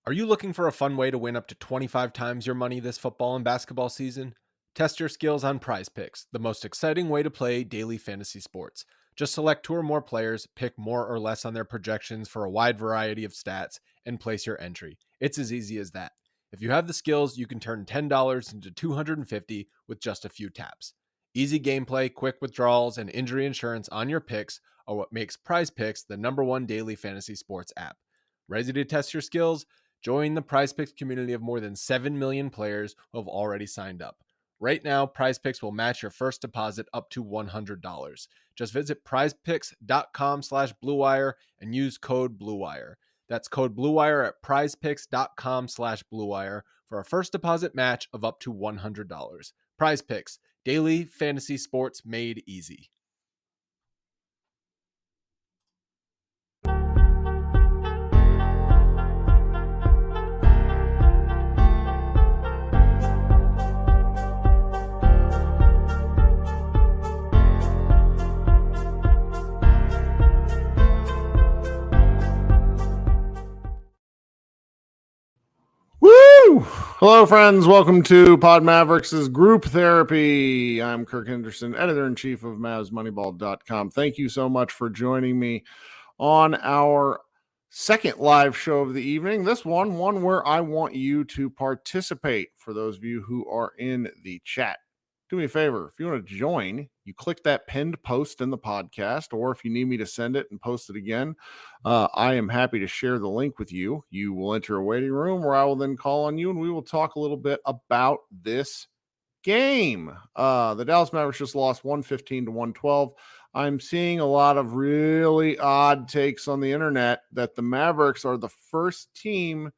Are you looking for a fun way to win up to 25 times your money this football and basketball season? Test your skills on Prize Picks, the most exciting way to play daily fantasy sports. Just select two or more players, pick more or less on their projections for a wide variety of stats, and place your entry. It's as easy as that. If you have the skills, you can turn $10 into $250 with just a few taps. Easy gameplay, quick withdrawals, and injury insurance on your picks are what makes Prize Picks the #1 daily fantasy sports app. Ready to test your skills? Join the PrizePicks community of more than 7 million players who have already signed up. Right now, PrizePicks will match your first deposit up to $100. Just visit prizepicks.com/bluewire and use code BLUEWIRE. That's code BLUEWIRE at prizepicks.com/bluewire for a first deposit match of up to $100. PrizePicks, daily fantasy sports made easy. Woo! Hello, friends. Welcome to Pod Mavericks' Group Therapy. I'm Kirk Henderson, editor-in-chief of MavsMoneyball.com. Thank you so much for joining me on our second live show of the evening. This one where I want you to participate. For those of you who are in the chat, do me a favor. If you want to join, you click that pinned post in the podcast, or if you need me to send it and post it again, I am happy to share the link with you. You will enter a waiting room where I will then call on you and we will talk a little bit about this game. The Dallas Mavericks just lost 115 to 112. I'm seeing a lot of really odd takes on the internet that the Mavericks are the first team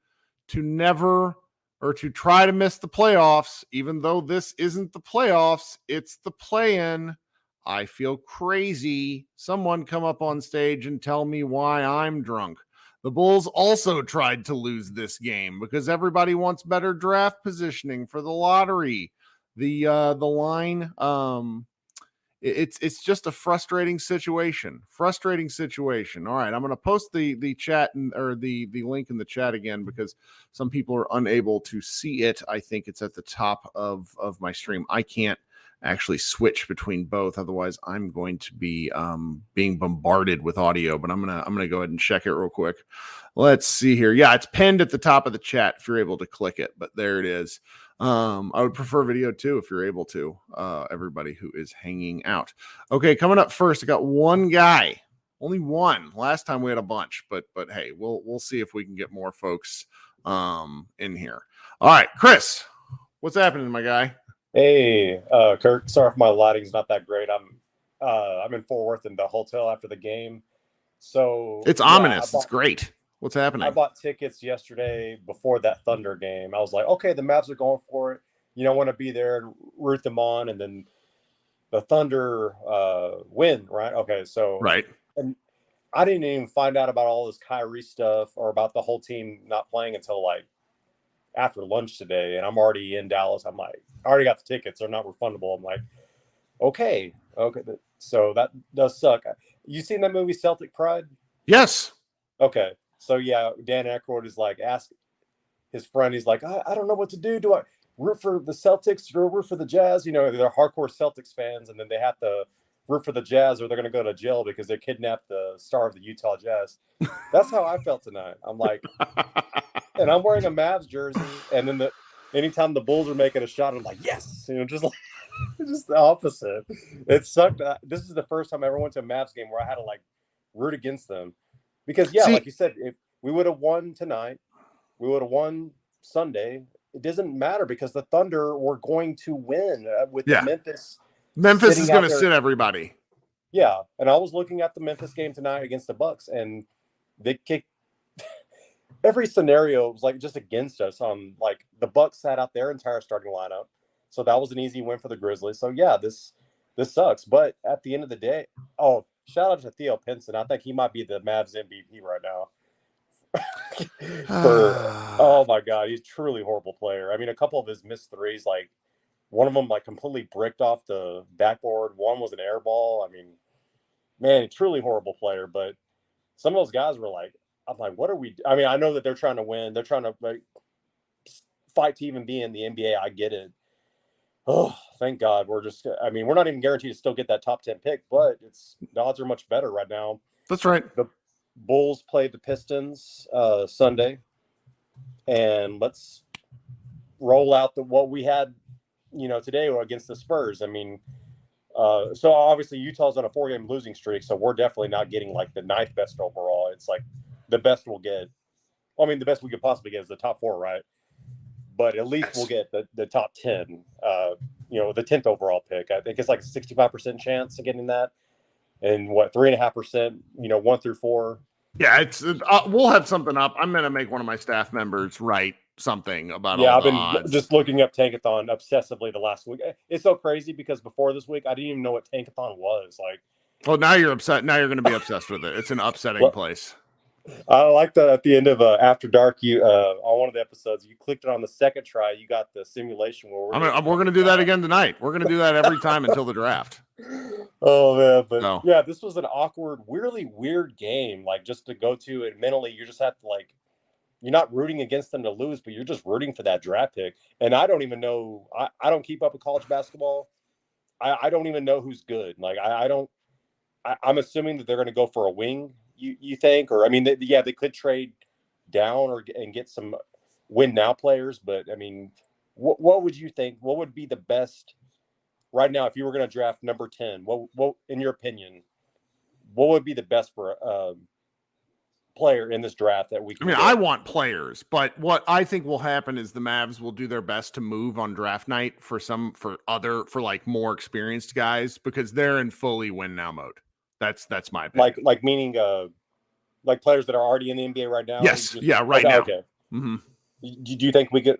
to never or to try to miss the playoffs, even though this isn't the playoffs, it's the play-in. I feel crazy. Someone come up on stage and tell me why I'm drunk. The Bulls also tried to lose this game because everybody wants better draft positioning for the lottery. The line, it's just a frustrating situation. All right, I'm going to post the chat or the link in the chat again because some people are unable to see it. I think it's at the top of my stream. I can't actually switch between both, otherwise I'm going to be being bombarded with audio. But I'm gonna go ahead and check it real quick. Let's see here. Yeah, it's pinned at the top of the chat if you're able to click it. But there it is. I would prefer video too if you're able to, everybody who is hanging out. Okay, coming up first, I got one guy, only one. Last time we had a bunch, but hey, we'll see if we can get more folks in here. All right, Chris, what's happening, my guy? Hey, Kirk, sorry if my lighting's not that great. I'm in Fort Worth in the hotel after the game. So it's ominous. It's great. What's happening? I bought tickets yesterday before that Thunder game. I was like, okay, the Mavs are going for it. You know, I want to be there and root them on. And then the Thunder win, right? Okay, so right. And I didn't even find out about all this Kyrie stuff or about the whole team not playing until like after lunch today. And I'm already in Dallas. I'm like, I already got the tickets. They're not refundable. I'm like, okay. So that does suck. You seen that movie Celtic Pride? Yes. Okay. So, yeah, Dan Aykroyd is like, ask his friend, he's like, I don't know what to do. Do I root for the Celtics or root for the Jazz? You know, they're hardcore Celtics fans, and then they have to root for the Jazz or they're going to go to jail because they kidnapped the star of the Utah Jazz. That's how I felt tonight. I'm like, and I'm wearing a Mavs jersey, and then anytime the Bulls are making a shot, I'm like, yes, you know, just like just the opposite. It sucked. This is the first time I ever went to a Mavs game where I had to like root against them. Because, yeah, like you said, if we would have won tonight, we would have won Sunday. It doesn't matter because the Thunder were going to win with Memphis. Memphis is going to sit everybody. Yeah, and I was looking at the Memphis game tonight against the Bucks, and they kicked every scenario was like just against us. Like the Bucks sat out their entire starting lineup, so that was an easy win for the Grizzlies. So yeah, this sucks. But at the end of the day, shout out to Theo Pinson. I think he might be the Mavs MVP right now. Oh my God, he's a truly horrible player. I mean, a couple of his missed threes, like one of them like completely bricked off the backboard. One was an air ball. I mean, man, truly horrible player. But some of those guys were like, I'm like, what are we? I mean, I know that they're trying to win. They're trying to like fight to even be in the NBA. I get it. Oh, thank God. We're not even guaranteed to still get that top 10 pick, but the odds are much better right now. That's right. The Bulls play the Pistons Sunday, and let's roll out what we had, today against the Spurs. I mean, so obviously Utah's on a 4-game losing streak, so we're definitely not getting like the 9th best overall. It's like the best we'll get. Well, I mean, the best we could possibly get is the top 4, right? But at least we'll get the top 10, the 10th overall pick. I think it's like a 65% chance of getting that. And 3.5%, 1 through 4. Yeah, we'll have something up. I'm going to make one of my staff members write something about all I've the been odds. just looking up Tankathon obsessively the last week. It's so crazy because before this week, I didn't even know what Tankathon was. Like, well, now you're upset. Now you're going to be obsessed with it. It's an upsetting place. I like that at the end of After Dark, you on one of the episodes, you clicked it on the second try. You got the simulation where we're going to do that again tonight. We're going to do that every time until the draft. Oh man, but yeah, this was an awkward, really weird game. Like just to go to it mentally, you just have to you're not rooting against them to lose, but you're just rooting for that draft pick. And I don't even know. I don't keep up with college basketball. I don't even know who's good. Like I'm assuming that they're going to go for a wing. You think, or I mean, they could trade down and get some win now players. But I mean, what would you think? What would be the best right now if you were going to draft number 10? What in your opinion, what would be the best for a player in this draft that we can? I mean, I want players, but what I think will happen is the Mavs will do their best to move on draft night for like more experienced guys because they're in fully win now mode. That's my opinion. Like meaning like players that are already in the NBA right now. Yes, right now. Okay. Mm-hmm. Do you think we could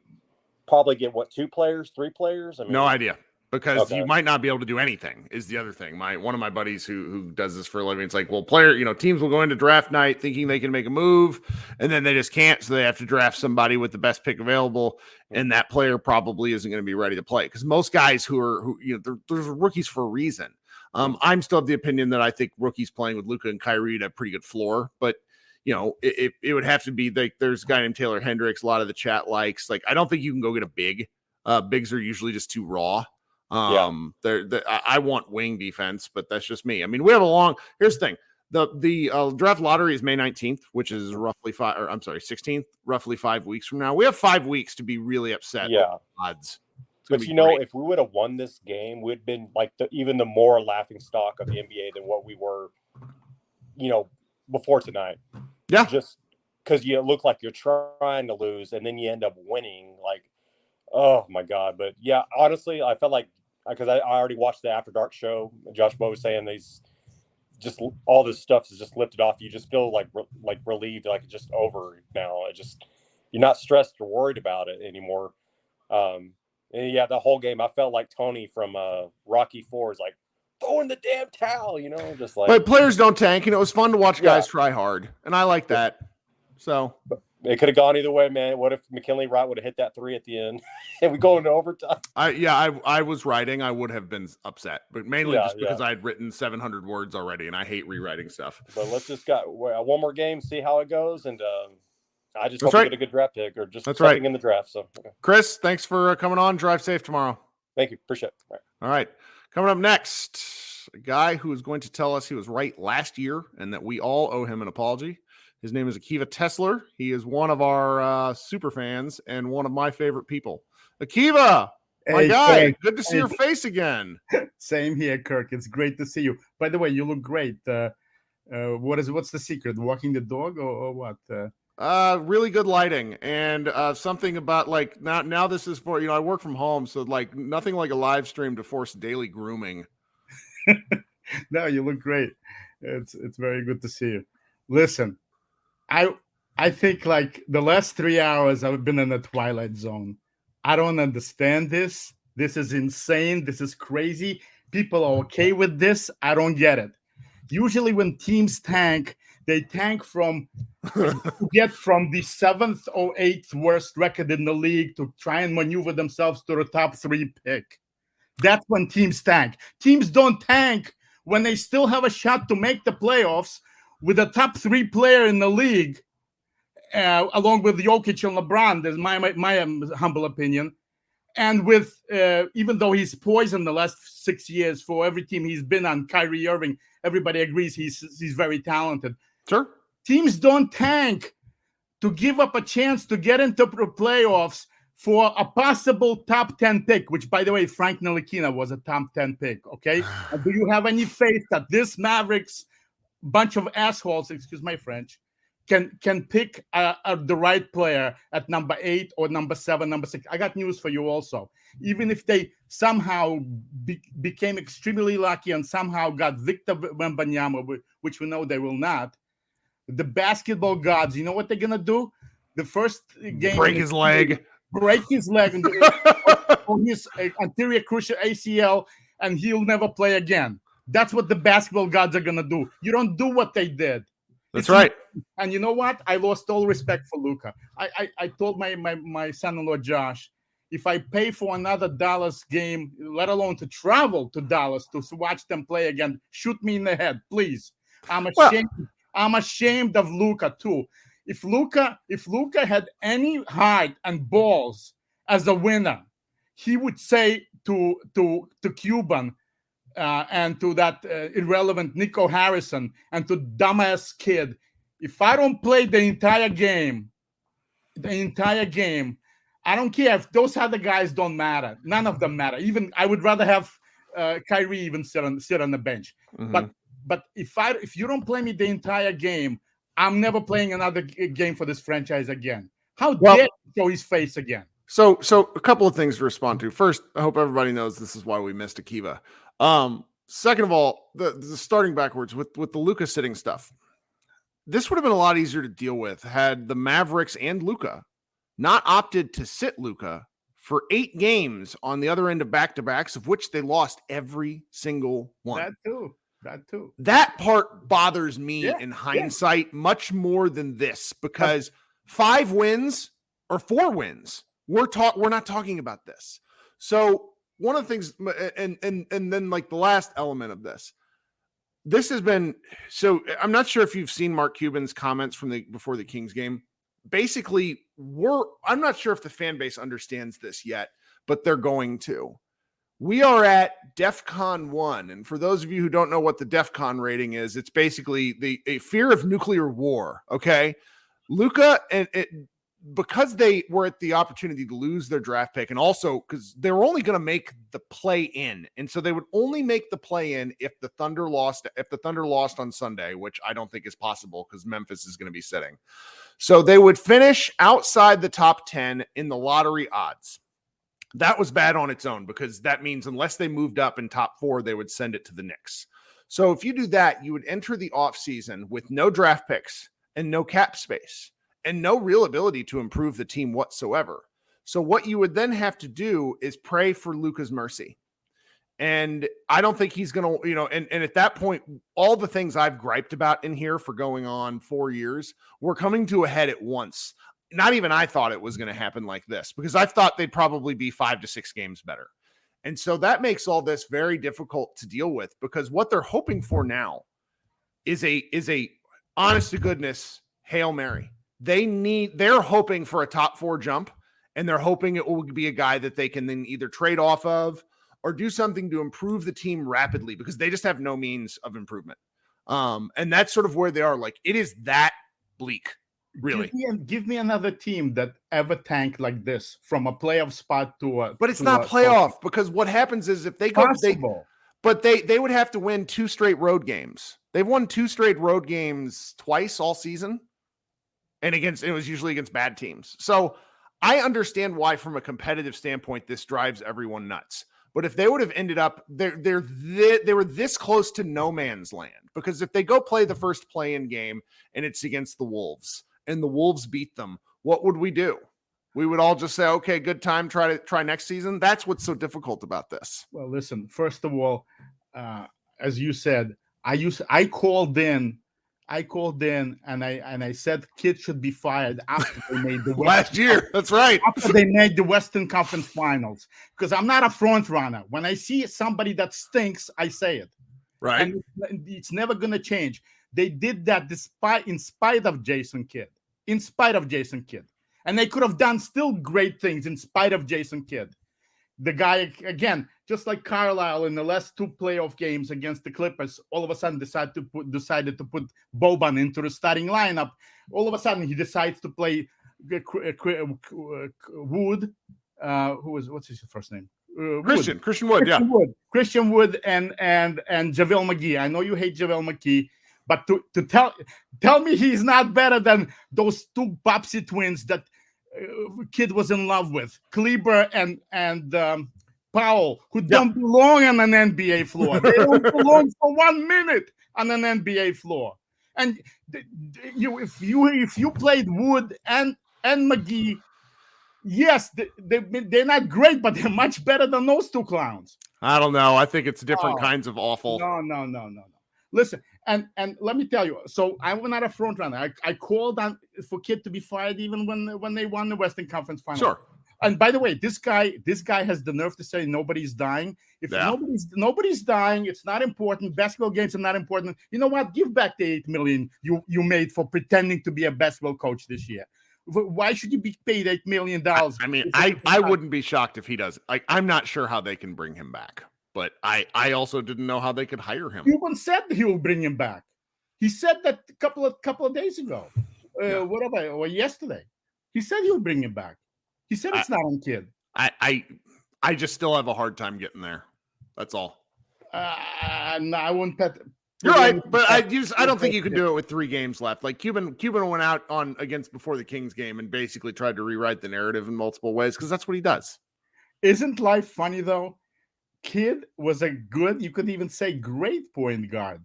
probably get 2 players, 3 players? I mean, no idea because you might not be able to do anything. Is the other thing. One of my buddies who does this for a living. It's like, well, teams will go into draft night thinking they can make a move, and then they just can't, so they have to draft somebody with the best pick available, and that player probably isn't going to be ready to play because most guys there's rookies for a reason. I'm still of the opinion that I think rookies playing with Luka and Kyrie have a pretty good floor, but it would have to be like there's a guy named Taylor Hendricks. A lot of the chat likes. Like, I don't think you can go get a big. Bigs are usually just too raw. I want wing defense, but that's just me. I mean, we have here's the thing. The draft lottery is May 19th, which is roughly 16th, roughly 5 weeks from now. We have 5 weeks to be really upset. Yeah. Odds. But if we would have won this game, we'd been like even the more laughing stock of the NBA than what we were, before tonight. Yeah. Just because you look like you're trying to lose and then you end up winning. Like, oh my God. But yeah, honestly, I felt like because I already watched the After Dark show. Josh Bo was saying just all this stuff is just lifted off. You just feel like relieved, like it's just over now. You're not stressed or worried about it anymore. And yeah, the whole game, I felt like Tony from Rocky IV is like throwing the damn towel, just like. But players don't tank. It was fun to watch guys try hard, and I like that. So it could have gone either way, man. What if McKinley Wright would have hit that 3 at the end, and we go into overtime? I was writing. I would have been upset, but mainly just because I had written 700 words already, and I hate rewriting stuff. But let's just got one more game, see how it goes, and. I just hope we get a good draft pick or just something in the draft. So, Chris, thanks for coming on. Drive safe tomorrow. Thank you. Appreciate it. All right. Coming up next, a guy who is going to tell us he was right last year and that we all owe him an apology. His name is Akiva Tesler. He is one of our super fans and one of my favorite people. Akiva, my guy, good to see your face again. Same here, Kirk. It's great to see you. By the way, you look great. What's the secret? Walking the dog or what? Really good lighting and something about like now this is for I work from home, so like nothing like a live stream to force daily grooming. No, you look great. It's very good to see you. Listen, I think like the last 3 hours I've been in the twilight zone. I don't understand this. This is insane. This is crazy. People are okay with this. I don't get it. Usually when teams tank, they tank to get from the 7th or 8th worst record in the league to try and maneuver themselves to the top 3 pick. That's when teams tank. Teams don't tank when they still have a shot to make the playoffs with a top 3 player in the league along with Jokic and LeBron. That's my humble opinion. And with even though he's poisoned the last 6 years for every team he's been on, Kyrie Irving, everybody agrees he's very talented. Sure. Teams don't tank to give up a chance to get into the playoffs for a possible top 10 pick, which, by the way, Frank Ntilikina was a top 10 pick, okay? Do you have any faith that this Mavericks bunch of assholes, excuse my French, can pick the right player at number 8 or number 7, number 6? I got news for you also. Even if they somehow became extremely lucky and somehow got Victor Wembanyama, which we know they will not, the basketball gods, you know what they're going to do? The first game... Break his leg on his anterior cruciate ACL, and he'll never play again. That's what the basketball gods are going to do. You don't do what they did. That's right. And you know what? I lost all respect for Luka. I told my son-in-law, Josh, if I pay for another Dallas game, let alone to travel to Dallas to watch them play again, shoot me in the head, please. I'm ashamed of Luka too. If Luka had any heart and balls as a winner, he would say to Cuban and to that irrelevant Nico Harrison and to dumbass kid, if I don't play the entire game, I don't care if those other guys don't matter. None of them matter. Even I would rather have Kyrie even sit on the bench. Mm-hmm. But if you don't play me the entire game, I'm never playing another game for this franchise again. How dare you show his face again? So a couple of things to respond to. First, I hope everybody knows this is why we missed Akiva. Second of all, the starting backwards with the Luka sitting stuff. This would have been a lot easier to deal with had the Mavericks and Luka not opted to sit Luka for 8 games on the other end of back-to-backs, of which they lost every single one. That too. That part bothers me in hindsight much more than this, because 5 wins or 4 wins, we're not talking about this. So one of the things, and then like the last element of this has been, so I'm not sure if you've seen Mark Cuban's comments from before the Kings game. Basically, I'm not sure if the fan base understands this yet, but they're going to. We are at DEFCON 1. And for those of you who don't know what the DEFCON rating is, it's basically a fear of nuclear war. Okay. Luka, because they were at the opportunity to lose their draft pick, and also because they were only going to make the play in. And so they would only make the play in if the Thunder lost on Sunday, which I don't think is possible because Memphis is going to be sitting. So they would finish outside the top 10 in the lottery odds. That was bad on its own, because that means unless they moved up in top 4, they would send it to the Knicks. So if you do that, you would enter the offseason with no draft picks and no cap space and no real ability to improve the team whatsoever. So what you would then have to do is pray for Luka's mercy. And I don't think he's going to, and at that point, all the things I've griped about in here for going on 4 years were coming to a head at once. Not even I thought it was going to happen like this, because I thought they'd probably be 5 to 6 games better. And so that makes all this very difficult to deal with, because what they're hoping for now is a honest to goodness Hail Mary. They're hoping for a top 4 jump, and they're hoping it will be a guy that they can then either trade off of or do something to improve the team rapidly, because they just have no means of improvement. And that's sort of where they are. Like, it is that bleak. Really, give me another team that ever tanked like this from a playoff spot to a. But it's not playoff, because what happens is if they go, they would have to win 2 straight road games. They've won 2 straight road games twice all season, and it was usually against bad teams. So I understand why, from a competitive standpoint, this drives everyone nuts. But if they would have ended up, they were this close to no man's land, because if they go play the first play-in game and it's against the Wolves, and the Wolves beat them, what would we do? We would all just say, okay, good time. Try next season. That's what's so difficult about this. Well, listen, first of all, as you said, I called in and I said kids should be fired after they made the last year. That's right. After they made the Western Conference Finals, because I'm not a front runner. When I see somebody that stinks, I say it. Right. And it's never going to change. They did that in spite of Jason Kidd. in spite of Jason Kidd. And they could have done still great things in spite of Jason Kidd. The guy, again, just like Carlisle in the last 2 playoff games against the Clippers, all of a sudden decided to put Boban into the starting lineup. All of a sudden, he decides to play Wood. What's his first name? Christian Wood, yeah. Christian Wood and JaVale McGee. I know you hate JaVale McGee, but to tell me he's not better than those 2 Bobsey twins that Kid was in love with, Kleber and Powell, who don't belong on an NBA floor. They don't belong for 1 minute on an NBA floor. And if you played Wood and McGee, yes, they're not great, but they're much better than those 2 clowns. I don't know. I think it's different kinds of awful. No. Listen, and let me tell you. So I was not a front runner. I called on for Kidd to be fired even when they won the Western Conference Finals. Sure. And by the way, this guy has the nerve to say nobody's dying. If nobody's dying, it's not important. Basketball games are not important. You know what? Give back the $8 million you made for pretending to be a basketball coach this year. Why should you be paid $8 million? I mean, I wouldn't be shocked if he does. I'm not sure how they can bring him back, but I also didn't know how they could hire him. Cuban said he will bring him back. He said that a couple of days ago. Or yesterday. He said he'll bring him back. He said it's not on Kidd. I just still have a hard time getting there. That's all. No, I wouldn't bet. You're right, but I don't think you can do it with 3 games left. Like Cuban went out against before the Kings game and basically tried to rewrite the narrative in multiple ways because that's what he does. Isn't life funny though? Kidd was a good, you could even say great point guard,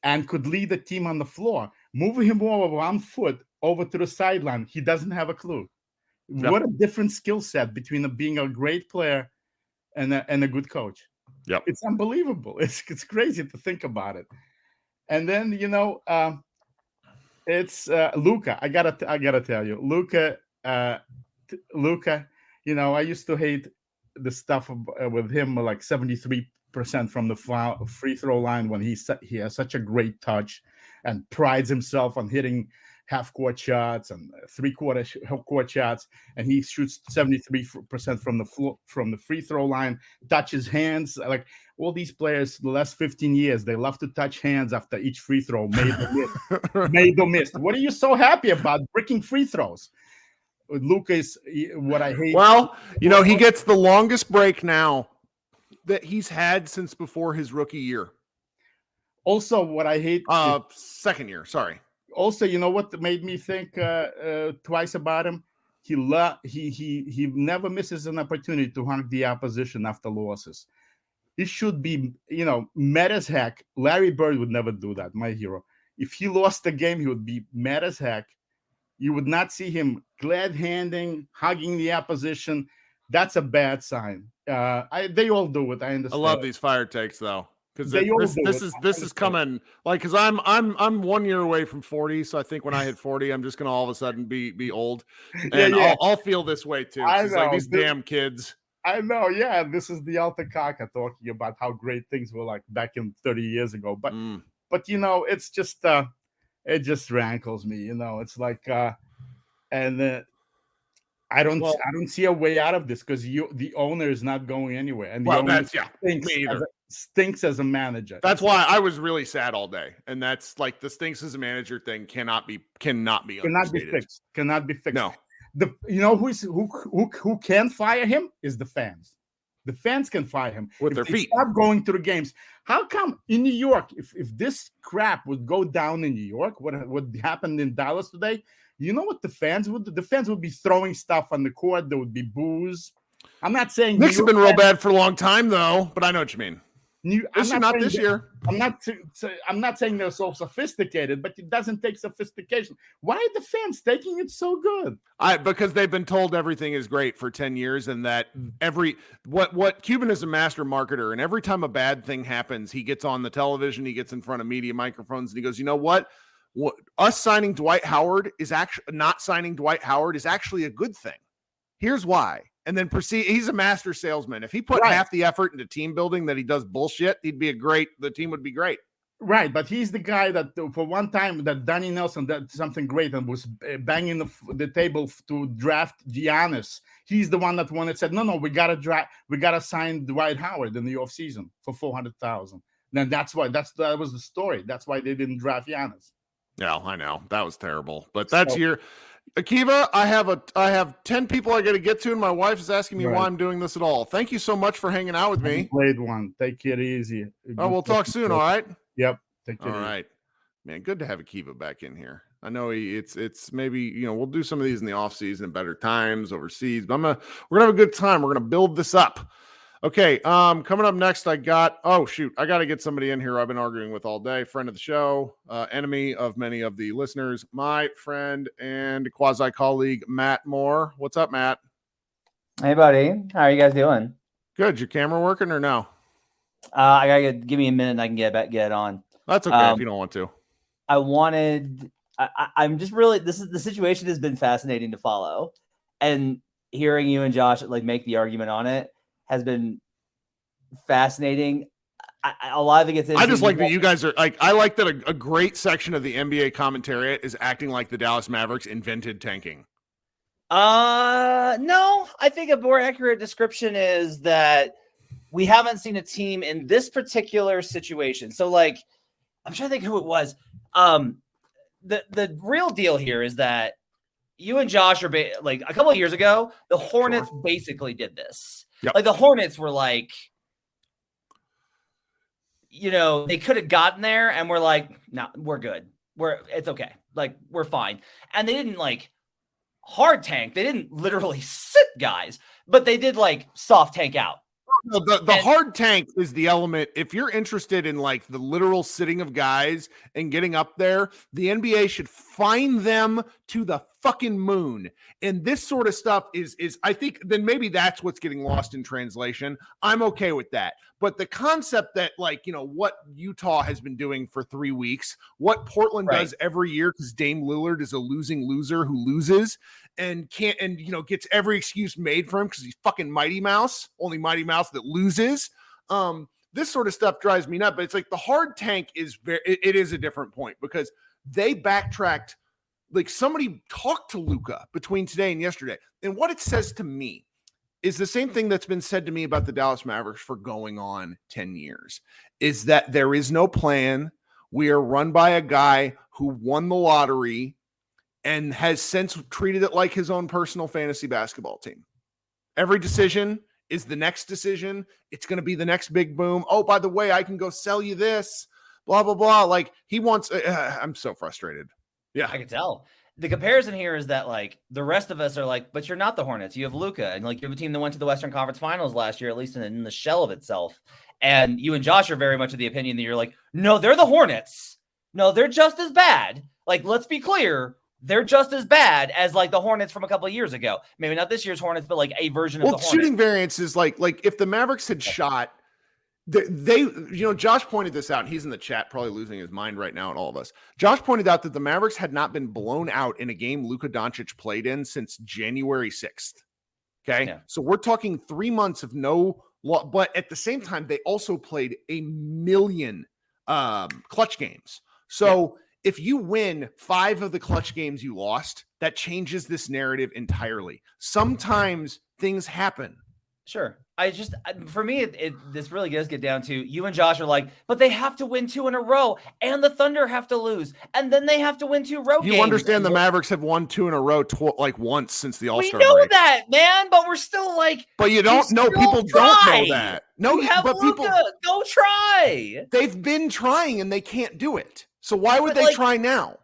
and could lead the team on the floor. Moving him over 1 foot over to the sideline, he doesn't have a clue. Yep. What a different skill set between being a great player and a good coach. Yep. It's unbelievable. It's crazy to think about it. And then it's Luka. I gotta tell you, Luka. I used to hate the stuff with him, like 73% from the free throw line when he has such a great touch and prides himself on hitting half-court shots and three-quarter court shots, and he shoots 73% from the free throw line, touches hands. Like all these players the last 15 years, they love to touch hands after each free throw, made or missed. What are you so happy about breaking free throws? Luka is what I hate. Well, he gets the longest break now that he's had since before his rookie year. Also, what I hate second year, sorry. Also, you know what made me think twice about him? He never misses an opportunity to hug the opposition after losses. He should be, mad as heck. Larry Bird would never do that, my hero. If he lost the game, he would be mad as heck. You would not see him glad-handing, hugging the opposition. That's a bad sign. They all do it. I understand. I love these fire takes, though. Because this is coming, like, because I'm 1 year away from 40, so I think when I hit 40, I'm just gonna all of a sudden be old, and I'll feel this way too. It's like these damn kids. I know, yeah. This is the Alta Kaka talking about how great things were like back in 30 years ago, but it's just it just rankles me. It's like I don't see a way out of this because the owner is not going anywhere, and the owner stinks as a manager. That's why I was really sad all day, and that's like the stinks as a manager thing cannot be fixed. Cannot be fixed. No. Who can fire him is the fans. The fans can fire him with their feet. Stop going to the games. How come in New York, if this crap would go down in New York, what happened in Dallas today? You know what the fans would do? The fans would be throwing stuff on the court. There would be booze. I'm not saying Knicks have been real bad for a long time, though, but I know what you mean. Not this year. I'm not saying they're so sophisticated, but it doesn't take sophistication. Why are the fans taking it so good? Because they've been told everything is great for 10 years, and that what Cuban is a master marketer, and every time a bad thing happens, he gets on the television, he gets in front of media microphones, and he goes, you know what? Us signing Dwight Howard is actually not signing Dwight Howard is actually a good thing. Here's why. And then he's a master salesman. If he put half the effort into team building that he does bullshit, the team would be great. Right, but he's the guy that for one time that Danny Nelson did something great and was banging the table to draft Giannis. He's the one that wanted said, no, we gotta sign Dwight Howard in the offseason for $400,000. Then that was the story. That's why they didn't draft Giannis. Yeah, I know that was terrible, but that's your Akiva. I have 10 people I got to get to, and my wife is asking me why I'm doing this at all. Thank you so much for hanging out with me. Played one. Take it easy. Oh, we'll talk soon. All right. Yep. Take it all easy. Right, man. Good to have Akiva back in here. I know it's maybe we'll do some of these in the off season, better times overseas. But we're gonna have a good time. We're gonna build this up. Okay, coming up next, I got to get somebody in here I've been arguing with all day. Friend of the show, enemy of many of the listeners, my friend and quasi-colleague, Matt Moore. What's up, Matt? Hey, buddy. How are you guys doing? Good. Your camera working or no? I gotta give me a minute and I can get it on. That's okay if you don't want to. I'm just really, the situation has been fascinating to follow, and hearing you and Josh make the argument on it has been fascinating. A lot of it gets into. I just like that you guys are I like that a great section of the NBA commentariat is acting like the Dallas Mavericks invented tanking. No, I think a more accurate description is that we haven't seen a team in this particular situation. So I'm trying to think who it was. The real deal here is that you and Josh are a couple of years ago, the Hornets basically did this. Yep. The Hornets were they could have gotten there and we're no, we're good. It's okay. We're fine. And they didn't hard tank. They didn't literally sit guys, but they did soft tank out. The hard tank is the element. If you're interested in the literal sitting of guys and getting up there, the NBA should find them to the fucking moon. And this sort of stuff is I think then maybe that's what's getting lost in translation. I'm okay with that. But the concept that what Utah has been doing for 3 weeks, what Portland does every year, because Dame Lillard is a losing loser who loses and can't gets every excuse made for him because he's fucking Mighty Mouse, only Mighty Mouse that loses. This sort of stuff drives me nuts. But it's the hard tank is it is a different point because they backtracked. Somebody talked to Luka between today and yesterday, and what it says to me is the same thing that's been said to me about the Dallas Mavericks for going on 10 years, is that there is no plan. We are run by a guy who won the lottery and has since treated it like his own personal fantasy basketball team. Every decision is the next decision. It's going to be the next big boom. Oh, by the way, I can go sell you this, blah, blah, blah. He wants, I'm so frustrated. Yeah. I can tell. The comparison here is that the rest of us are but you're not the Hornets. You have Luka, and you have a team that went to the Western Conference Finals last year, at least in the shell of itself. And you and Josh are very much of the opinion that you're no, they're the Hornets. No, they're just as bad. Let's be clear. They're just as bad as the Hornets from a couple of years ago. Maybe not this year's Hornets, but a version of the Hornets. Shooting variance is like if the Mavericks had shot, they Josh pointed this out. He's in the chat, probably losing his mind right now at all of us. Josh pointed out that the Mavericks had not been blown out in a game Luka Doncic played in since January 6th. Okay. Yeah. So we're talking 3 months of no but at the same time, they also played a million clutch games. So if you win 5 of the clutch games you lost, that changes this narrative entirely. Sometimes things happen. Sure. For me, this really does get down to you and Josh are but they have to win 2 in a row, and the Thunder have to lose, and then they have to win 2 road games. You understand the Mavericks have won 2 in a row once since the All-Star break. We know that, man, but we're still But you don't know. People don't know that. No, but people go try. They've been trying and they can't do it. So why would they try now?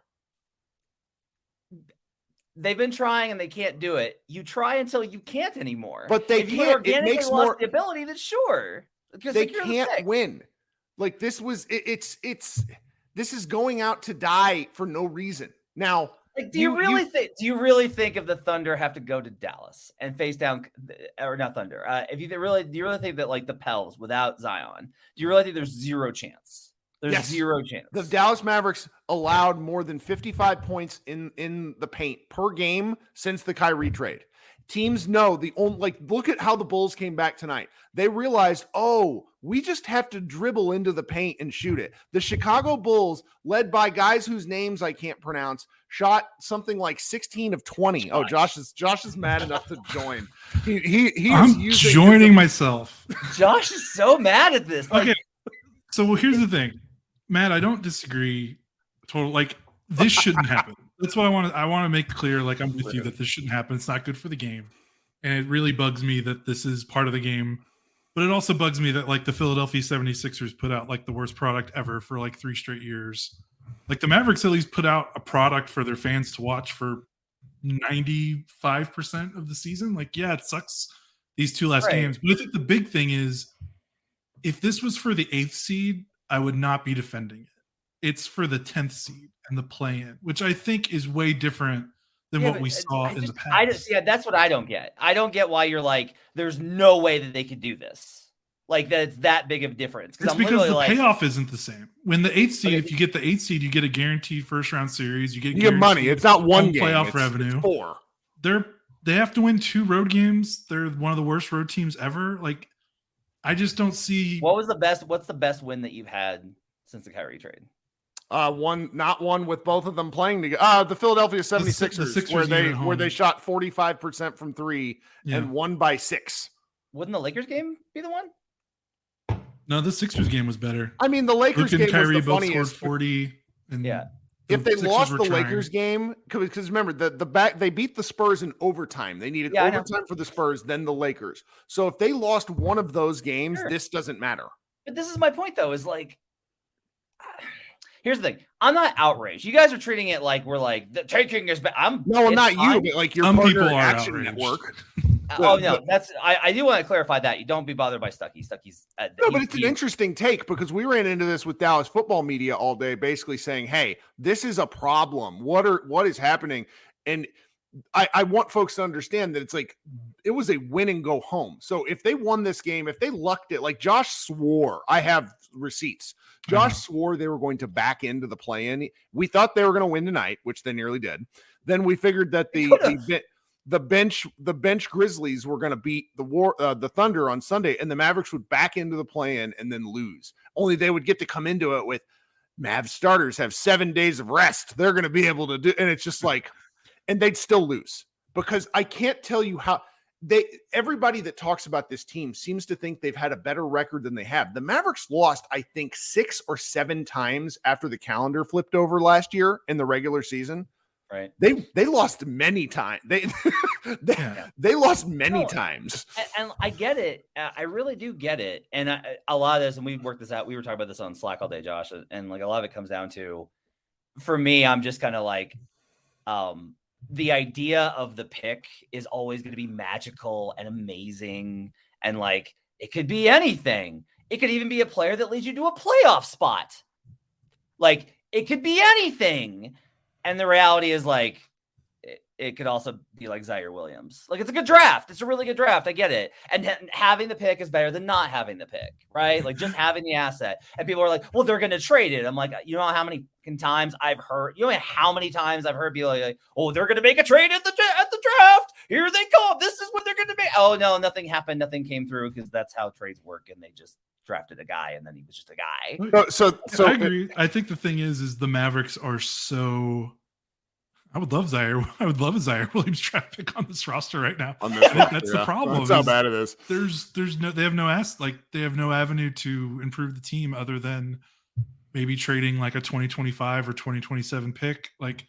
They've been trying and they can't do it. You try until you can't anymore. But they can't. It makes more the ability. Then sure, they can't win. This was it's this is going out to die for no reason. Now, do you really think if the Thunder have to go to Dallas and face down, or not Thunder? Do you really think that the Pels without Zion? Do you really think there's zero chance There's Yes. zero chance. The Dallas Mavericks allowed more than 55 points in the paint per game since the Kyrie trade. Teams know look at how the Bulls came back tonight. They realized, we just have to dribble into the paint and shoot it. The Chicago Bulls, led by guys whose names I can't pronounce, shot something like 16 of 20. Oh, Josh is mad enough to join. I'm joining myself. Josh is so mad at this. Okay. So here's the thing, Matt, I don't disagree. This shouldn't happen. That's what I want to make clear. Like, I'm with you that this shouldn't happen. It's not good for the game. And it really bugs me that this is part of the game. But it also bugs me that, like, the Philadelphia 76ers put out, like, the worst product ever for, like, 3 straight years. Like, the Mavericks at least put out a product for their fans to watch for 95% of the season. Like, yeah, it sucks these 2 last games. But I think the big thing is, if this was for the 8th seed, I would not be defending it. It's for the 10th seed and the play-in, which I think is way different than what we saw in the past. That's what I don't get. I don't get why you're like, there's no way that they could do this. Like, that it's that big of a difference. It's because the payoff isn't the same. When the 8th seed, if you get the 8th seed, you get a guaranteed first-round series. You get money. It's not one game. Playoff revenue. It's 4. They have to win 2 road games. They're one of the worst road teams ever. Like, I just don't see. What's the best win that you've had since the Kyrie trade? Not one with both of them playing together. The Philadelphia 76ers, the Sixers where they shot 45% from 3 and won by 6. Wouldn't the Lakers game be the one? No, the Sixers game was better. I mean, the Lakers Luke and game Kyrie was the both funniest. scored 40. And if they lost the Lakers game, because remember they beat the Spurs in overtime. They needed overtime for the Spurs, then the Lakers. So if they lost one of those games, this doesn't matter. But this is my point, though. Is like, here's the thing. I'm not outraged. You guys are treating it like we're like the taking is bad. I'm not you, but like your partner Action Network. I do want to clarify that. You don't be bothered by Stuckey. Stuckey's but it's an interesting take because we ran into this with Dallas football media all day, basically saying, "Hey, this is a problem. What is happening?" And I want folks to understand that it's like it was a win and go home. So if they won this game, if they lucked it, like Josh swore, I have receipts. Josh swore they were going to back into the play-in. We thought they were going to win tonight, which they nearly did. Then we figured that the bench Grizzlies were going to beat the Thunder on Sunday, and the Mavericks would back into the play-in and then lose. Only they would get to come into it with Mavs starters have 7 days of rest. They're going to be able to do, and it's just like, and they'd still lose because I can't tell you how. Everybody that talks about this team seems to think they've had a better record than they have. The Mavericks lost, I think, 6 or 7 times after the calendar flipped over last year in the regular season. Right. They lost many times. They lost many times. And I get it. I really do get it. And a lot of this, and we worked this out. We were talking about this on Slack all day, Josh. And like a lot of it comes down to, for me, I'm just kind of like, the idea of the pick is always going to be magical and amazing. And like, it could be anything. It could even be a player that leads you to a playoff spot. Like, it could be anything. And the reality is like, it could also be like Zaire Williams. Like, it's a good draft. It's a really good draft. I get it. And having the pick is better than not having the pick, right? Like, just having the asset. And people are like, well, they're going to trade it. I'm like, you know how many times I've heard, how many times I've heard people like, oh, they're going to make a trade at the draft. Here they come. This is what they're going to make. Oh, no, nothing happened. Nothing came through because that's how trades work. And they just drafted a guy and then he was just a guy. So I agree. I think the thing is the Mavericks are so... I would love a Zaire Williams draft pick on this roster right now. That's the problem. That's how bad it is. They have no avenue to improve the team other than maybe trading like a 2025 or 2027 pick. Like,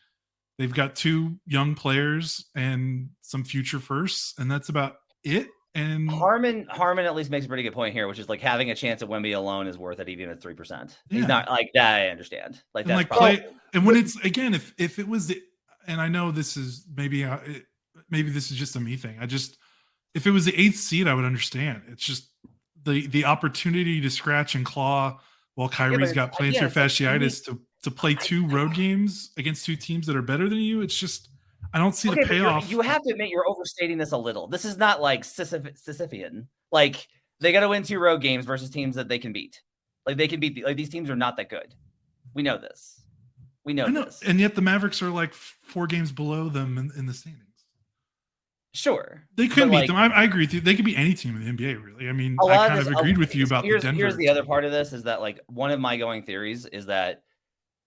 they've got 2 young players and some future firsts, and that's about it. And Harmon at least makes a pretty good point here, which is like having a chance at Wemby alone is worth it even at 3%. He's not like that. I understand. Like, that's and when it's again, if it was the, and I know this is maybe this is just a me thing. If it was the 8th seed, I would understand. It's just the opportunity to scratch and claw while Kyrie's got plantar fasciitis to play 2 road games against 2 teams that are better than you. It's just, I don't see the payoff. You have to admit you're overstating this a little. This is not like Sisyphean. Like, they got to win 2 road games versus teams that they can beat. Like they can beat like these teams are not that good. We know this. We know this. And yet the Mavericks are like 4 games below them in the standings. Sure. They could beat them. I agree with you. They could be any team in the NBA, really. I mean, I kind of agreed with you about the Denver. Here's the other part of this is that like one of my going theories is that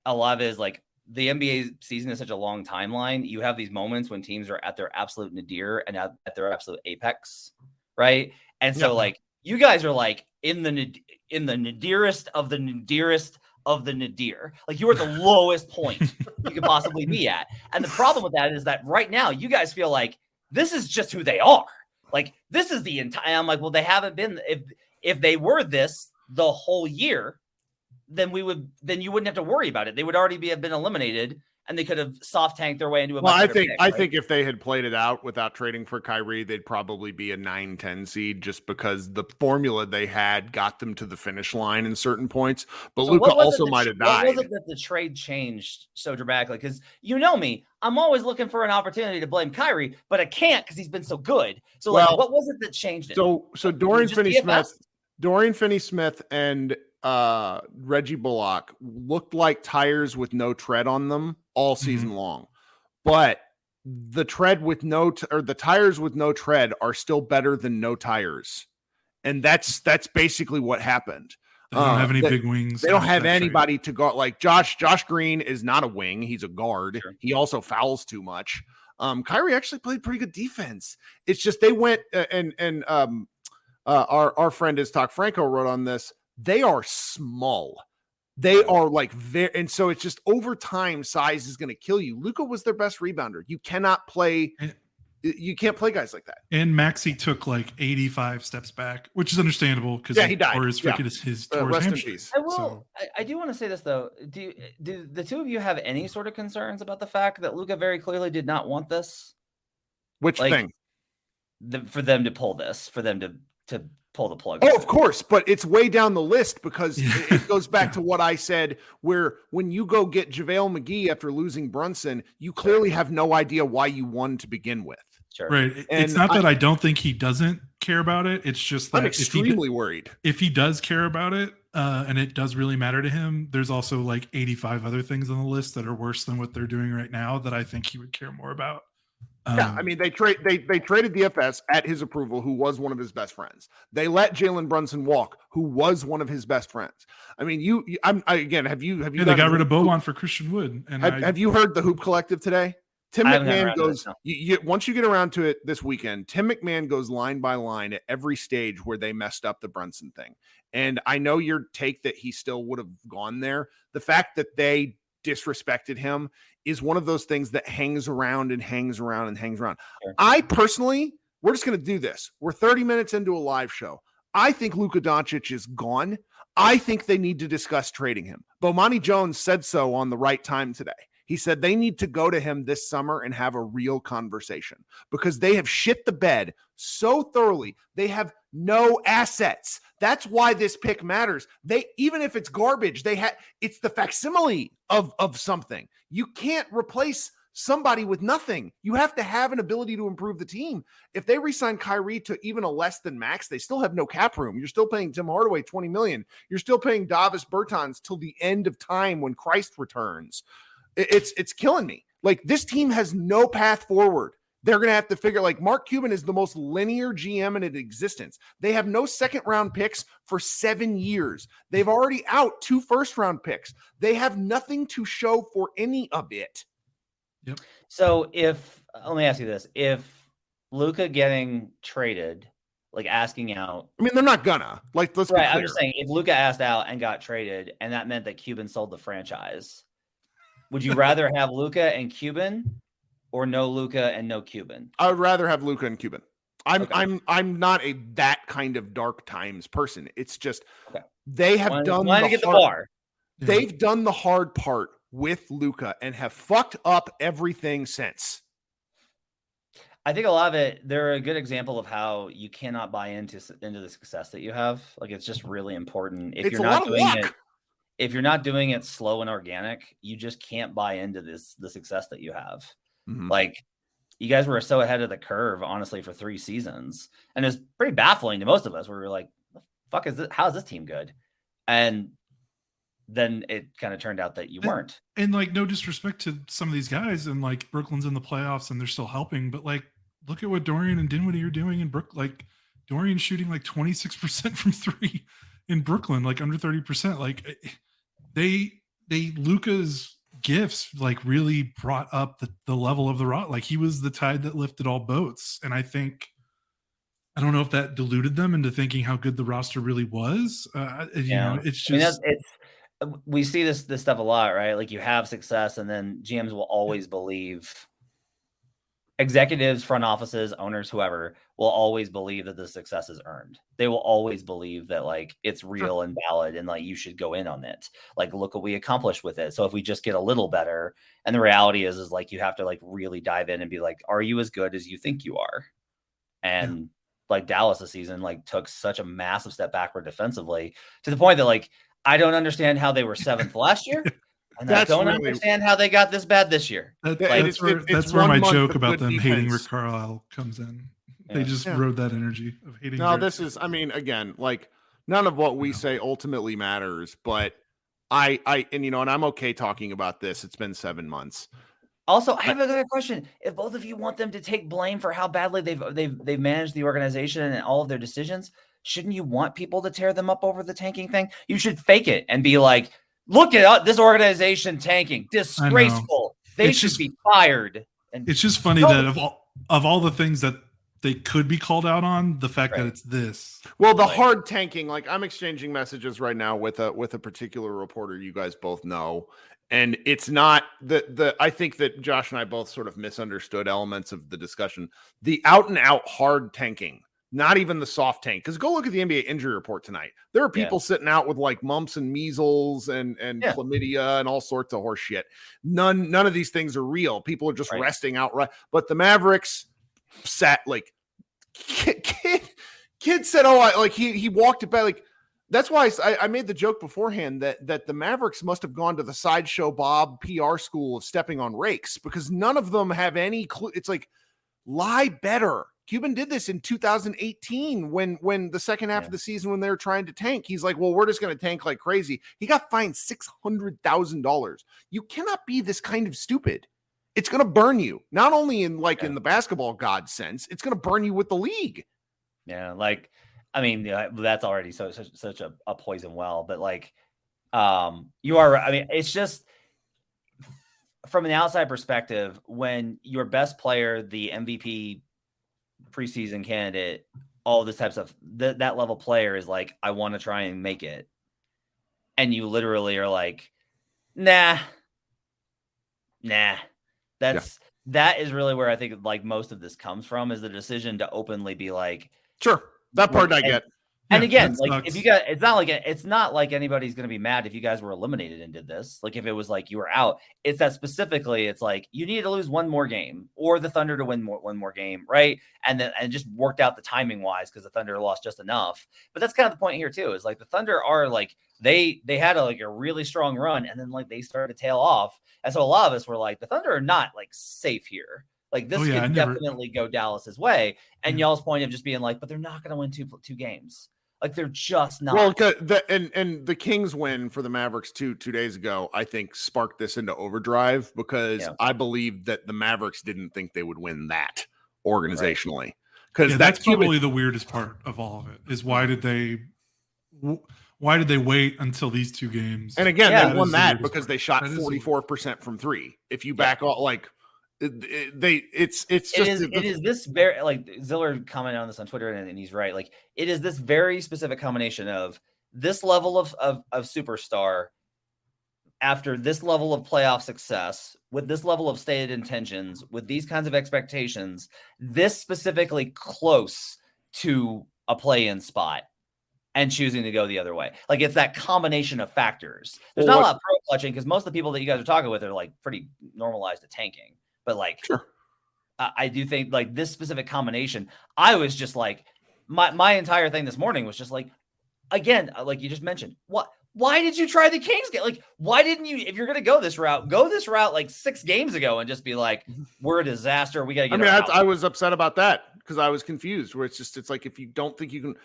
a lot of it is like the NBA season is such a long timeline. You have these moments when teams are at their absolute nadir and at their absolute apex, right? And so like you guys are like in the nadirest of the nadirest of the nadir. Like you're at the lowest point you could possibly be at. And the problem with that is that right now you guys feel like this is just who they are. Like this is the entire. I'm like, well, they haven't been. If they were this the whole year, then you wouldn't have to worry about it. They would already have been eliminated, and they could have soft tanked their way into a. Well, I think if they had played it out without trading for Kyrie, they'd probably be a 9-10 seed just because the formula they had got them to the finish line in certain points. But so Luka also might have died. What was it that the trade changed so dramatically? Because you know me, I'm always looking for an opportunity to blame Kyrie, but I can't because he's been so good. So like, what was it that changed it? So Dorian Finney-Smith and Reggie Bullock looked like tires with no tread on them all season long, but the tires with no tread are still better than no tires, and that's basically what happened. They don't have any big wings. They don't have anybody to guard. Like Josh Green is not a wing; he's a guard. Sure. He also fouls too much. Kyrie actually played pretty good defense. It's just they went our friend Iztok Franco wrote on this. They are small. They are like very, and so it's just over time, size is going to kill you. Luka was their best rebounder. You can't play guys like that. And Maxey took like 85 steps back, which is understandable because he died. Or his hamstring. I do want to say this though. Do the two of you have any sort of concerns about the fact that Luka very clearly did not want this? Which thing? For them to pull this, for them to pull the plug. Oh, of course, but it's way down the list because it goes back to what I said, where when you go get JaVale McGee after losing Brunson, you clearly have no idea why you won to begin with. Sure. Right. And it's not that I don't think he doesn't care about it. It's just that I'm extremely worried. If he does care about it, and it does really matter to him, there's also like 85 other things on the list that are worse than what they're doing right now that I think he would care more about. I mean, they traded DFS at his approval, who was one of his best friends. They let Jalen Brunson walk, who was one of his best friends. I mean, have you? They got rid of Boban for Christian Wood. And have you heard the Hoop Collective today? Tim McMahon goes, once you get around to it this weekend, Tim McMahon goes line by line at every stage where they messed up the Brunson thing. And I know your take that he still would have gone there. The fact that they disrespected him is one of those things that hangs around and hangs around and hangs around. Sure. I personally, we're just going to do this. We're 30 minutes into a live show. I think Luka Doncic is gone. I think they need to discuss trading him. Bomani Jones said so on the right time today. He said they need to go to him this summer and have a real conversation because they have shit the bed so thoroughly. They have no assets. That's why this pick matters. Even if it's garbage, it's the facsimile of something. You can't replace somebody with nothing. You have to have an ability to improve the team. If they re-sign Kyrie to even a less than max, they still have no cap room. You're still paying Tim Hardaway $20 million. You're still paying Davis Bertans till the end of time when Christ returns. It's killing me. Like, this team has no path forward. They're going to have to figure, like, Mark Cuban is the most linear GM in existence. They have no second round picks for 7 years. They've already out 2 first round picks. They have nothing to show for any of it. Yep. So let me ask you this, if Luka getting traded, like asking out, I mean, they're not gonna, like, let's be clear. I'm just saying, if Luka asked out and got traded and that meant that Cuban sold the franchise, would you rather have Luka and Cuban or no Luka and no Cuban? I would rather have Luka and Cuban. I'm not that kind of dark times person. It's just they have done They've done the hard part with Luka and have fucked up everything since. I think a lot of it, they're a good example of how you cannot buy into the success that you have. Like, it's just really important. If you're not doing it slow and organic, you just can't buy into the success that you have. Mm-hmm. Like, you guys were so ahead of the curve, honestly, for 3 seasons. And it was pretty baffling to most of us where we were like, the fuck is this? How is this team good? And then it kind of turned out that you weren't. And like, no disrespect to some of these guys, and like Brooklyn's in the playoffs and they're still helping, but like, look at what Dorian and Dinwiddie are doing in Brook. Like Dorian shooting like 26% from 3 in Brooklyn, like under 30%. Like Luka's gifts like really brought up the level of the rot. Like he was the tide that lifted all boats. And I don't know if that diluted them into thinking how good the roster really was. You know, it's just, we see this stuff a lot, right? Like you have success, and then GMs will always believe, executives, front offices, owners, whoever will always believe that the success is earned. They will always believe that like it's real and valid, and like you should go in on it. Like, look what we accomplished with it. So if we just get a little better, and the reality is like you have to like really dive in and be like, are you as good as you think you are? And like Dallas this season like took such a massive step backward defensively, to the point that like I don't understand how they were 7th last year, and I don't understand how they got this bad this year. That's where my joke about them hating Rick Carlisle comes in. They just rode that energy of hating. No, this is, I mean, again, like none of what we say ultimately matters, but and you know, and I'm okay talking about this. It's been 7 months. Also, I have another question. If both of you want them to take blame for how badly they've managed the organization and all of their decisions, shouldn't you want people to tear them up over the tanking thing? You should fake it and be like, look at this organization tanking. Disgraceful. They should be fired. And it's just funny that of all the things that they could be called out on, the fact that it's this. Well, the hard tanking, like I'm exchanging messages right now with a particular reporter you guys both know. And it's not I think that Josh and I both sort of misunderstood elements of the discussion. The out and out hard tanking, not even the soft tank. Because go look at the NBA injury report tonight. There are people sitting out with like mumps and measles and chlamydia and all sorts of horse shit. None of these things are real. People are just resting outright. But the Mavericks sat like kid said, he walked it back. Like that's why I made the joke beforehand that the Mavericks must have gone to the Sideshow Bob PR school of stepping on rakes, because none of them have any clue. It's like, lie better. Cuban did this in 2018 when the second half of the season, when they were trying to tank, he's like, well, we're just going to tank like crazy. He got fined $600,000. You cannot be this kind of stupid. It's going to burn you, not only in the basketball god sense, it's going to burn you with the league. Yeah. Like, I mean, that's already such a poison well, but like, you are, I mean, it's just from an outside perspective, when your best player, the MVP preseason candidate, all this type of stuff, that level player is like, I want to try and make it. And you literally are like, nah. That is really where I think like most of this comes from, is the decision to openly be like, sure. That part I get. And again, like if you got, it's not like anybody's going to be mad if you guys were eliminated and did this. Like if it was like you were out, it's that specifically, it's like you need to lose one more game or the Thunder to win one more game. Right. And then, and just worked out the timing wise, because the Thunder lost just enough. But that's kind of the point here too, is like the Thunder are like, they had a really strong run, and then like they started to tail off. And so a lot of us were like, the Thunder are not like safe here. Like this could definitely go Dallas's way. And y'all's point of just being like, but they're not going to win two games. Like they're just not. Well, and the Kings win for the Mavericks 2 days ago, I think sparked this into overdrive, because I believe that the Mavericks didn't think they would win that organizationally. Because that's probably the weirdest part of all of it, is why did they wait until these 2 games? And again, they won that because they shot 44% from 3. If you back off, like it is this very, like Ziller commented on this on Twitter, and he's right. Like it is this very specific combination of this level of superstar after this level of playoff success, with this level of stated intentions, with these kinds of expectations, this specifically close to a play-in spot, and choosing to go the other way. Like it's that combination of factors. There's not a lot of pro clutching, because most of the people that you guys are talking with are like pretty normalized to tanking. But like, I do think like this specific combination, I was just like, my entire thing this morning was just like, again, like you just mentioned, why did you try the Kings game? Like, why didn't you, if you're going to go this route like 6 games ago and just be like, we're a disaster. We got to get I was upset about that, because I was confused, where it's like, if you don't think you can,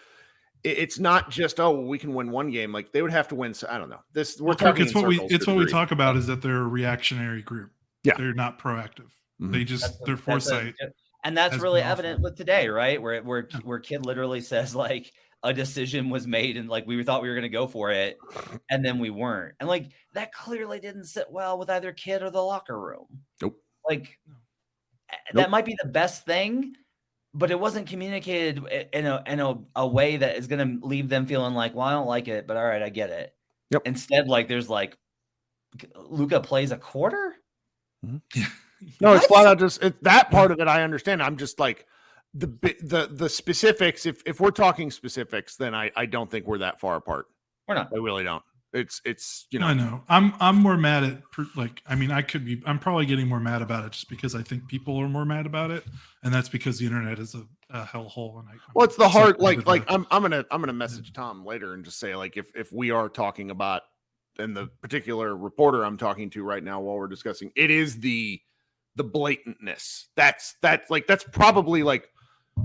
it's not just, oh, we can win one game. Like they would have to win. So I don't know. We're Well, Kirk, talking it's in what we circles it's to a what we degree. talk about is that they're a reactionary group. Yeah. They're not proactive. Mhm. They just their foresight. And that's has really been evident awful. with today, right? Where Kid literally says like a decision was made and like we thought we were going to go for it, and then we weren't, and like that clearly didn't sit well with either Kid or the locker room. Nope. Like that might be the best thing, but it wasn't communicated in a way that is going to leave them feeling like, well, I don't like it, but all right, I get it. Yep. Instead, like there's like Luka plays a quarter. Yeah. No, it's flat out just that part of it. I understand. I'm just like the specifics. If we're talking specifics, then I don't think we're that far apart. We're not. I really don't. It's you know. I know. I'm more mad at I'm probably getting more mad about it just because I think people are more mad about it, and that's because the internet is a hellhole. And well, it's the hard like I'm gonna message Tom later and just say like if we are talking about, and the particular reporter I'm talking to right now while we're discussing, it is the blatantness. That's probably like,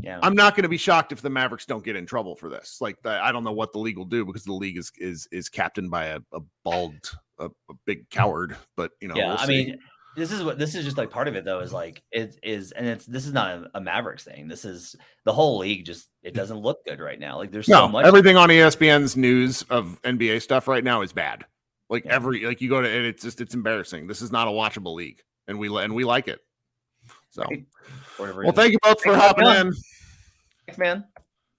yeah. I'm not going to be shocked if the Mavericks don't get in trouble for this. Like I don't know what the league will do because the league is captained by a bald, a big coward. But you know, yeah, we'll I see. mean, this is just like part of it though. Is like this is not a Mavericks thing. This is the whole league. Just it doesn't look good right now. Like there's so much. Everything on ESPN's news of NBA stuff right now is bad. Like you go to it, it's embarrassing. This is not a watchable league, and we like it. So, well, thank you both for hopping in. Thanks, man.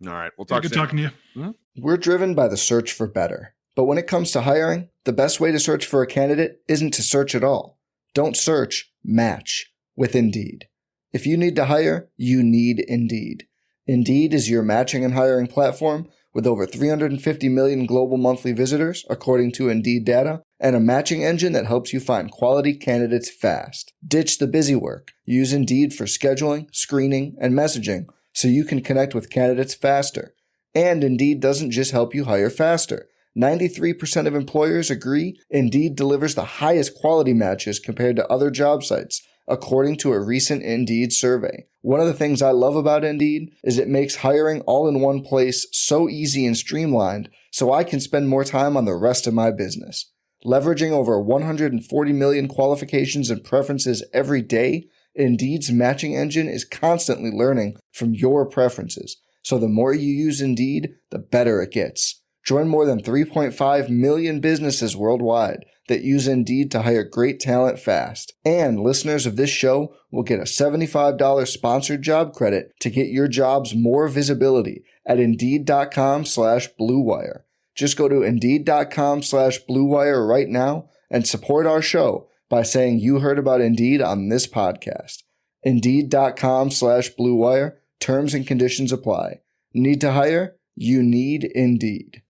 All right, we'll talk. Good soon. talking to you. Mm-hmm. We're driven by the search for better, but when it comes to hiring, the best way to search for a candidate isn't to search at all. Don't search. Match with Indeed. If you need to hire, you need Indeed. Indeed is your matching and hiring platform with over 350 million global monthly visitors, according to Indeed data, and a matching engine that helps you find quality candidates fast. Ditch the busy work. Use Indeed for scheduling, screening, and messaging so you can connect with candidates faster. And Indeed doesn't just help you hire faster. 93% of employers agree Indeed delivers the highest quality matches compared to other job sites, according to a recent Indeed survey. One of the things I love about Indeed is it makes hiring all in one place so easy and streamlined so I can spend more time on the rest of my business. Leveraging over 140 million qualifications and preferences every day, Indeed's matching engine is constantly learning from your preferences. So the more you use Indeed, the better it gets. Join more than 3.5 million businesses worldwide that use Indeed to hire great talent fast. And listeners of this show will get a $75 sponsored job credit to get your jobs more visibility at Indeed.com/Blue Wire. Just go to Indeed.com/Blue Wire right now and support our show by saying you heard about Indeed on this podcast. Indeed.com/Blue Wire. Terms and conditions apply. Need to hire? You need Indeed.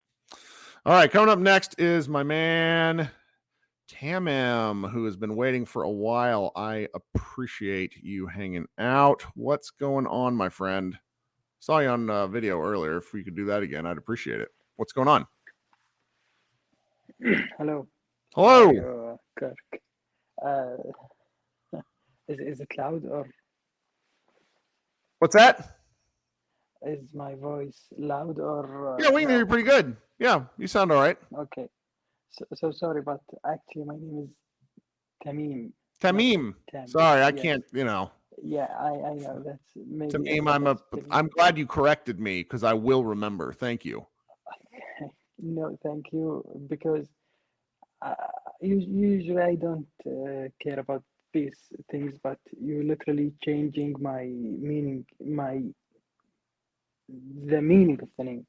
All right, coming up next is my man Tamim, who has been waiting for a while. I appreciate you hanging out. What's going on, my friend? Saw you on video earlier. If we could do that again, I'd appreciate it. What's going on? Hello. Hello. Kirk. Is it loud or What's that? is my voice loud or? Yeah, we can hear you no? pretty good. Yeah, you sound all right. Okay. So sorry, but actually my name is Tamim. Tamim. Tam. Sorry, I Yes. can't. You know, Yeah, I know that's maybe. Tamim. I'm glad you corrected me because I will remember. Thank you. No, thank you, because usually I don't care about these things, but you're literally changing my meaning, the meaning of the name.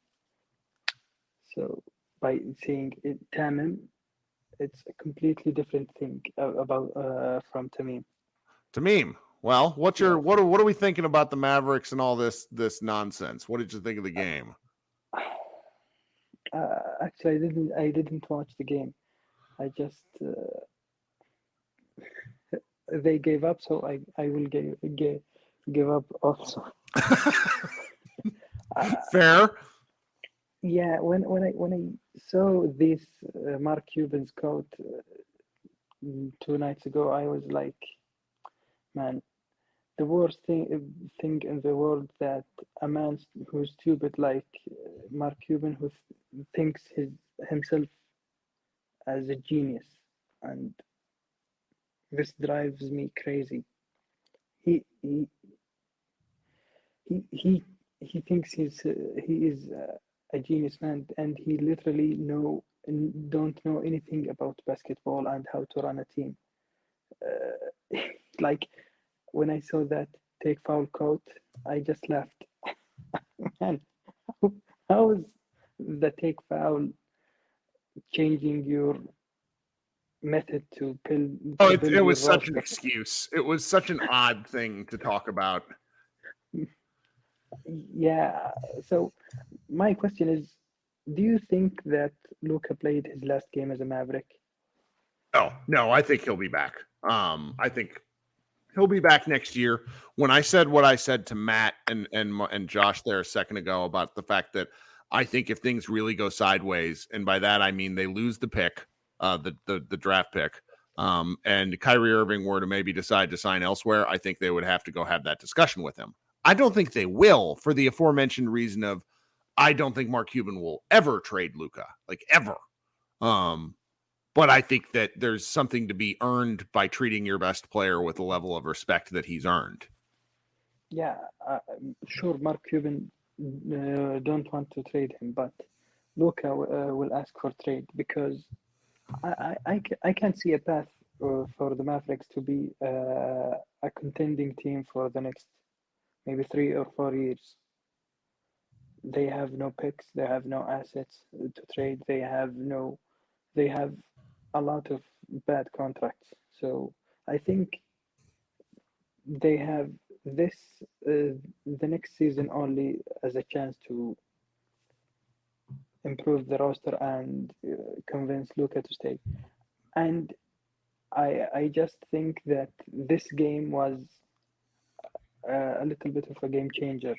So by saying it Tamim, it's a completely different thing about from Tamim. Tamim. Well, what Yeah. are we thinking about the Mavericks and all this nonsense? What did you think of the game? Actually, I didn't watch the game. I just they gave up, so I will give up also. Fair. Yeah, when I saw this Mark Cuban's quote 2 nights ago, I was like, man, the worst thing in the world that a man who's stupid like Mark Cuban, who thinks himself as a genius, and this drives me crazy. He he he he, he thinks he is a genius man, and he literally don't know anything about basketball and how to run a team. Like when I saw that take foul quote, I just laughed. Man, how is the take foul changing your method to build It your was such an roster? excuse. It was such an odd thing to talk about. Yeah. So my question is, do you think that Luka played his last game as a Maverick? Oh, no, I think he'll be back. I think he'll be back next year. When I said what I said to Matt and Josh there a second ago about the fact that I think if things really go sideways, and by that I mean they lose the pick, the draft pick, and Kyrie Irving were to maybe decide to sign elsewhere, I think they would have to go have that discussion with him. I don't think they will, for the aforementioned reason of I don't think Mark Cuban will ever trade Luka, like ever. But I think that there's something to be earned by treating your best player with the level of respect that he's earned. Yeah, sure. Mark Cuban don't want to trade him, but Luka will ask for trade because I can't see a path for the Mavericks to be a contending team for the next maybe 3 or 4 years. They have no picks, they have no assets to trade, they have a lot of bad contracts. So I think they have this the next season only as a chance to improve the roster and convince Luka to stay. And I just think that this game was a little bit of a game changer,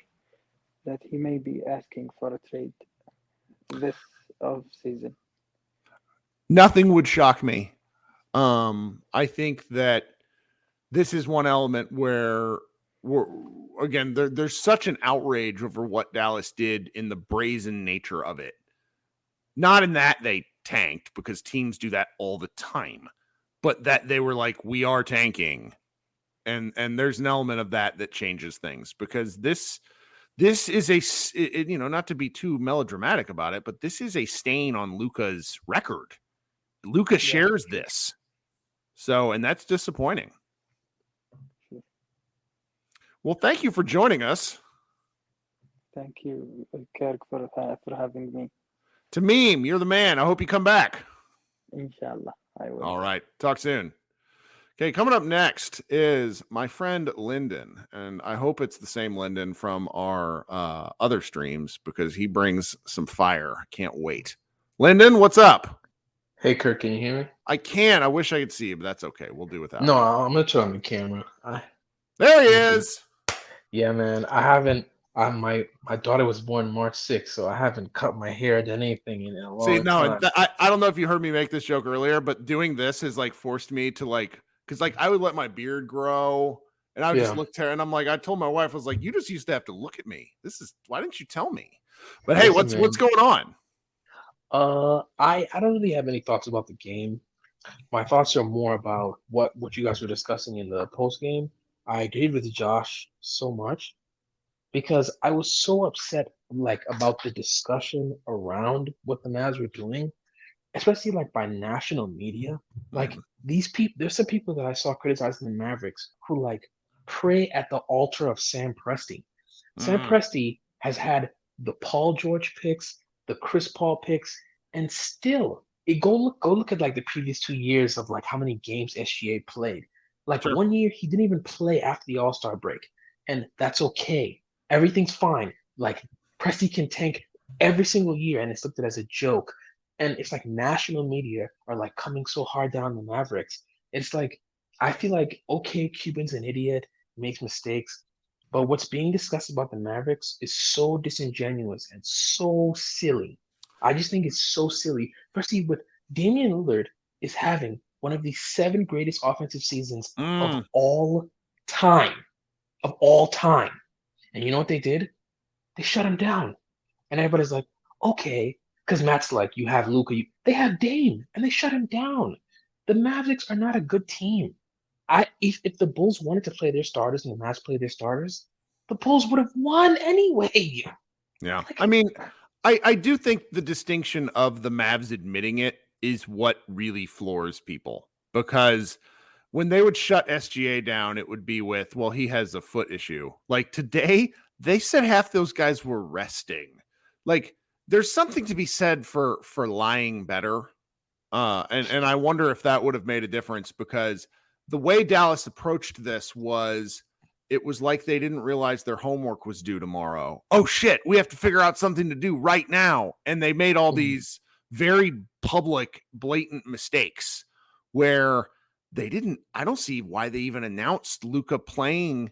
that he may be asking for a trade this off season. Nothing would shock me. I think that this is one element where there's such an outrage over what Dallas did in the brazen nature of it. Not in that they tanked, because teams do that all the time, but that they were like, we are tanking. And there's an element of that changes things, because this is not to be too melodramatic about it, but this is a stain on Luka's record. Luka shares this. So, and that's disappointing. Well, thank you for joining us. Thank you, Kirk, for having me. Tamim, you're the man. I hope you come back. Inshallah, I will. All right. Talk soon. Okay, coming up next is my friend Lyndon, and I hope it's the same Lyndon from our other streams, because he brings some fire. Can't wait. Lyndon, what's up? Hey, Kirk, can you hear me? I can. I wish I could see you, but that's okay. We'll do without. No, I'm gonna turn on the camera. There he is. Yeah, man. I haven't. My daughter was born March 6th, so I haven't cut my hair or done anything in a long time. I don't know if you heard me make this joke earlier, but doing this has like forced me to because I would let my beard grow, and I would just look terrible. And I'm like, I told my wife, I was like, you just used to have to look at me. Why didn't you tell me? But hey, what's going on? I don't really have any thoughts about the game. My thoughts are more about what you guys were discussing in the post game. I agreed with Josh so much, because I was so upset about the discussion around what the Mavs were doing, especially by national media. These people, there's some people that I saw criticizing the Mavericks who pray at the altar of Sam Presti. Sam Presti has had the Paul George picks, the Chris Paul picks, and still go look at the previous 2 years of how many games SGA played. Sure. 1 year he didn't even play after the All-Star break, and that's okay. Everything's fine. Presti can tank every single year, and it's looked at as a joke. And it's national media are coming so hard down on the Mavericks. It's I feel okay, Cuban's an idiot, makes mistakes, but what's being discussed about the Mavericks is so disingenuous and so silly. I just think it's so silly. Especially with Damian Lillard is having one of the 7 greatest offensive seasons of all time. of all time. And you know what they did? They shut him down. And everybody's like, okay, because Matt's like, you have Luka, they have Dame, and they shut him down. The Mavericks are not a good team. If the Bulls wanted to play their starters and the Mavs played their starters, the Bulls would have won anyway. Yeah. I mean, I do think the distinction of the Mavs admitting it is what really floors people, because when they would shut SGA down, it would be with, well, he has a foot issue. Like today, they said half those guys were resting. Like there's something to be said for lying better. And I wonder if that would have made a difference, because the way Dallas approached this was, it was like they didn't realize their homework was due tomorrow. Oh shit, we have to figure out something to do right now. And they made all these very public, blatant mistakes where they didn't. I don't see why they even announced Luka playing.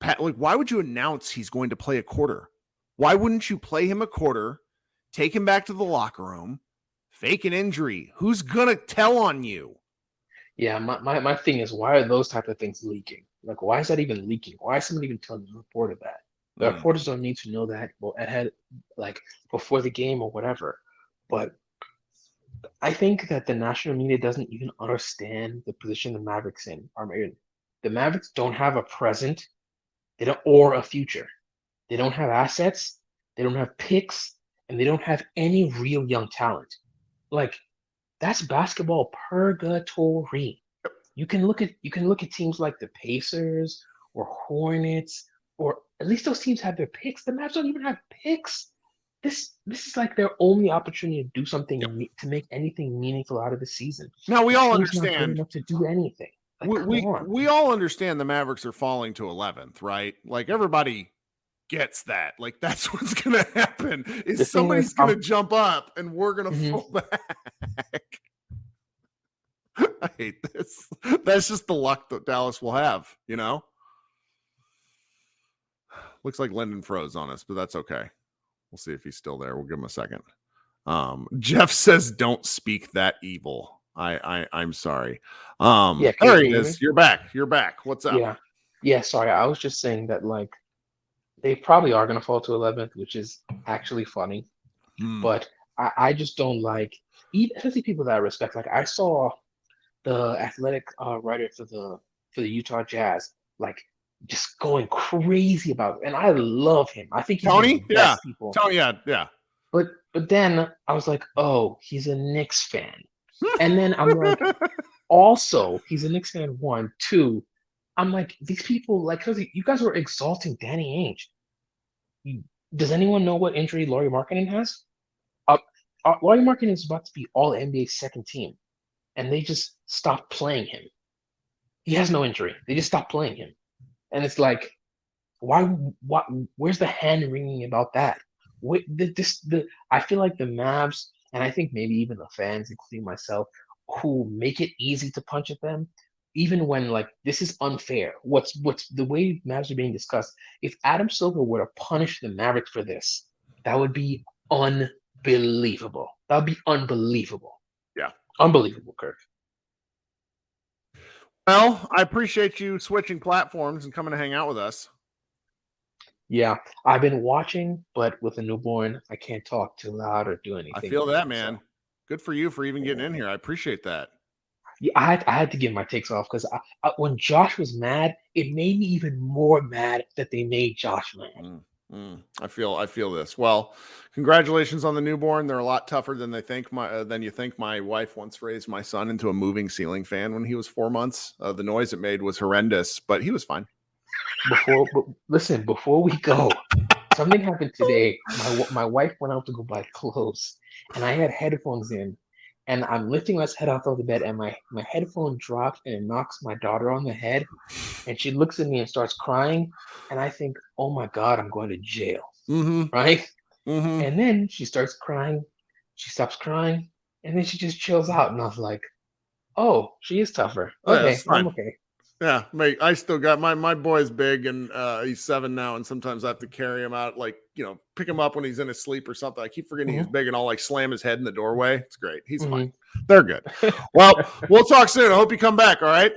Like, why would you announce he's going to play a quarter? Why wouldn't you play him a quarter, take him back to the locker room, fake an injury? Who's gonna tell on you? Yeah, my thing is, why are those type of things leaking? Like, why is that even leaking? Why is somebody even telling the reporter that? The reporters don't need to know that ahead, like before the game or whatever. But I think that the national media doesn't even understand the position the Mavericks are in. The Mavericks don't have a present, they don't, or a future. They don't have assets, they don't have picks, and they don't have any real young talent. Like, that's basketball purgatory. You can look at teams like the Pacers or Hornets, or at least those teams have their picks. The Mavs don't even have picks. This is like their only opportunity to do something to make anything meaningful out of the season. Now we the all team's not good understand enough to do anything. Like, we all understand the Mavericks are falling to 11th, right? Like everybody gets that. Like that's what's going to happen. Is somebody's going to jump up and we're going to fall back. I hate this. That's just the luck that Dallas will have, you know? Looks like Lyndon froze on us, but that's okay. We'll see if he's still there. We'll give him a second. Jeff says, don't speak that evil. I'm sorry. Yeah, there he is. You're back. What's up? Yeah, sorry. I was just saying that, like, they probably are going to fall to 11th, which is actually funny. But I just don't like, especially people that I respect. Like, I saw the athletic writer for the Utah Jazz, like, just going crazy about it. And I love him. I think he's one of the best people. Tony, yeah. But then I was like, oh, he's a Knicks fan. And then I'm like, also, he's a Knicks fan, 1, 2. I'm like, these people, like, because you guys were exalting Danny Ainge. Does anyone know what injury Lauri Markkanen has? Lauri Markkanen is about to be all NBA second team, and they just stopped playing him. He has no injury. They just stopped playing him. And it's like, where's the hand wringing about that? I feel like the Mavs, and I think maybe even the fans, including myself, who make it easy to punch at them, even when, like, this is unfair. What's the way Mavs are being discussed? If Adam Silver were to punish the Mavericks for this, that would be unbelievable. That would be unbelievable. Yeah. Unbelievable, Kirk. Well, I appreciate you switching platforms and coming to hang out with us. Yeah, I've been watching, but with a newborn, I can't talk too loud or do anything. I feel that, man. So. Good for you for even getting in here. I appreciate that. Yeah, I had to get my takes off because when Josh was mad, it made me even more mad that they made Josh mad. I feel this. Well, congratulations on the newborn. They're a lot tougher than than you think. My wife once raised my son into a moving ceiling fan when he was 4 months. The noise it made was horrendous, but he was fine. Before we go, something happened today. My wife went out to go buy clothes, and I had headphones in, and I'm lifting my head off of the bed, and my headphone drops, and it knocks my daughter on the head, and she looks at me and starts crying, and I think, oh my God, I'm going to jail, right? And then she starts crying, she stops crying, and then she just chills out, and I was like, oh, she is tougher. Okay, I'm okay. Yeah, mate, I still got my boy's big, and he's 7 now, and sometimes I have to carry him out, like, pick him up when he's in his sleep or something. I keep forgetting he's big, and I'll like slam his head in the doorway. It's great. He's fine. They're good. Well, we'll talk soon. I hope you come back. All right.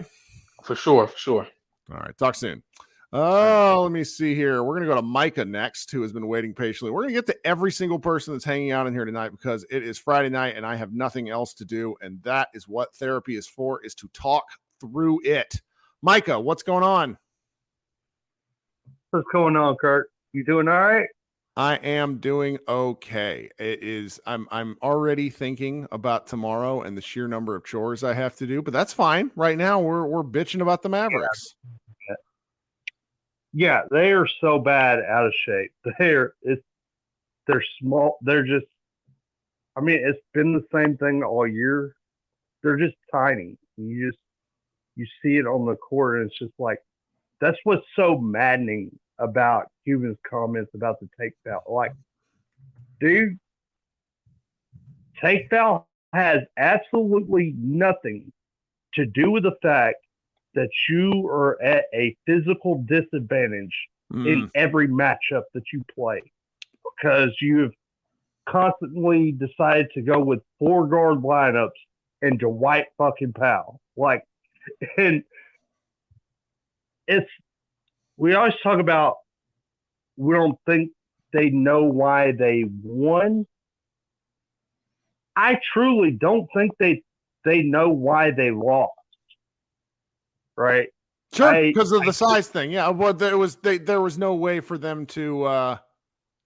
For sure. All right. Talk soon. Oh, let me see here. We're going to go to Micah next, who has been waiting patiently. We're going to get to every single person that's hanging out in here tonight because it is Friday night and I have nothing else to do. And that is what therapy is for, is to talk through it. Micah, what's going on? What's going on, Kurt? You doing all right? I am doing okay. It is. I'm already thinking about tomorrow and the sheer number of chores I have to do, but that's fine. Right now, we're bitching about the Mavericks. Yeah, they are so bad out of shape. They're small. They're just. I mean, it's been the same thing all year. They're just tiny. You see it on the court, and it's just like that's what's so maddening about Cuban's comments about the take foul. Like, dude, take foul has absolutely nothing to do with the fact that you are at a physical disadvantage in every matchup that you play, because you've constantly decided to go with 4 guard lineups and Dwight fucking Powell. Like, and we always talk about we don't think they know why they won. I truly don't think they know why they lost. Right? Sure, because of the size thing. Yeah, well, there was no way for them to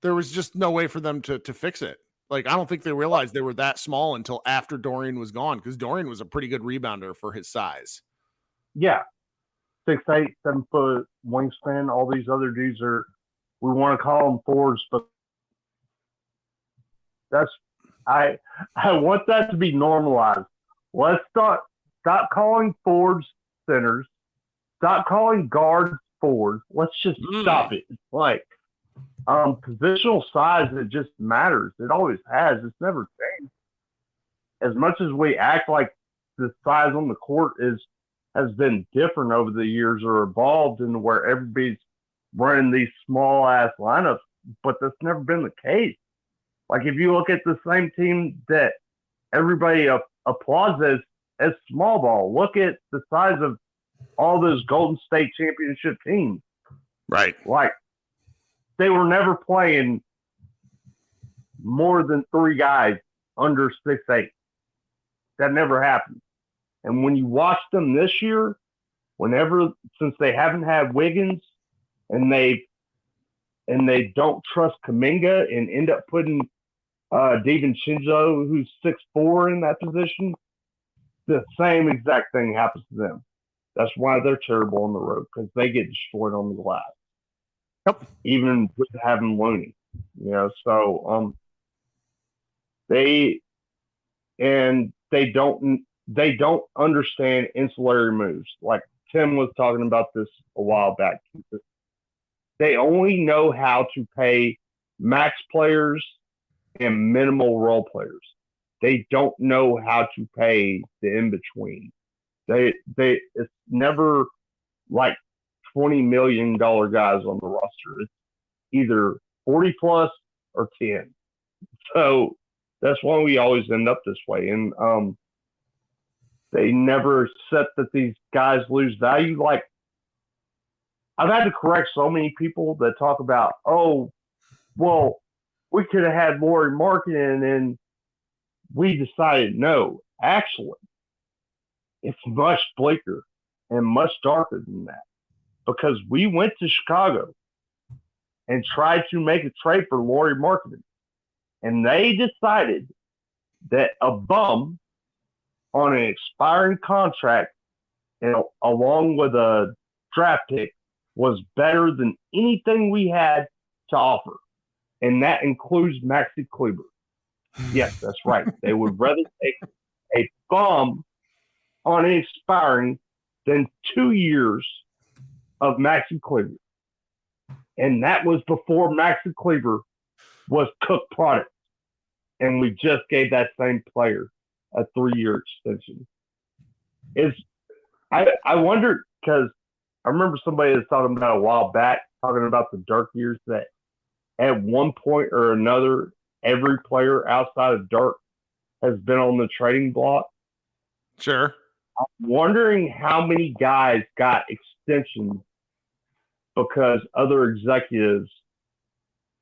there was just no way for them to fix it. Like, I don't think they realized they were that small until after Dorian was gone, because Dorian was a pretty good rebounder for his size. Yeah. 6'8", 7 foot wingspan. All these other dudes we want to call them forwards, but I want that to be normalized. Let's stop calling forwards centers. Stop calling guards forwards. Let's just stop it. Like, positional size, it just matters. It always has. It's never changed. As much as we act like the size on the court has been different over the years or evolved into where everybody's running these small ass lineups, but that's never been the case. Like, if you look at the same team that everybody applauds as small ball, look at the size of all those Golden State championship teams. Right. Like, they were never playing more than 3 guys under 6'8". That never happened. And when you watch them this year, since they haven't had Wiggins and they don't trust Kuminga and end up putting DiVincenzo, who's 6'4", in that position, the same exact thing happens to them. That's why they're terrible on the road, because they get destroyed on the glass. Yep. Even with having Looney, so they don't understand ancillary moves. Like Tim was talking about this a while back. They only know how to pay max players and minimal role players. They don't know how to pay the in between. It's never like $20 million guys on the roster. It's either 40 plus or 10. So that's why we always end up this way. And they never accept that these guys lose value. Like, I've had to correct so many people that talk about, oh, well, we could have had Lauri Markkanen, and we decided no. Actually, it's much bleaker and much darker than that, because we went to Chicago and tried to make a trade for Lauri Markkanen, and they decided that a bum on an expiring contract, along with a draft pick, was better than anything we had to offer, and that includes Maxi Kleber. Yes, that's right. They would rather take a bum on an expiring than 2 years of Maxi Kleber. And that was before Maxi Kleber was cooked product. And we just gave that same player a 3-year extension. I wondered, because I remember somebody was talking about a while back, talking about the Dirk years, that at one point or another, every player outside of Dirk has been on the trading block. Sure. I'm wondering how many guys got extensions because other executives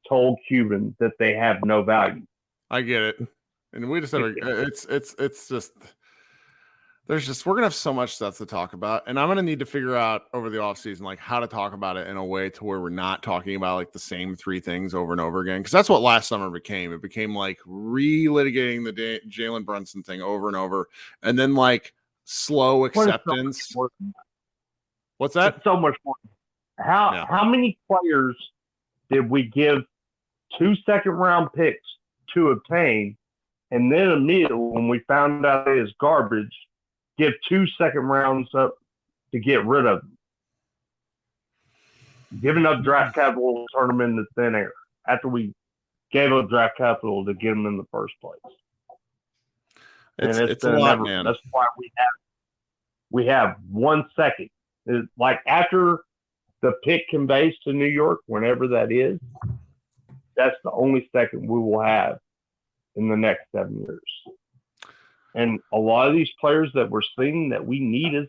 told Cuban that they have no value. I get it. And we just said it's just we're gonna have so much stuff to talk about, and I'm gonna need to figure out over the offseason like how to talk about it in a way to where we're not talking about like the same three things over and over again, because that's what last summer became. It became like relitigating the Jalen Brunson thing over and over, and then like slow acceptance. What's that? It's so much more. How many players did we give 2 second-round picks to obtain, and then immediately when we found out it is garbage, give 2 second rounds up to get rid of them? Giving up draft capital to turn them into thin air after we gave up draft capital to get them in the first place. It's a lot, man. That's why we have 1 second. It's like after the pick conveys to New York, whenever that is, that's the only second we will have in the next 7 years. And a lot of these players that we're seeing that we need,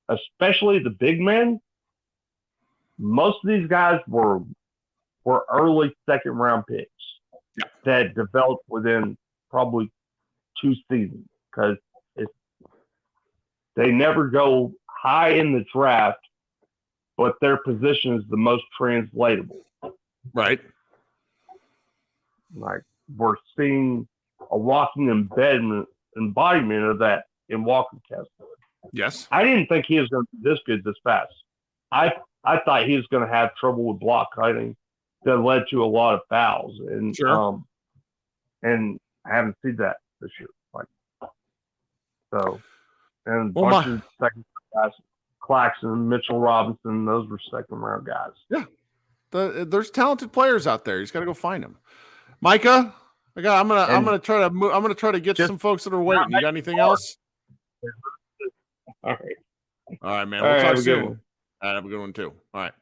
especially the big men, most of these guys were early second round picks that developed within probably 2 seasons, because they never go high in the draft, but their position is the most translatable. Right. Like we're seeing a walking embodiment of that in Walker Kessler. Yes. I didn't think he was going to be this good this fast. I thought he was going to have trouble with block cutting that led to a lot of fouls, and and I haven't seen that this year. And a bunch of second guys, Claxton, Mitchell Robinson, those were second round guys. Yeah, there's talented players out there. You just got to go find them. Micah, I'm gonna try to get some folks that are waiting. You got anything else? All right, man. We'll talk soon. All right, have a good one too. All right.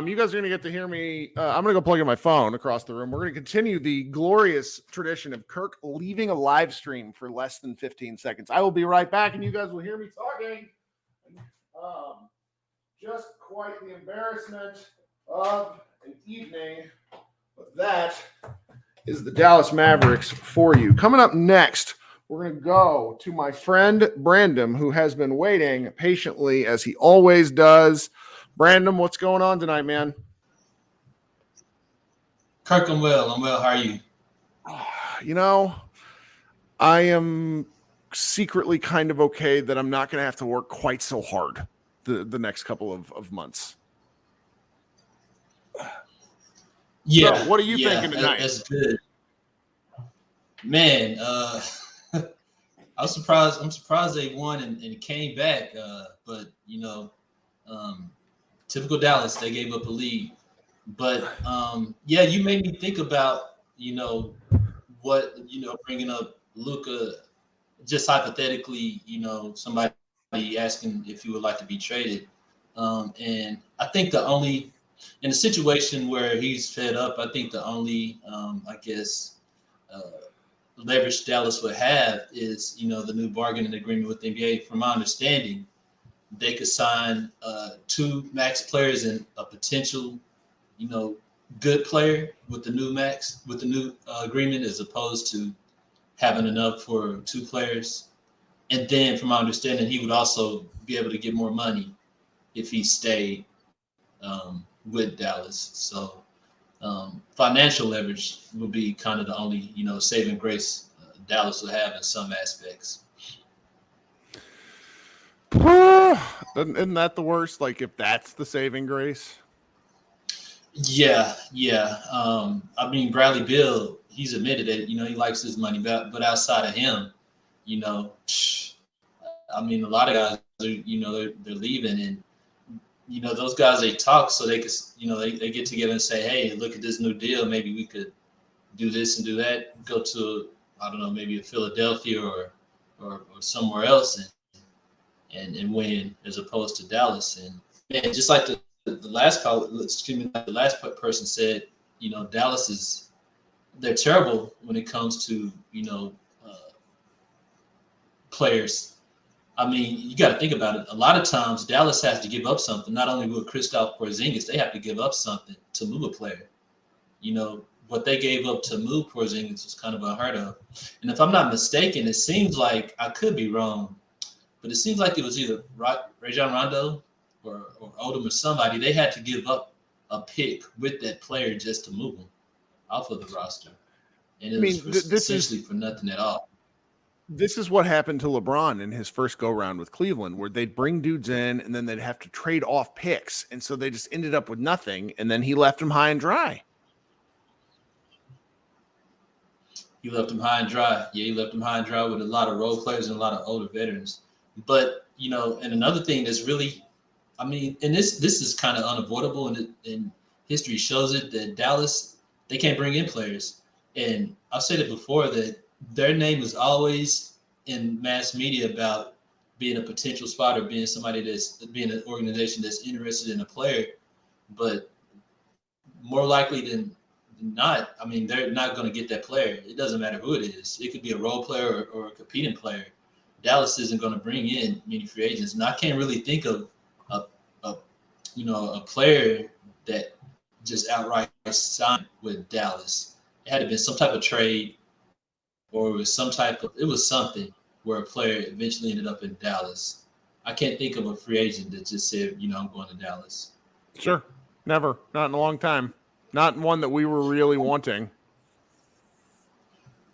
You guys are going to get to hear me. I'm going to go plug in my phone across the room. We're going to continue the glorious tradition of Kirk leaving a live stream for less than 15 seconds. I will be right back, and you guys will hear me talking. Just quite the embarrassment of an evening. But that is the Dallas Mavericks for you. Coming up next, we're going to go to my friend Brandon, who has been waiting patiently as he always does. Brandon, what's going on tonight, man? Kirk, I'm well. How are you? You know, I am secretly kind of okay that I'm not going to have to work quite so hard the next couple of months. Yeah. So what are you thinking tonight? That's good. Man, I'm surprised they won and came back. But, typical Dallas, they gave up a lead. But, you made me think about, bringing up Luka, just hypothetically, somebody asking if you would like to be traded. And I think in a situation where he's fed up, I think the only, leverage Dallas would have is, the new bargaining agreement with the NBA. From my understanding, they could sign 2 max players and a potential, good player with the new agreement, as opposed to having enough for 2 players. And then, from my understanding, he would also be able to get more money if he stayed with Dallas. So financial leverage would be kind of the only, saving grace Dallas would have in some aspects. Isn't that the worst? Like, if that's the saving grace? Yeah. Bradley Beal, he's admitted it. He likes his money, but outside of him, a lot of guys are, they're leaving, and those guys, they talk so they could, they get together and say, hey, look at this new deal. Maybe we could do this and do that. Go to, I don't know, maybe a Philadelphia or somewhere else and win, as opposed to Dallas. And man, just like the last call, the last person said, Dallas they're terrible when it comes to, players. I mean, you got to think about it. A lot of times, Dallas has to give up something. Not only with Kristaps Porzingis, they have to give up something to move a player. You know, what they gave up to move Porzingis was kind of unheard of. And if I'm not mistaken, it seems like, I could be wrong, but it seems like it was either Rajon Rondo or Odom or somebody. They had to give up a pick with that player just to move him off of the roster. And it was essentially for nothing at all. This is what happened to LeBron in his first go round with Cleveland, where they'd bring dudes in and then they'd have to trade off picks. And so they just ended up with nothing. And then he left them high and dry. You left him high and dry. Yeah, you left him high and dry with a lot of role players and a lot of older veterans. But, you know, and another thing that's really, I mean, and this is kind of unavoidable, and history shows it, that Dallas, they can't bring in players. And I've said it before that their name is always in mass media about being a potential spot or being somebody that's being an organization that's interested in a player. But more likely than not, I mean, they're not going to get that player. It doesn't matter who it is. It could be a role player or a competing player. Dallas isn't going to bring in many free agents. And I can't really think of a player that just outright signed with Dallas. It had to be some type of trade, or it was something where a player eventually ended up in Dallas. I can't think of a free agent that just said, you know, I'm going to Dallas. Sure. Never. Not in a long time. Not one that we were really wanting.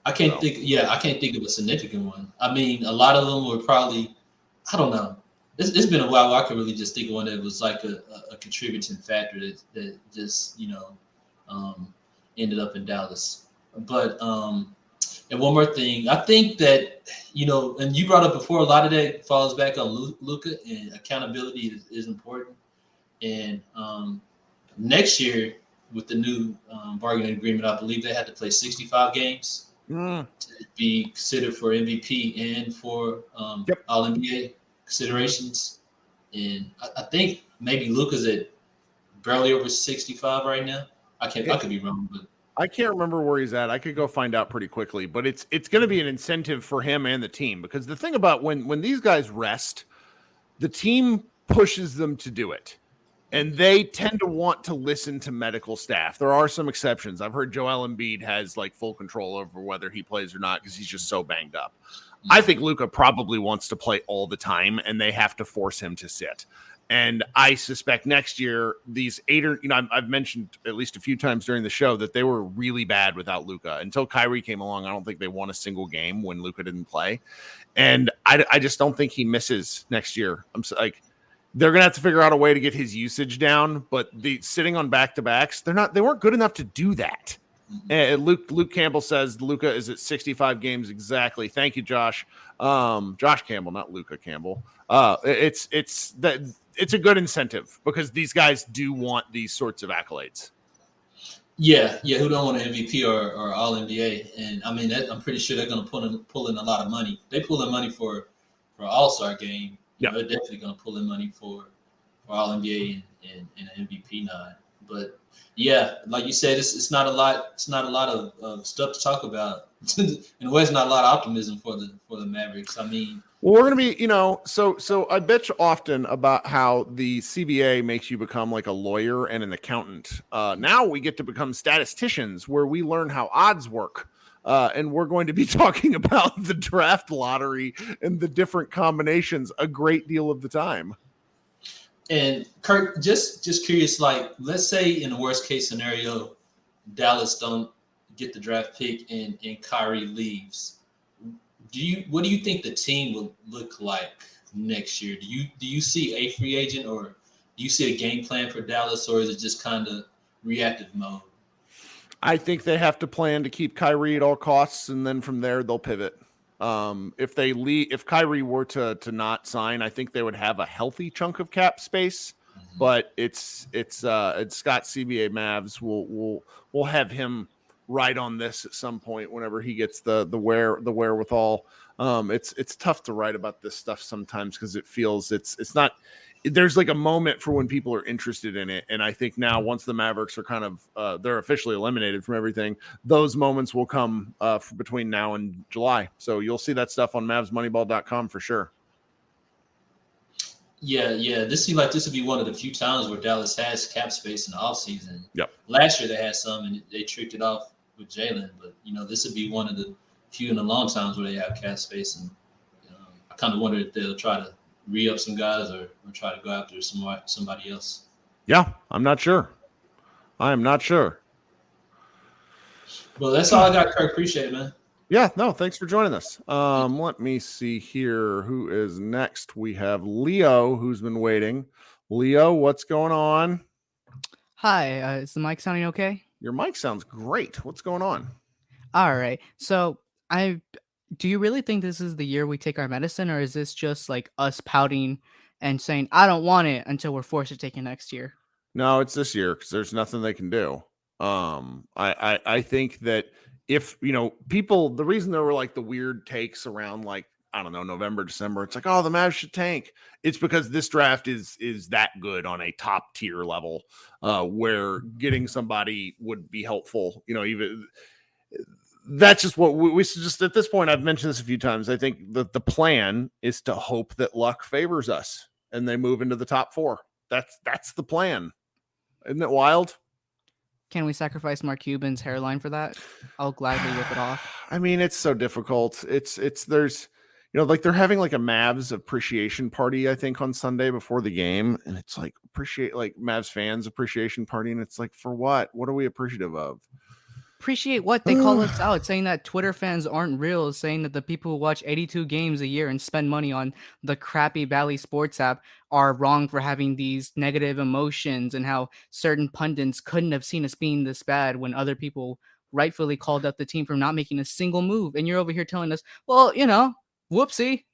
I can't think of a significant one. I mean, a lot of them were probably, I don't know. It's been a while. I could really just think of one that was like a contributing factor that just, you know, ended up in Dallas. But and one more thing, I think that, you know, and you brought up before, a lot of that falls back on Luka, and accountability is important. And next year, with the new bargaining agreement, I believe they had to play 65 games to be considered for MVP and for All NBA considerations. And I think maybe Luka's at barely over 65 right now. I could be wrong, but I can't remember where he's at. I could go find out pretty quickly, but it's going to be an incentive for him and the team, because the thing about when these guys rest, the team pushes them to do it. And they tend to want to listen to medical staff. There are some exceptions. I've heard Joel Embiid has like full control over whether he plays or not because he's just so banged up. I think Luka probably wants to play all the time, and they have to force him to sit. And I suspect next year, these I've mentioned at least a few times during the show that they were really bad without Luka. Until Kyrie came along, I don't think they won a single game when Luka didn't play. And I just don't think he misses next year. They're going to have to figure out a way to get his usage down, but the sitting on back-to-backs, they weren't good enough to do that. And Luke Campbell says Luka is at 65 games exactly. Thank you, Josh. Josh Campbell, not Luka Campbell. It's a good incentive because these guys do want these sorts of accolades. Yeah. Who don't want an MVP or All NBA? And I mean, I'm pretty sure they're going to pull in a lot of money. They pull in money for an All-Star game. Yeah, they're definitely going to pull in money for All NBA and an MVP nod. But yeah, like you said, it's not a lot. It's not a lot of stuff to talk about. In a way, it's not a lot of optimism for the Mavericks. I mean, well, we're going to be, so I bitch often about how the CBA makes you become like a lawyer and an accountant. Now we get to become statisticians, where we learn how odds work. And we're going to be talking about the draft lottery and the different combinations a great deal of the time. And Kirk, just curious, like, let's say in the worst case scenario, Dallas don't get the draft pick and Kyrie leaves. What do you think the team will look like next year? Do you see a free agent, or do you see a game plan for Dallas, or is it just kind of reactive mode? I think they have to plan to keep Kyrie at all costs, and then from there they'll pivot. If Kyrie were to not sign, I think they would have a healthy chunk of cap space. But it's Scott CBA Mavs will have him right on this at some point whenever he gets the wherewithal. It's tough to write about this stuff sometimes because it feels it's not. There's like a moment for when people are interested in it. And I think now once the Mavericks are kind of, they're officially eliminated from everything, those moments will come between now and July. So you'll see that stuff on MavsMoneyball.com for sure. Yeah. This seems like this would be one of the few times where Dallas has cap space in the offseason. Yep. Last year they had some and they tricked it off with Jalen, but this would be one of the few in the long times where they have cap space, and I kind of wonder if they'll try to re-up some guys or try to go after somebody else. Yeah, I'm not sure. I am not sure. Well, that's all I got, Kirk. Appreciate it, man. Yeah, no, thanks for joining us. Let me see here. Who is next? We have Leo, who's been waiting. Leo, what's going on? Hi, is the mic sounding okay? Your mic sounds great. What's going on? All right. So, do you really think this is the year we take our medicine, or is this just like us pouting and saying, I don't want it until we're forced to take it next year? No, it's this year because there's nothing they can do. I think that if people, the reason there were like the weird takes around like, I don't know, November, December, it's like, oh, the Mavs should tank. It's because this draft is that good on a top tier level, where getting somebody would be helpful. Even that's just what we just at this point. I've mentioned this a few times. I think that the plan is to hope that luck favors us and they move into the top 4. That's the plan. Isn't it wild? Can we sacrifice Mark Cuban's hairline for that? I'll gladly rip it off. I mean, it's so difficult. There's like they're having like a Mavs appreciation party, I think, on Sunday before the game. And it's like Mavs fans appreciation party. And it's like, for what? What are we appreciative of? Appreciate what? They call us out, saying that Twitter fans aren't real, saying that the people who watch 82 games a year and spend money on the crappy Bally Sports app are wrong for having these negative emotions, and how certain pundits couldn't have seen us being this bad when other people rightfully called out the team for not making a single move. And you're over here telling us, well, whoopsie.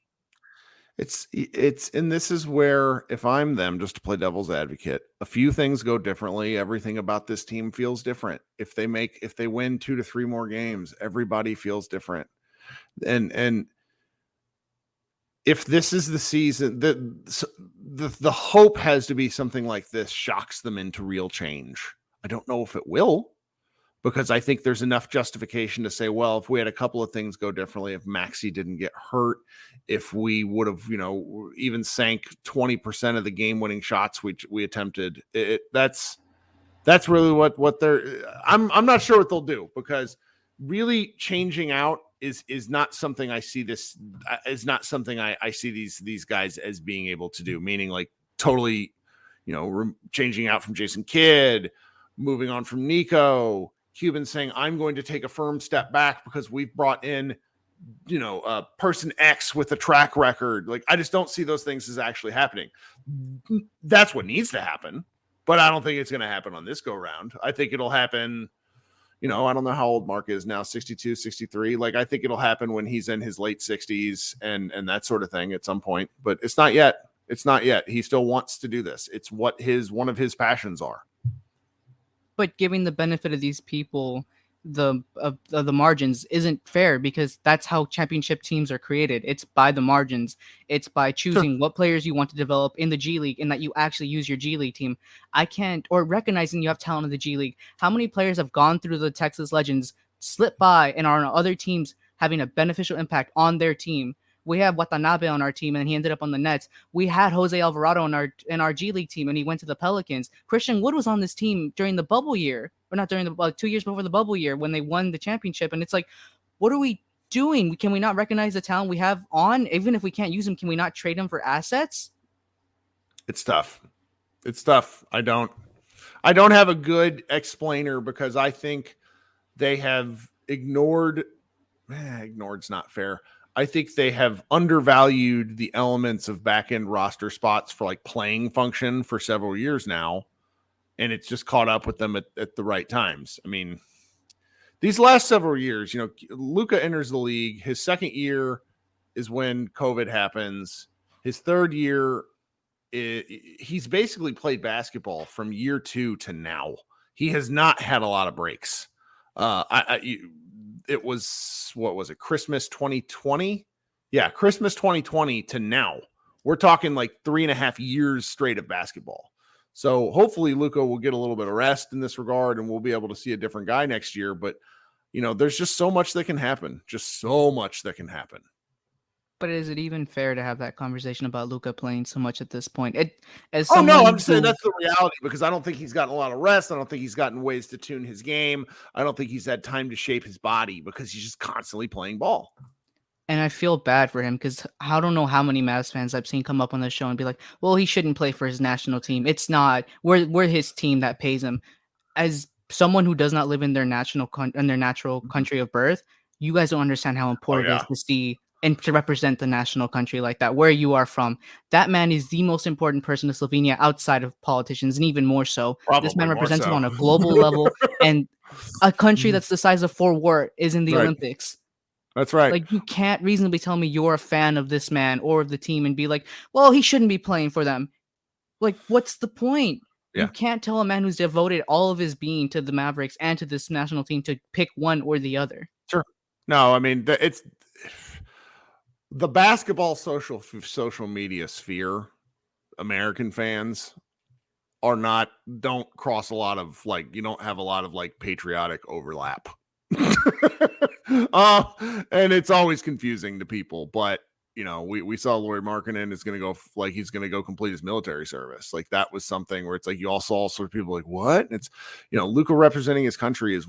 And this is where, if I'm them, just to play devil's advocate, a few things go differently. Everything about this team feels different. If they win 2 to 3 more games, everybody feels different. And if this is the season, the hope has to be something like this shocks them into real change. I don't know if it will, because I think there's enough justification to say, well, if we had a couple of things go differently, if Maxey didn't get hurt, if we would have, even sank 20% of the game-winning shots we attempted, that's really what they're. I'm not sure what they'll do, because really changing out is not something I see. This is not something I see these guys as being able to do. Meaning, like, totally, changing out from Jason Kidd, moving on from Nico. Cuban saying, I'm going to take a firm step back because we've brought in, person X with a track record. Like, I just don't see those things as actually happening. That's what needs to happen, but I don't think it's going to happen on this go round. I think it'll happen. I don't know how old Mark is now, 62, 63. Like, I think it'll happen when he's in his late 60s and that sort of thing at some point, but it's not yet. It's not yet. He still wants to do this. It's what one of his passions are. But giving the benefit of these people the margins isn't fair, because that's how championship teams are created. It's by the margins. It's by choosing what players you want to develop in the G League, and that you actually use your G League team. Or recognizing you have talent in the G League. How many players have gone through the Texas Legends, slipped by, and are on other teams having a beneficial impact on their team? We have Watanabe on our team, and he ended up on the Nets. We had Jose Alvarado in our G League team, and he went to the Pelicans. Christian Wood was on this team during the bubble year, or not during the 2 years before the bubble year when they won the championship. And it's like, what are we doing? Can we not recognize the talent we have on? Even if we can't use them, can we not trade them for assets? It's tough. I don't have a good explainer, because I think they have ignored's not fair. I think they have undervalued the elements of back-end roster spots for like playing function for several years now, and it's just caught up with them at the right times. I mean, these last several years, Luka enters the league. His second year is when COVID happens. His third year, he's basically played basketball from year 2 to now. He has not had a lot of breaks. It was, what was it, Christmas 2020? Yeah, Christmas 2020 to now. We're talking like 3.5 years straight of basketball. So hopefully Luka will get a little bit of rest in this regard, and we'll be able to see a different guy next year. But, there's just so much that can happen. Just so much that can happen. But is it even fair to have that conversation about Luka playing so much at this point? As Oh no, someone I'm saying who- that's the reality because I don't think he's gotten a lot of rest. I don't think he's gotten ways to tune his game. I don't think he's had time to shape his body because he's just constantly playing ball. And I feel bad for him because I don't know how many Mavs fans I've seen come up on the show and be like, "Well, he shouldn't play for his national team. It's not we're his team that pays him." As someone who does not live in their natural country of birth, you guys don't understand how important it is to see and to represent the national country like that, where you are from. That man is the most important person to Slovenia outside of politicians, and even more so. This man Probably more represents it so. on a global level, and a country that's the size of Fort Worth is in the Right. Olympics. That's right. Like, you can't reasonably tell me you're a fan of this man or of the team and be like, well, he shouldn't be playing for them. Like, what's the point? Yeah. You can't tell a man who's devoted all of his being to the Mavericks and to this national team to pick one or the other. Sure. No, I mean, it's the basketball social media sphere. American fans don't cross a lot of, like, you don't have a lot of like patriotic overlap. And it's always confusing to people, but you know, we saw Lauri Markkanen is going to go, like, he's going to go complete his military service. Like, that was something where it's like, you all saw sort of people like, what? And it's, you know, Luka representing his country is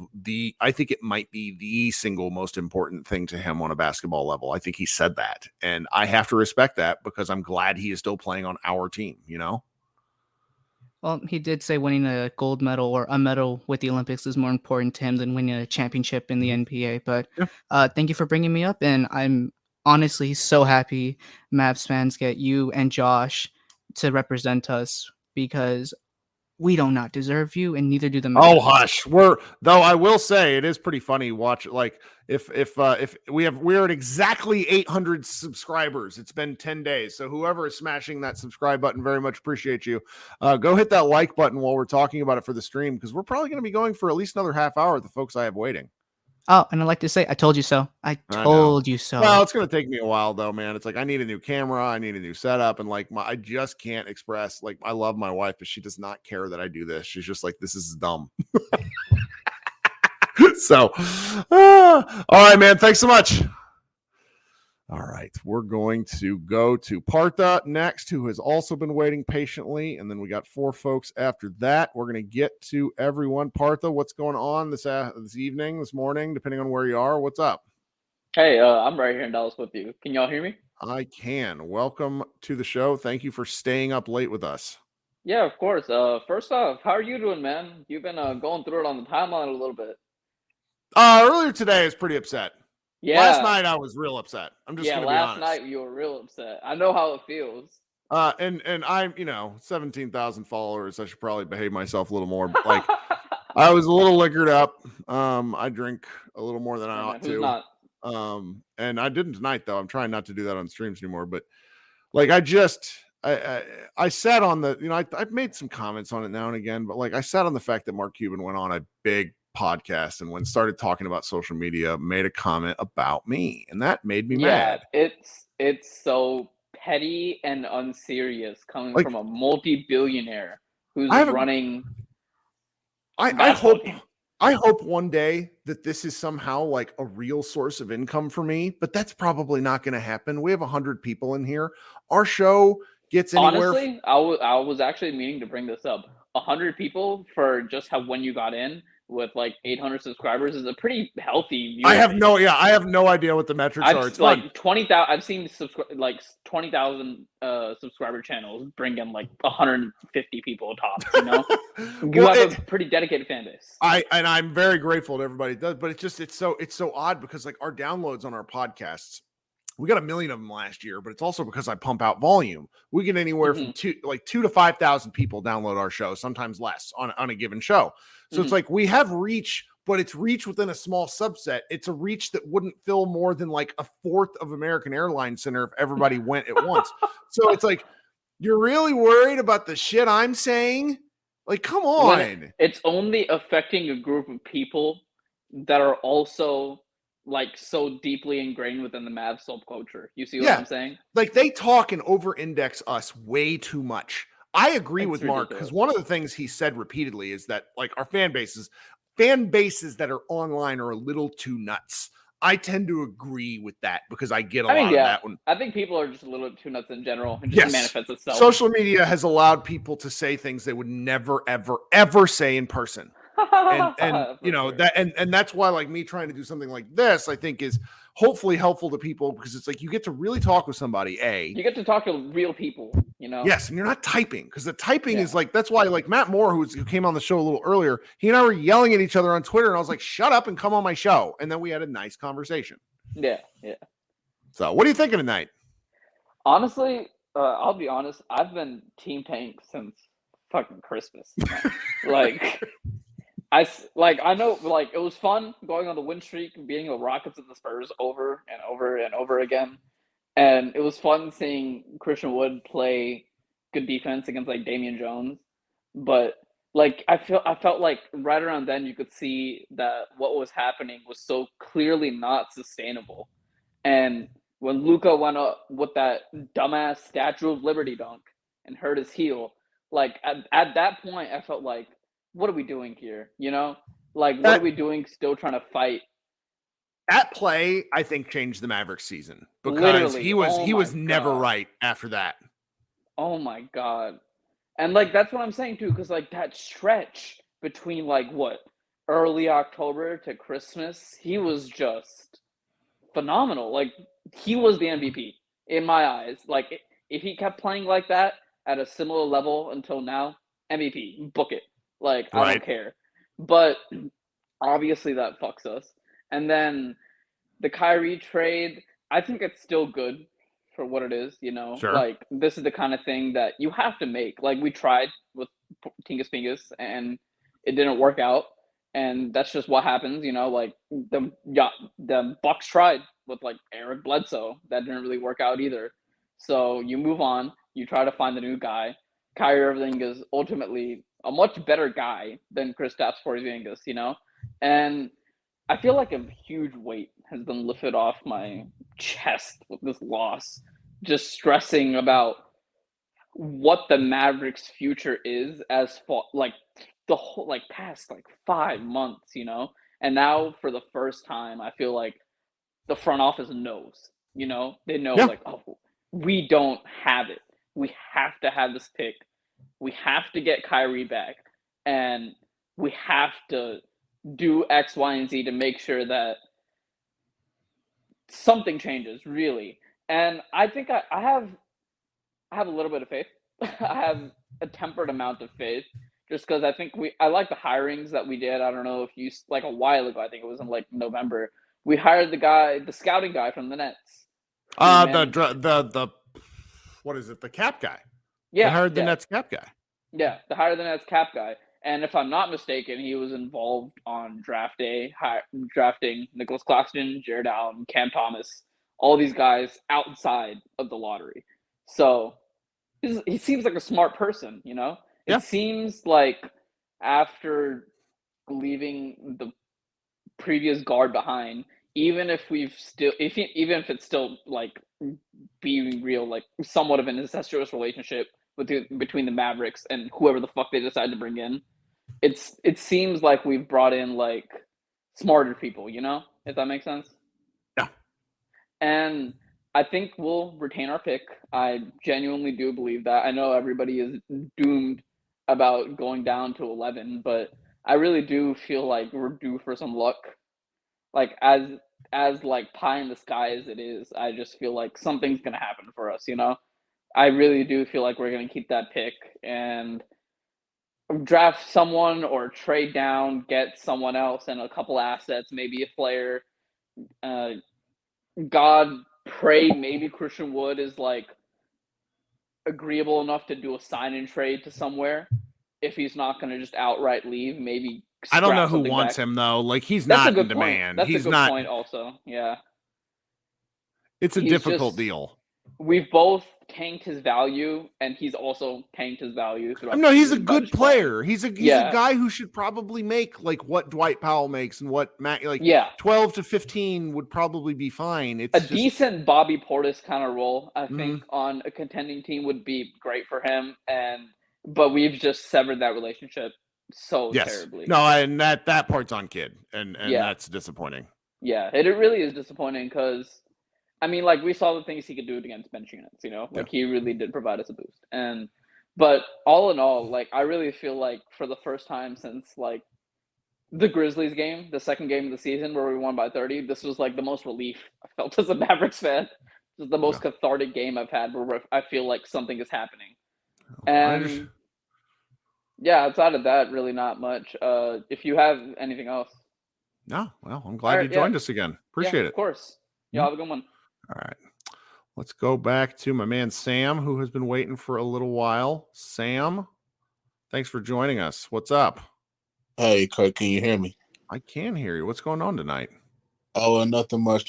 I think it might be the single most important thing to him on a basketball level. I think he said that, and I have to respect that because I'm glad he is still playing on our team, you know? Well, he did say winning a gold medal or a medal with the Olympics is more important to him than winning a championship in the NBA. But thank you for bringing me up, and I'm honestly so happy Mavs fans get you and Josh to represent us because we do not deserve you, and neither do the Mavs. Oh, hush. Though I will say it is pretty funny. Watch, like, if we're at exactly 800 subscribers. It's been 10 days. So whoever is smashing that subscribe button, very much appreciate you. Go hit that like button while we're talking about it for the stream, because we're probably going to be going for at least another half hour with the folks I have waiting. Oh, and I'd like to say, I told you so. I told you so. Well, it's going to take me a while, though, man. It's like, I need a new camera. I need a new setup. And like, I just can't express, like, I love my wife, but she does not care that I do this. She's just like, this is dumb. So, all right, man. Thanks so much. All right. We're going to go to Partha next, who has also been waiting patiently. And then we got 4 folks after that. We're going to get to everyone. Partha, what's going on this evening, this morning, depending on where you are? What's up? Hey, I'm right here in Dallas with you. Can y'all hear me? I can. Welcome to the show. Thank you for staying up late with us. Yeah, of course. First off, how are you doing, man? You've been going through it on the timeline a little bit. Earlier today, I was pretty upset. Yeah. Last night, I was real upset. I'm just going to be honest. Last night you were real upset. I know how it feels. And I'm, 17,000 followers. I should probably behave myself a little more. But like, I was a little liquored up. I drink a little more than I ought to. Not? And I didn't tonight, though. I'm trying not to do that on streams anymore. But like, I sat on the, I've made some comments on it now and again, but like, I sat on the fact that Mark Cuban went on a big podcast and when started talking about social media, made a comment about me, and that made me mad. It's so petty and unserious coming from a multi-billionaire who's running. I hope one day that this is somehow like a real source of income for me, but that's probably not going to happen. We have 100 people in here. Our show gets anywhere. Honestly, I was actually meaning to bring this up. 100 people for just when you got in with like 800 subscribers is a pretty healthy view. I have no idea what the metrics are. It's like 20,000. I've seen 20,000 subscriber channels bring in like 150 people tops. You know, you have a pretty dedicated fan base. I'm very grateful to everybody that does, but it's so odd because like our downloads on our podcasts, we got 1 million of them last year, but it's also because I pump out volume. We get anywhere from 2 to 5,000 people download our show, sometimes less on a given show. So it's like we have reach, but it's reach within a small subset. It's a reach that wouldn't fill more than like a fourth of American Airlines Center if everybody went at once. So it's like, you're really worried about the shit I'm saying? Like, come on. It's only affecting a group of people that are also like so deeply ingrained within the Mavs subculture. You see what I'm saying? Like, they talk and over-index us way too much. I agree with Mark, because one of the things he said repeatedly is that like our fan bases that are online are a little too nuts. I tend to agree with that because I get a I mean, lot of yeah, that one. I think people are just a little bit too nuts in general. It just Yes. manifests itself. Social media has allowed people to say things they would never, ever, ever say in person. And you know, sure. that and that's why, like, me trying to do something like this, I think is hopefully helpful to people, because it's like you get to really talk with somebody. You get to talk to real people, you know? Yes, and you're not typing, because the typing Yeah. is like, that's why, like, Matt Moore, who came on the show a little earlier, he and I were yelling at each other on Twitter, and I was like, shut up and come on my show. And then we had a nice conversation. Yeah. So what are you thinking tonight? Honestly, I'll be honest, I've been Team Tank since fucking Christmas. Like, I know, like, it was fun going on the win streak and beating the Rockets and the Spurs over and over and over again. And it was fun seeing Christian Wood play good defense against, like, Damian Jones. But, like, I felt like right around then you could see that what was happening was so clearly not sustainable. And when Luka went up with that dumbass Statue of Liberty dunk and hurt his heel, like, at that point, I felt like, what are we doing here? You know, like, what are we doing? Still trying to fight. That play, I think, changed the Mavericks season, because Literally, he was never right after that. Oh my God. And, like, that's what I'm saying too, because, like, that stretch between, like, what, early October to Christmas, he was just phenomenal. Like, he was the MVP in my eyes. Like, if he kept playing like that at a similar level until now, MVP, book it. Like, I don't care. But obviously that fucks us. And then the Kyrie trade, I think it's still good for what it is, you know? Sure. Like, this is the kind of thing that you have to make. Like, we tried with Tingus Pingus and it didn't work out. And that's just what happens, you know? Like, the Bucks tried with, like, Eric Bledsoe. That didn't really work out either. So you move on. You try to find the new guy. Kyrie Irving is ultimately a much better guy than Kristaps Porzingis, you know? And I feel like a huge weight has been lifted off my chest with this loss. Just stressing about what the Mavericks' future is as far, like, the whole, like, past, like, 5 months, you know? And now for the first time, I feel like the front office knows, you know? They know, like, oh, we don't have it. We have to have this pick. We have to get Kyrie back. And we have to do X, Y, and Z to make sure that something changes, really. And I think I have a little bit of faith. I have a tempered amount of faith, just because I think I like the hirings that we did. I don't know if you, like, a while ago, I think it was in, like, November, we hired the scouting guy from the Nets. The what is it? The cap guy. Yeah. They hired the Nets cap guy. Yeah, they hired the Nets cap guy. And if I'm not mistaken, he was involved on draft day, drafting Nicholas Claxton, Jared Allen, Cam Thomas, all these guys outside of the lottery. So he seems like a smart person, you know? Yeah. It seems like after leaving the previous guard behind, even if it's still, like, being real, like, somewhat of an incestuous relationship between the Mavericks and whoever the fuck they decide to bring in, it seems like we've brought in, like, smarter people, you know, if that makes sense. Yeah. And I think we'll retain our pick. I genuinely do believe that. I know everybody is doomed about going down to 11, but I really do feel like we're due for some luck. Like, as like pie in the sky as it is, I just feel like something's gonna happen for us, you know? I really do feel like we're gonna keep that pick and draft someone or trade down, get someone else and a couple assets, maybe a player. God, pray maybe Christian Wood is, like, agreeable enough to do a sign and trade to somewhere. If he's not going to just outright leave, maybe. I don't know who wants him, though. Like, he's not in demand. That's he's a good not. point also. Yeah. It's a difficult deal. We've both tanked his value, and he's also tanked his value throughout. No, he's a good player. He's a guy who should probably make, like, what Dwight Powell makes and what Matt, like, 12 to 15 would probably be fine. It's a decent Bobby Portis kind of role, I think, on a contending team would be great for him. But we've just severed that relationship so terribly. No, and that part's on Kid, and that's disappointing. Yeah, it really is disappointing because, I mean, like, we saw the things he could do against bench units, you know? Like, he really did provide us a boost. But all in all, like, I really feel like for the first time since, like, the Grizzlies game, the second game of the season where we won by 30, this was, like, the most relief I felt as a Mavericks fan. This is the most cathartic game I've had where I feel like something is happening. And yeah, outside of that, really not much. If you have anything else. No, well, I'm glad you joined us again. Appreciate it. Of course. Yeah, have a good one. All right. Let's go back to my man Sam, who has been waiting for a little while. Sam, thanks for joining us. What's up? Hey, Kurt, can you hear me? I can hear you. What's going on tonight? Oh, nothing much.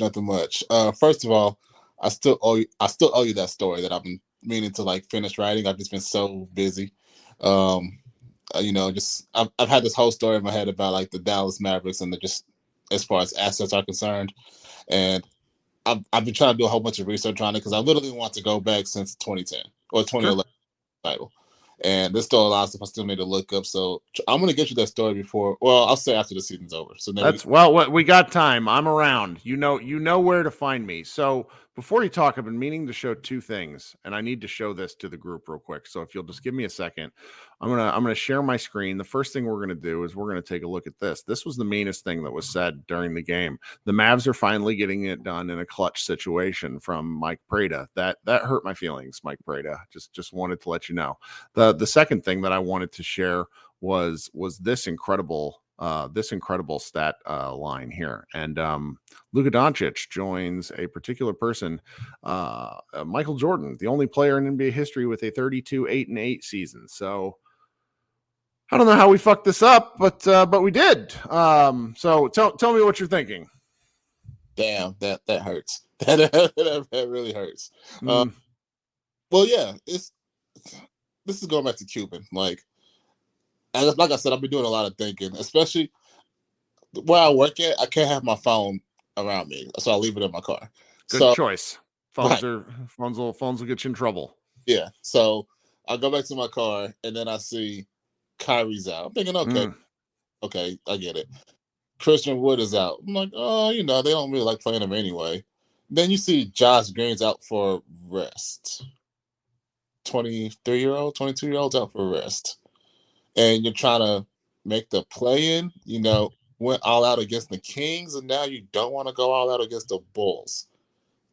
First of all, I still owe you that story that I've been meaning to like finish writing. I've just been so busy. I've had this whole story in my head about like the Dallas Mavericks and just as far as assets are concerned, and I've been trying to do a whole bunch of research on it because I literally want to go back since 2010 or 2011 title. And there's still a lot of stuff I still need to look up. So I'm going to get you that story before. Well, I'll say after the season's over. So we got time. I'm around. You know where to find me. So before you talk, I've been meaning to show two things, and I need to show this to the group real quick. So if you'll just give me a second, I'm gonna share my screen. The first thing we're gonna do is we're gonna take a look at this. This was the meanest thing that was said during the game. The Mavs are finally getting it done in a clutch situation from Mike Prada. That hurt my feelings, Mike Prada. Just wanted to let you know. The second thing that I wanted to share was this incredible stat line here. And Luka Doncic joins a particular person, Michael Jordan, the only player in NBA history with a 32-8-8 season. So I don't know how we fucked this up, but we did. So tell me what you're thinking. Damn, that hurts. That really hurts. Well, yeah, this is going back to Cuban. Like I said, I've been doing a lot of thinking, especially where I work at. I can't have my phone around me, so I leave it in my car. Good choice. Phones will get you in trouble. Yeah. So I go back to my car, and then I see Kyrie's out. I'm thinking, okay, I get it. Christian Wood is out. I'm like, oh, they don't really like playing him anyway. Then you see Josh Green's out for rest. 23-year-old, 22-year-old's out for rest. And you're trying to make the play-in, went all out against the Kings, and now you don't want to go all out against the Bulls.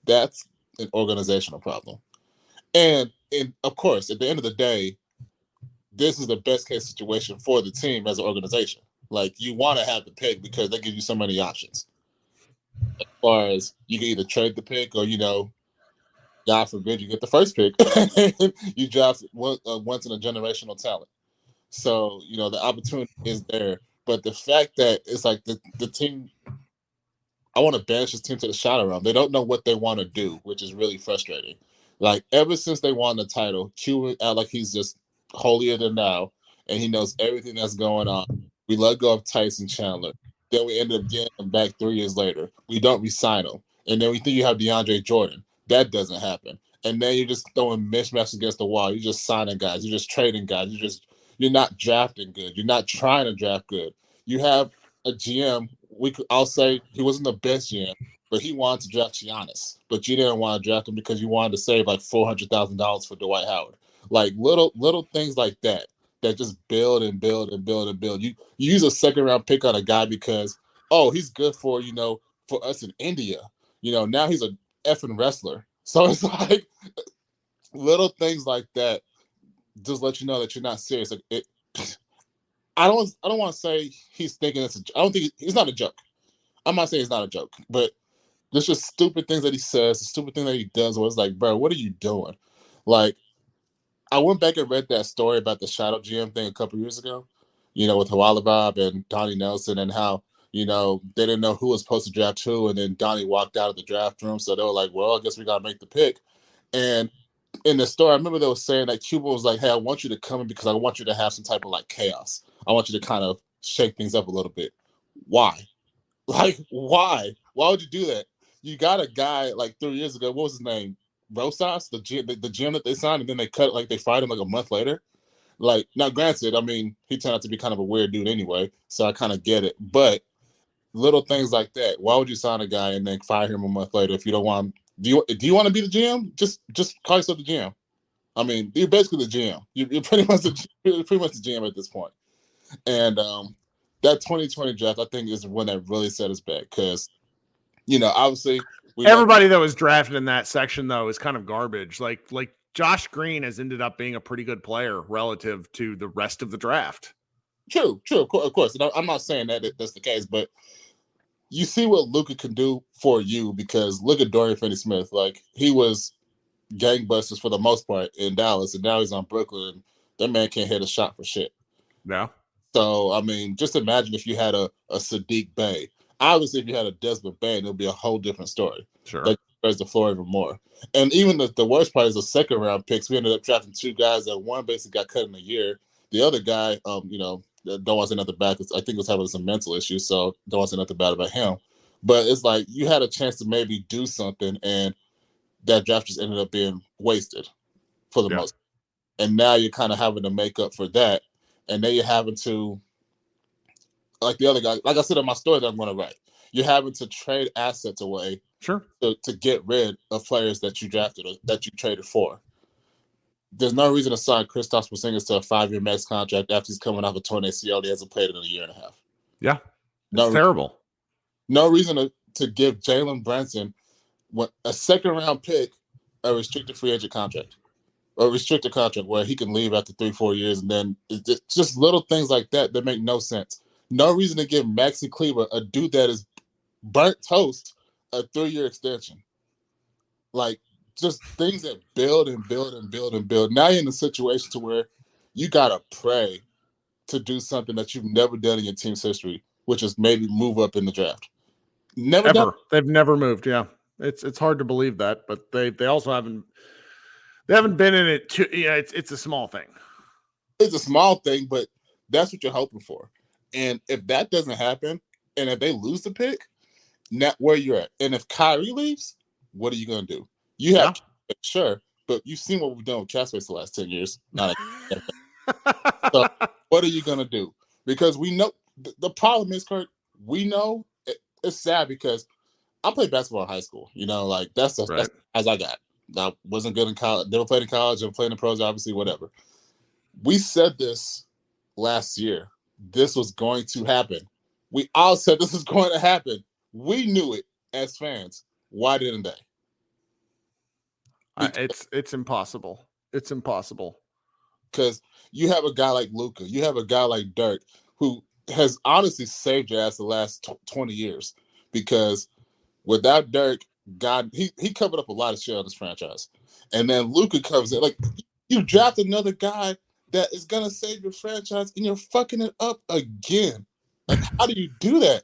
That's an organizational problem. And of course, at the end of the day, this is the best case situation for the team as an organization. Like, you want to have the pick because they give you so many options. As far as you can either trade the pick or, God forbid you get the first pick. You draft once in a generational talent. So, the opportunity is there. But the fact that it's like the team, I want to banish this team to the shadow realm. They don't know what they want to do, which is really frustrating. Like, ever since they won the title, Cuban out like he's just holier than thou, and he knows everything that's going on. We let go of Tyson Chandler. Then we end up getting him back 3 years later. We don't re-sign him. And then we think you have DeAndre Jordan. That doesn't happen. And then you're just throwing mismatches against the wall. You're just signing guys. You're just trading guys. You're not drafting good. You're not trying to draft good. You have a GM. I'll say he wasn't the best GM, but he wanted to draft Giannis. But you didn't want to draft him because you wanted to save like $400,000 for Dwight Howard. Like little things like that just build and build and build and build. You use a second round pick on a guy because he's good for for us in India. Now he's a effing wrestler. So it's like little things like that just let you know that you're not serious. Like I don't want to say he's thinking it's I don't think he's not a joke. I'm not saying he's not a joke, but there's just stupid things that he says, the stupid thing that he does where it's like, bro, what are you doing? Like, I went back and read that story about the shadow GM thing a couple years ago, with Hawala Bob and Donnie Nelson and how, they didn't know who was supposed to draft who, and then Donnie walked out of the draft room. So they were like, well, I guess we got to make the pick. And in the story, I remember they were saying that Cuba was like, hey, I want you to come in because I want you to have some type of like chaos. I want you to kind of shake things up a little bit. Why? Like, why? Why would you do that? You got a guy like 3 years ago, what was his name? Rosas, the GM that they signed, and then they fired him like a month later. Like, now granted, I mean, he turned out to be kind of a weird dude anyway, so I kind of get it. But little things like that. Why would you sign a guy and then fire him a month later if you don't want him? Do you want to be the GM? Just call yourself the GM. I mean, you're basically the GM. You're pretty much the GM at this point. And that 2020 draft, I think, is when that really set us back because, obviously everybody that was drafted in that section though is kind of garbage. Like Josh Green has ended up being a pretty good player relative to the rest of the draft. True, of course. And I'm not saying that that's the case, but you see what Luka can do for you because look at Dorian Finney-Smith. Like, he was gangbusters for the most part in Dallas, and now he's on Brooklyn. That man can't hit a shot for shit. Yeah. So, I mean, just imagine if you had a Sadiq Bey. Obviously, if you had a Desmond Bane, it'll be a whole different story. Sure. That spreads the floor even more. And even the worst part is the second-round picks. We ended up drafting two guys that one basically got cut in a year. The other guy, don't want to say nothing bad because I think he was having some mental issues, so don't want to say nothing bad about him. But it's like you had a chance to maybe do something, and that draft just ended up being wasted for the most. And now you're kind of having to make up for that, and then you're having to, like the other guy, like I said in my story that I'm going to write, you're having to trade assets away, to get rid of players that you drafted or that you traded for. There's no reason to sign Kristaps Porzingis to a 5-year max contract after he's coming off a torn ACL. He hasn't played in a year and a half. Yeah, it's terrible. No reason to give Jalen Brunson a second-round pick a restricted free agent contract, or a restricted contract where he can leave after 3-4 years, and then it's just little things like that that make no sense. No reason to give Maxi Kleber, a dude that is burnt toast, a 3-year extension. Like, just things that build and build and build and build. Now you're in a situation to where you gotta pray to do something that you've never done in your team's history, which is maybe move up in the draft. They've never moved. Yeah, it's hard to believe that, but they also haven't been in it too. Yeah, it's a small thing. It's a small thing, but that's what you're hoping for. And if that doesn't happen, and if they lose the pick, not where you're at. And if Kyrie leaves, what are you gonna do? You have sure, but you've seen what we've done with cap space the last 10 years. So what are you gonna do? Because we know the problem is, Kurt, we know it's sad because I played basketball in high school. That's as I got. I wasn't good in college. Never played in college. Never played in the pros, obviously, whatever. We said this last year. This was going to happen. We all said this was going to happen. We knew it as fans. Why didn't they? It's impossible. It's impossible. Because you have a guy like Luka, you have a guy like Dirk, who has honestly saved your ass the last 20 years. Because without Dirk, God, he covered up a lot of shit on this franchise. And then Luka comes in. Like, you draft another guy that is gonna save your franchise, and you're fucking it up again. Like, how do you do that?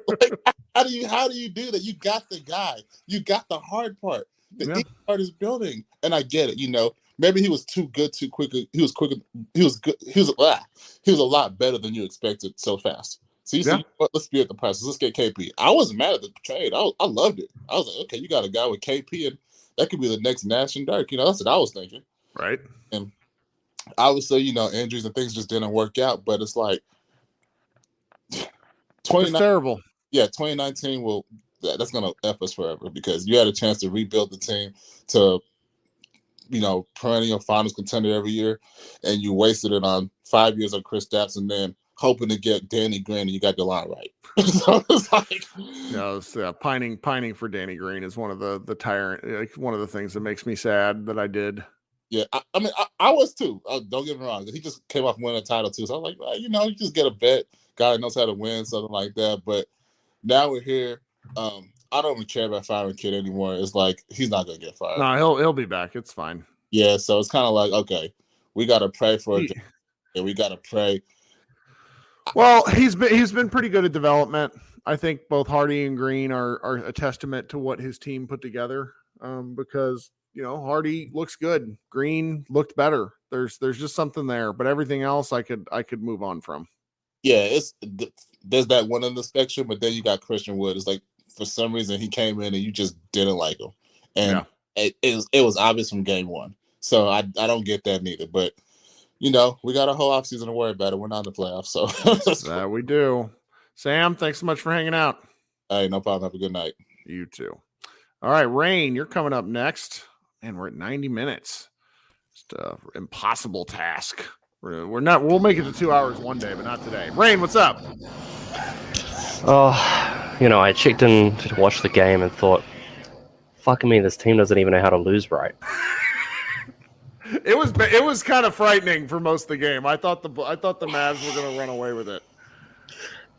Like, how do you do that? You got the guy. You got the hard part. The easy part is building. And I get it. Maybe he was too good too quickly. He was quicker. He was good. He was a lot better than you expected so fast. So you see, let's be at the price. Let's get KP. I wasn't mad at the trade. I loved it. I was like, okay, you got a guy with KP, and that could be the next Nash and Dirk. That's what I was thinking. Right. And obviously, injuries and things just didn't work out. But it's like, it's terrible. Yeah, 2019 that's gonna F us forever because you had a chance to rebuild the team to, perennial finals contender every year, and you wasted it on 5 years of Kristaps and then hoping to get Danny Green, and you got the line right. So it's like, pining for Danny Green is one of the tyrant, like one of the things that makes me sad that I did. Yeah, I mean, I was too. Don't get me wrong. He just came off winning a title too, so I was like, well, you just get a vet. Guy knows how to win, something like that. But now we're here. I don't even care about firing Kid anymore. It's like he's not gonna get fired. No, he'll be back. It's fine. Yeah, so it's kind of like, okay, we gotta pray for it, and we gotta pray. Well, he's been pretty good at development. I think both Hardy and Green are a testament to what his team put together. Because Hardy looks good, Green looked better. There's just something there, but everything else I could move on from. Yeah, there's that one in the spectrum, but then you got Christian Wood. It's like for some reason he came in and you just didn't like him, and it was obvious from game one. So I don't get that neither. But we got a whole offseason to worry about it. We're not in the playoffs, so that we do. Sam, thanks so much for hanging out. Hey, no problem. Have a good night. You too. All right, Rain, you're coming up next. And we're at 90 minutes. Just an impossible task. We're not. We'll make it to 2 hours one day, but not today. Rain, what's up? Oh, I checked in to watch the game and thought, fucking me, this team doesn't even know how to lose right. It was kind of frightening for most of the game. I thought the Mavs were going to run away with it.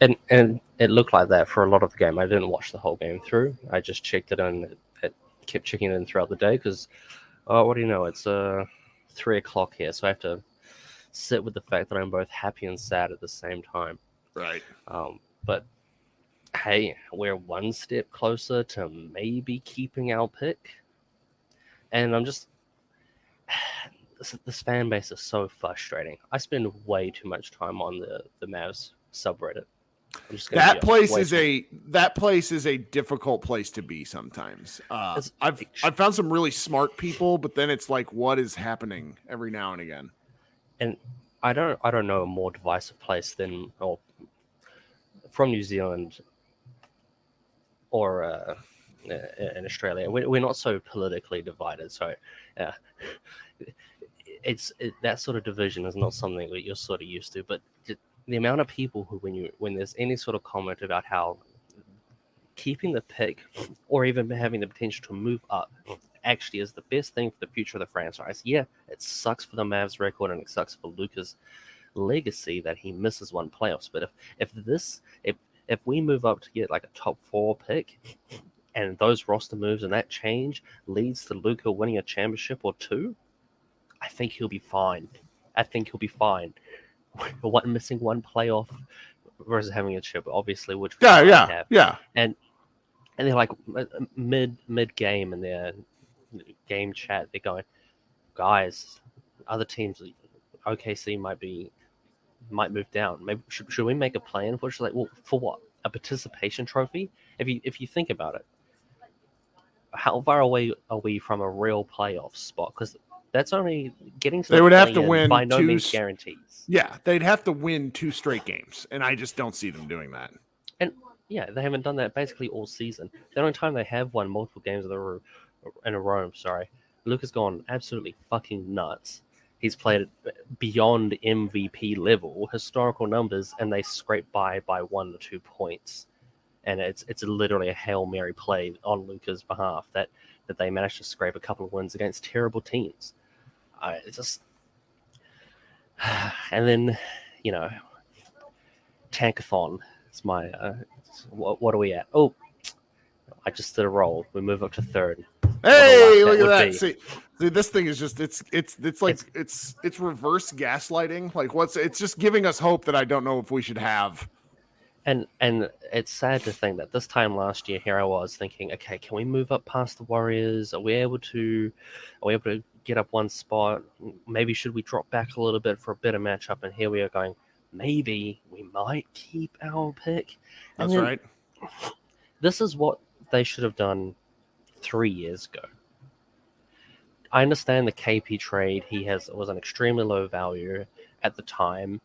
And it looked like that for a lot of the game. I didn't watch the whole game through. I just checked it in. It kept checking it in throughout the day because, what do you know? It's 3 o'clock here, so I have to sit with the fact that I'm both happy and sad at the same time. Right. But hey, we're one step closer to maybe keeping our pick. And I'm just... This fan base is so frustrating. I spend way too much time on the Mavs subreddit. That place is a difficult place to be sometimes. I've found some really smart people, but then it's like, what is happening every now and again? And I don't know a more divisive place than from New Zealand or in Australia. We're not so politically divided, so that sort of division is not something that you're sort of used to. But the amount of people who, when there's any sort of comment about how keeping the pick or even having the potential to move up actually is the best thing for the future of the franchise. Yeah, it sucks for the Mavs record and it sucks for Luka's legacy that he misses one playoffs. But if we move up to get like a top 4 pick and those roster moves and that change leads to Luka winning a championship or 2, I think he'll be fine. Missing one playoff versus having a chip, obviously, which we have. Yeah. And they're like mid game in their game chat, they're going, guys, other teams, OKC might move down. Maybe should we make a plan? Which is like, well, for what? A participation trophy? If you think about it, how far away are we from a real playoff spot? Because that's only getting to. They would have to win by no means guarantees. Yeah, they'd have to win 2 straight games, and I just don't see them doing that. And yeah, they haven't done that basically all season. The only time they have won multiple games in a row, Luka's gone absolutely fucking nuts. He's played beyond MVP level, historical numbers, and they scrape by 1 or 2 points. And it's literally a Hail Mary play on Luka's behalf that they managed to scrape a couple of wins against terrible teams. It's just... And then, Tankathon is my... what are we at? Oh, I just did a roll. We move up to 3rd. Hey, look at that! See, this thing is just it's reverse gaslighting. Like, it's just giving us hope that I don't know if we should have. And it's sad to think that this time last year, here I was thinking, okay, can we move up past the Warriors? Are we able to get up one spot? Maybe should we drop back a little bit for a better matchup? And here we are going, maybe we might keep our pick. That's right. This is what they should have done 3 years ago. I understand the KP trade. Was an extremely low value at the time,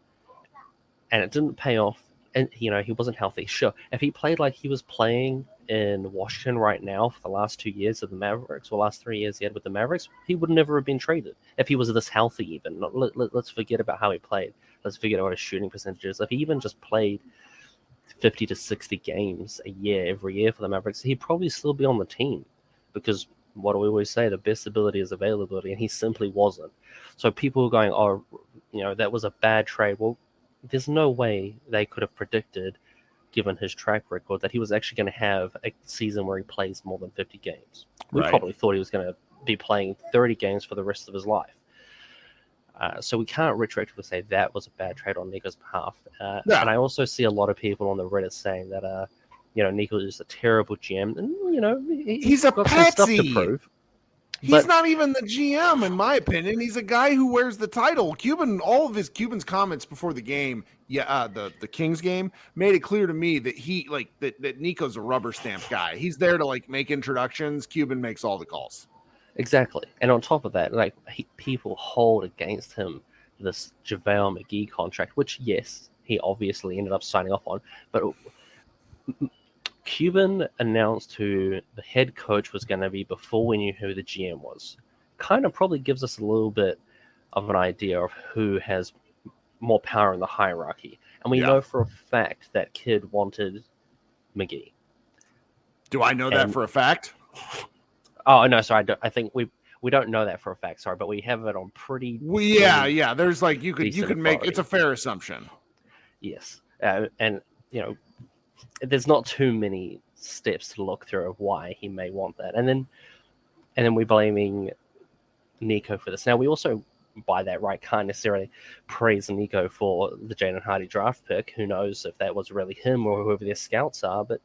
and it didn't pay off. And he wasn't healthy. Sure, if he played like he was playing in Washington right now for the last 2 years of the Mavericks, or last 3 years he had with the Mavericks, he would never have been traded. If he was this healthy, even let's forget about how he played. Let's forget about his shooting percentages. If he even just played 50 to 60 games a year every year for the Mavericks, he'd probably still be on the team. Because what do we always say? The best ability is availability, and he simply wasn't. So people are going, oh, that was a bad trade. Well, there's no way they could have predicted, given his track record, that he was actually going to have a season where he plays more than 50 games. We probably thought he was going to be playing 30 games for the rest of his life. So we can't retroactively say that was a bad trade on Nico's behalf. And I also see a lot of people on the Reddit saying that, Nico is a terrible GM. And, he's a got some stuff to patsy. prove. He's not even the GM, in my opinion. He's a guy who wears the title. All of Cuban's comments before the game, the Kings game, made it clear to me that that Nico's a rubber stamp guy. He's there to make introductions. Cuban makes all the calls. Exactly. And on top of that, people hold against him this JaVale McGee contract, which, yes, he obviously ended up signing off on. But Cuban announced who the head coach was going to be before we knew who the GM was. Kind of probably gives us a little bit of an idea of who has more power in the hierarchy. And we know for a fact that kid wanted McGee. Do I know that for a fact? Oh, no, sorry. I think we don't know that for a fact, sorry, but we have it on pretty. Yeah. There's like you could make authority. it's a fair assumption. Yes, and there's not too many steps to look through of why he may want that, and then we're blaming Nico for this. Now we also, by that right, can't necessarily praise Nico for the Jaden Hardy draft pick. Who knows if that was really him or whoever their scouts are, but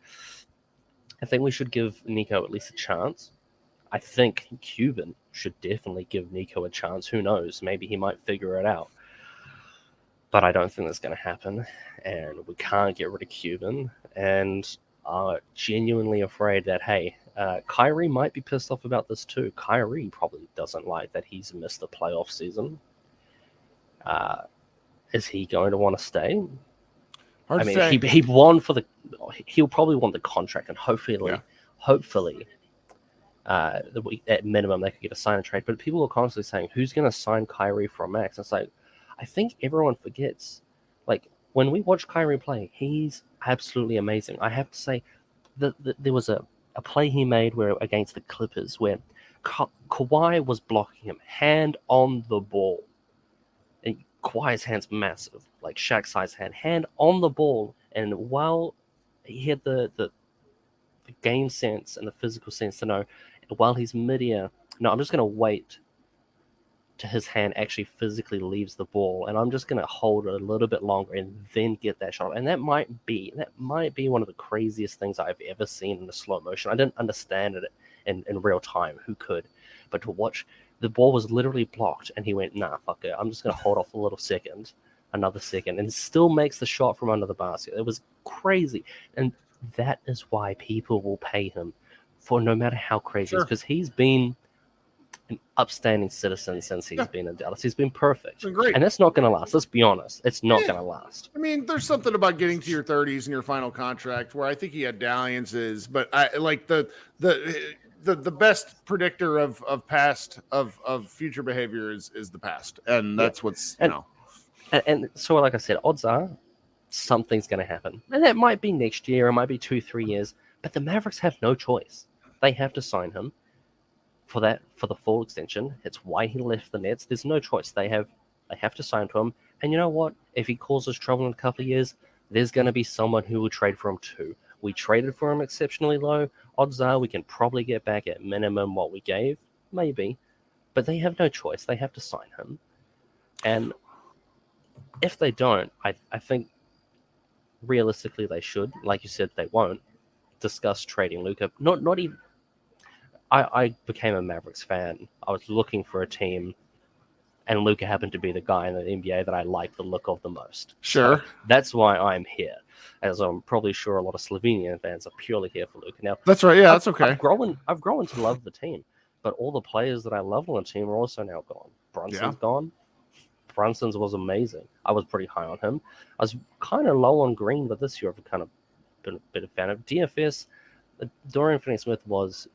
I think we should give Nico at least a chance. I think Cuban should definitely give Nico a chance. Who knows? Maybe he might figure it out. But I don't think that's going to happen. And we can't get rid of Cuban. And I'm genuinely afraid that, hey, Kyrie might be pissed off about this too. Kyrie probably doesn't like that he's missed the playoff season. Is he going to want to stay? Hard I to mean, say. he won for he'll probably want the contract, and hopefully, at minimum they could get a sign and trade. But people are constantly saying, who's going to sign Kyrie for a max? It's like, I think everyone forgets, like, when we watch Kyrie play, he's absolutely amazing. I have to say that there was a play he made where against the Clippers where Kawhi was blocking him hand on the ball. And Kawhi's hand's massive, like Shaq-sized hand on the ball. And while he had the game sense and the physical sense to know, while he's midair, no, I'm just going to wait to his hand actually physically leaves the ball, and I'm just going to hold it a little bit longer and then get that shot. And that might be one of the craziest things I've ever seen in the slow motion. I didn't understand it in real time. Who could? But to watch, the ball was literally blocked, and he went, nah, fuck it. I'm just going to hold off another second, and still makes the shot from under the basket. It was crazy. And that is why people will pay him for no matter how crazy it is, because he's been an upstanding citizen since he's been in Dallas. He's been perfect. Been great. And that's not going to last. Let's be honest. It's not going to last. I mean, there's something about getting to your 30s and your final contract where I think he had dalliances, but I like the best predictor of future behavior is the past. And that's what's, And so, like I said, odds are something's going to happen. And that might be next year, it might be 2-3 years, but the Mavericks have no choice. They have to sign him for the full extension. It's why he left the Nets. There's no choice. They have to sign to him. And you know what? If he causes trouble in a couple of years, there's going to be someone who will trade for him too. We traded for him exceptionally low. Odds are we can probably get back at minimum what we gave. Maybe. But they have no choice. They have to sign him. And if they don't, I think realistically they should. Like you said, they won't discuss trading Luka. Not even. I became a Mavericks fan. I was looking for a team, and Luka happened to be the guy in the NBA that I liked the look of the most. Sure. So that's why I'm here, as I'm probably sure a lot of Slovenian fans are purely here for Luka. Now, that's right. Yeah, that's okay. I've grown to love the team, but all the players that I loved on the team are also now gone. Brunson's gone. Brunson's was amazing. I was pretty high on him. I was kind of low on Green, but this year I've kind of been a bit of a fan of DFS. Dorian Finney-Smith was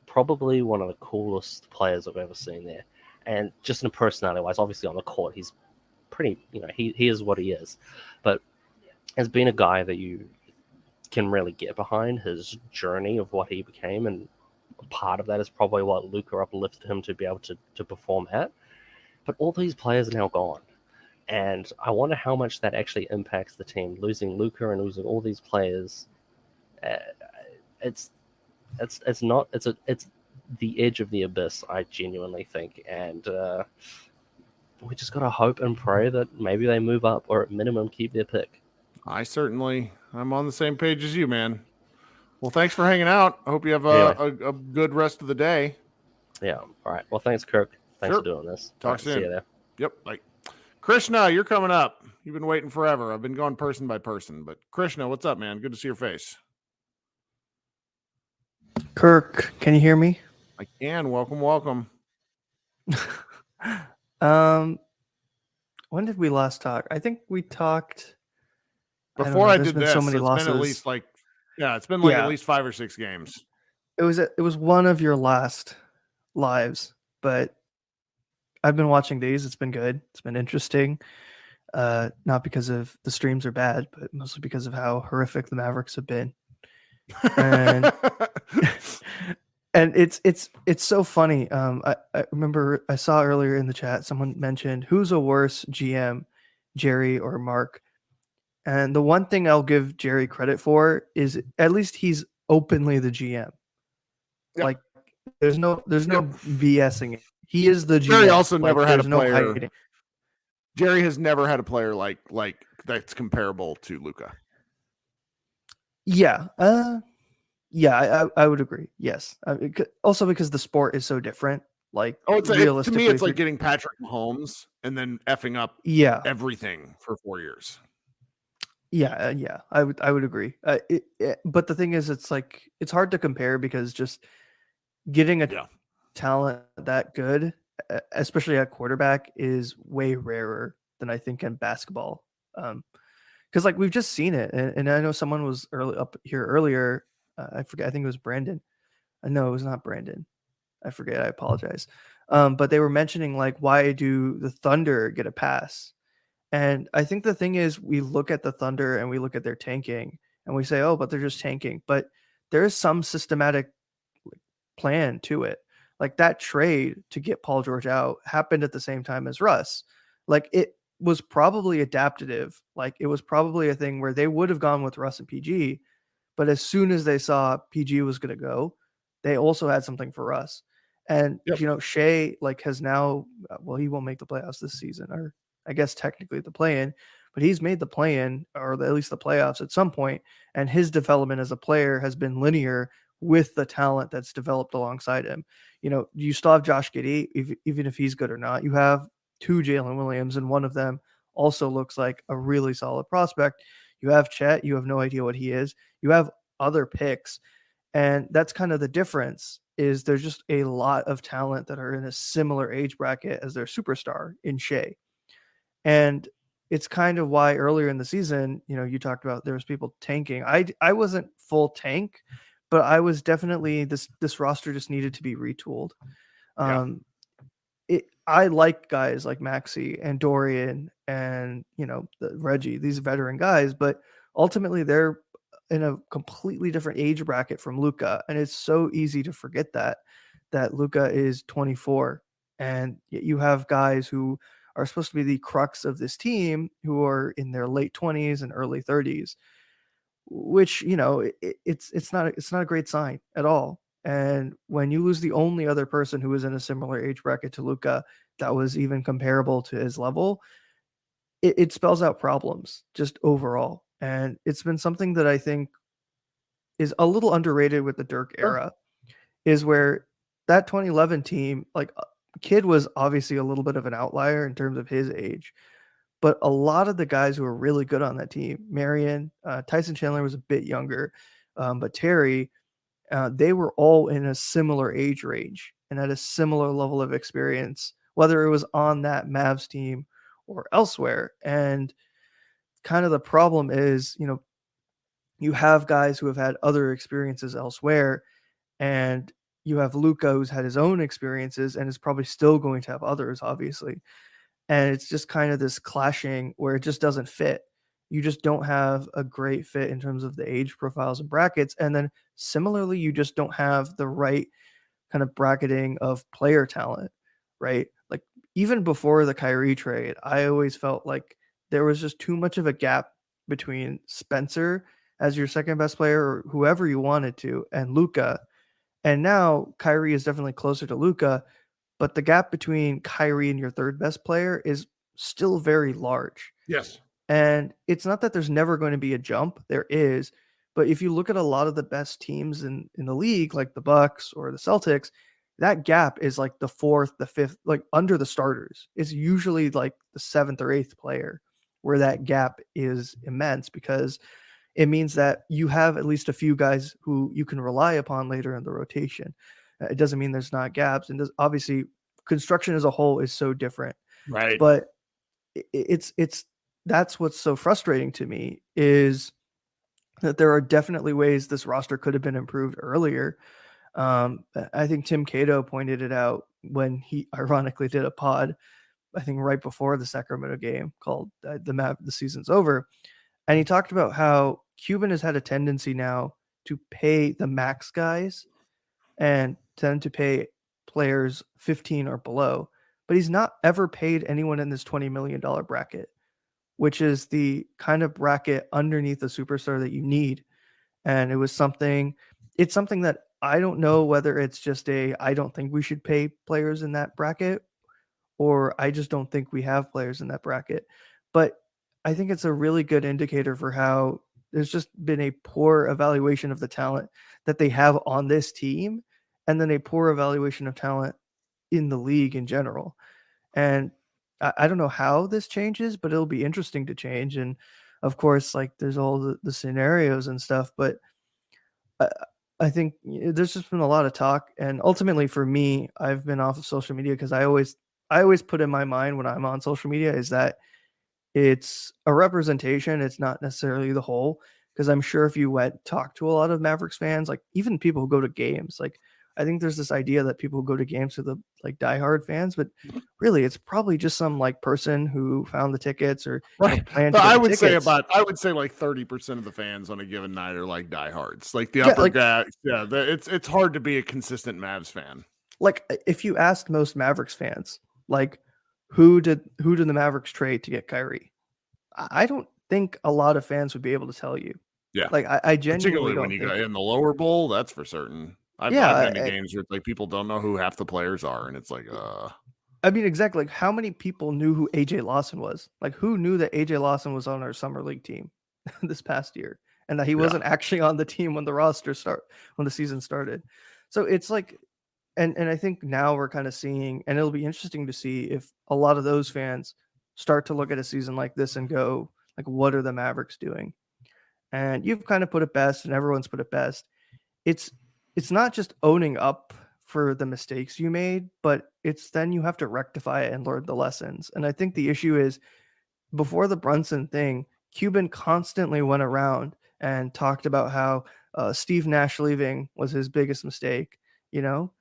probably one of the coolest players I've ever seen there. And just in personality-wise, obviously on the court, he's pretty, he is what he is. But as being a guy that you can really get behind, his journey of what he became, and part of that is probably what Luka uplifted him to be able to perform at. But all these players are now gone. And I wonder how much that actually impacts the team. Losing Luka and losing all these players, it's the edge of the abyss, I genuinely think. And we just got to hope and pray that maybe they move up, or at minimum keep their pick. I'm on the same page as you, man. Well, thanks for hanging out. I hope you have a good rest of the day. Yeah. All right. Well, thanks, Kirk. Thanks for doing this. Talk soon. See you there. Yep. Bye. Krishna, you're coming up. You've been waiting forever. I've been going person by person, but Krishna, what's up, man? Good to see your face. Kirk, can you hear me? I can. Welcome. When did we last talk? I think we talked. Before I There's did been this, so many it's been at least losses. it's been like at Yeah. least 5 or 6 games. It was one of your last lives, but I've been watching these. It's been good. It's been interesting. Not because of the streams are bad, but mostly because of how horrific the Mavericks have been. And and it's so funny. I remember I saw earlier in the chat someone mentioned who's a worse GM, Jerry or Mark. And the one thing I'll give Jerry credit for is at least he's openly the GM. Yep. Like there's no BSing it. He is the GM. Jerry also Like, never had a there's no player. hiding. Jerry has never had a player like that's comparable to Luka. Yeah. I would agree. Yes. Also because the sport is so different. Like to realistically, me, it's like getting Patrick Mahomes and then effing up everything for 4 years. Yeah, I would agree. But the thing is, it's like it's hard to compare because just getting a talent that good, especially at quarterback, is way rarer than I think in basketball. Because like we've just seen it, and I know someone was up here earlier. I forget. I think it was Brandon. No, it was not Brandon. I forget. I apologize. But they were mentioning like why do the Thunder get a pass? And I think the thing is, we look at the Thunder and we look at their tanking and we say, oh, but they're just tanking. But there is some systematic plan to it. Like that trade to get Paul George out happened at the same time as Russ. Like it was probably adaptive. Like it was probably a thing where they would have gone with Russ and PG. But as soon as they saw PG was going to go, they also had something for Russ. And, Shea like has now, he won't make the playoffs this season, or I guess technically the play-in, but he's made the play-in or at least the playoffs at some point, and his development as a player has been linear with the talent that's developed alongside him. You still have Josh Giddey, even if he's good or not. You have 2 Jalen Williams, and one of them also looks like a really solid prospect. You have Chet, you have no idea what he is. You have other picks, and that's kind of the difference. Is there's just a lot of talent that are in a similar age bracket as their superstar in Shea. And it's kind of why earlier in the season, you talked about there was people tanking. I wasn't full tank, but I was definitely this roster just needed to be retooled. I like guys like Maxey and Dorian and Reggie, these veteran guys, but ultimately they're in a completely different age bracket from Luka, and it's so easy to forget that Luka is 24, and you have guys who are supposed to be the crux of this team who are in their late 20s and early 30s, which it's not a great sign at all. And when you lose the only other person who was in a similar age bracket to Luka that was even comparable to his level, it spells out problems just overall. And it's been something that I think is a little underrated with the Dirk era, is where that 2011 team, like Kidd was obviously a little bit of an outlier in terms of his age, but a lot of the guys who were really good on that team, Marion, Tyson Chandler was a bit younger, but Terry, they were all in a similar age range and had a similar level of experience, whether it was on that Mavs team or elsewhere. And kind of the problem is, you have guys who have had other experiences elsewhere, and you have Luka who's had his own experiences and is probably still going to have others, obviously. And it's just kind of this clashing where it just doesn't fit. You just don't have a great fit in terms of the age profiles and brackets. And then similarly, you just don't have the right kind of bracketing of player talent, right? Like even before the Kyrie trade, I always felt like there was just too much of a gap between Spencer as your second best player or whoever you wanted to, and Luka. And now Kyrie is definitely closer to Luka, but the gap between Kyrie and your third best player is still very large. Yes. And it's not that there's never going to be a jump. There is. But if you look at a lot of the best teams in the league, like the Bucks or the Celtics, that gap is like the 4th, the 5th, like under the starters. It's usually like the 7th or 8th player where that gap is immense, because it means that you have at least a few guys who you can rely upon later in the rotation. It doesn't mean there's not gaps. And obviously, construction as a whole is so different. Right. But it's that's what's so frustrating to me is that there are definitely ways this roster could have been improved earlier. I think Tim Cato pointed it out when he ironically did a pod, I think right before the Sacramento game called the season's over. And he talked about how Cuban has had a tendency now to pay the max guys and tend to pay players 15 or below, but he's not ever paid anyone in this $20 million bracket, which is the kind of bracket underneath a superstar that you need. And it's something that I don't know whether it's just I don't think we should pay players in that bracket, or I just don't think we have players in that bracket. But I think it's a really good indicator for how there's just been a poor evaluation of the talent that they have on this team, and then a poor evaluation of talent in the league in general. And I don't know how this changes, but it'll be interesting to change. And of course, like there's all the scenarios and stuff, but I think there's just been a lot of talk. And ultimately for me, I've been off of social media because I always put in my mind when I'm on social media is that it's a representation. It's not necessarily the whole, because I'm sure if you talk to a lot of Mavericks fans, like even people who go to games, like I think there's this idea that people who go to games are the like diehard fans, but really it's probably just some like person who found the tickets or Right. planned So to get I the would tickets. I would say like 30% of the fans on a given night are like diehards. Like the Yeah, upper like- guy. Yeah, it's hard to be a consistent Mavs fan. Like if you asked most Mavericks fans, like who did the Mavericks trade to get Kyrie? I don't think a lot of fans would be able to tell you. Yeah. Like I genuinely Particularly when don't you think. go in the lower bowl, that's for certain. I've been to games where like people don't know who half the players are, and it's like, I mean, exactly. Like, how many people knew who AJ Lawson was? Like, who knew that AJ Lawson was on our summer league team this past year, and that he wasn't actually on the team when the season started? So it's like, and I think now we're kind of seeing, and it'll be interesting to see if a lot of those fans start to look at a season like this and go, like, what are the Mavericks doing? And you've kind of put it best, and everyone's put it best. It's not just owning up for the mistakes you made, but it's then you have to rectify it and learn the lessons. And I think the issue is before the Brunson thing, Cuban constantly went around and talked about how Steve Nash leaving was his biggest mistake, you know?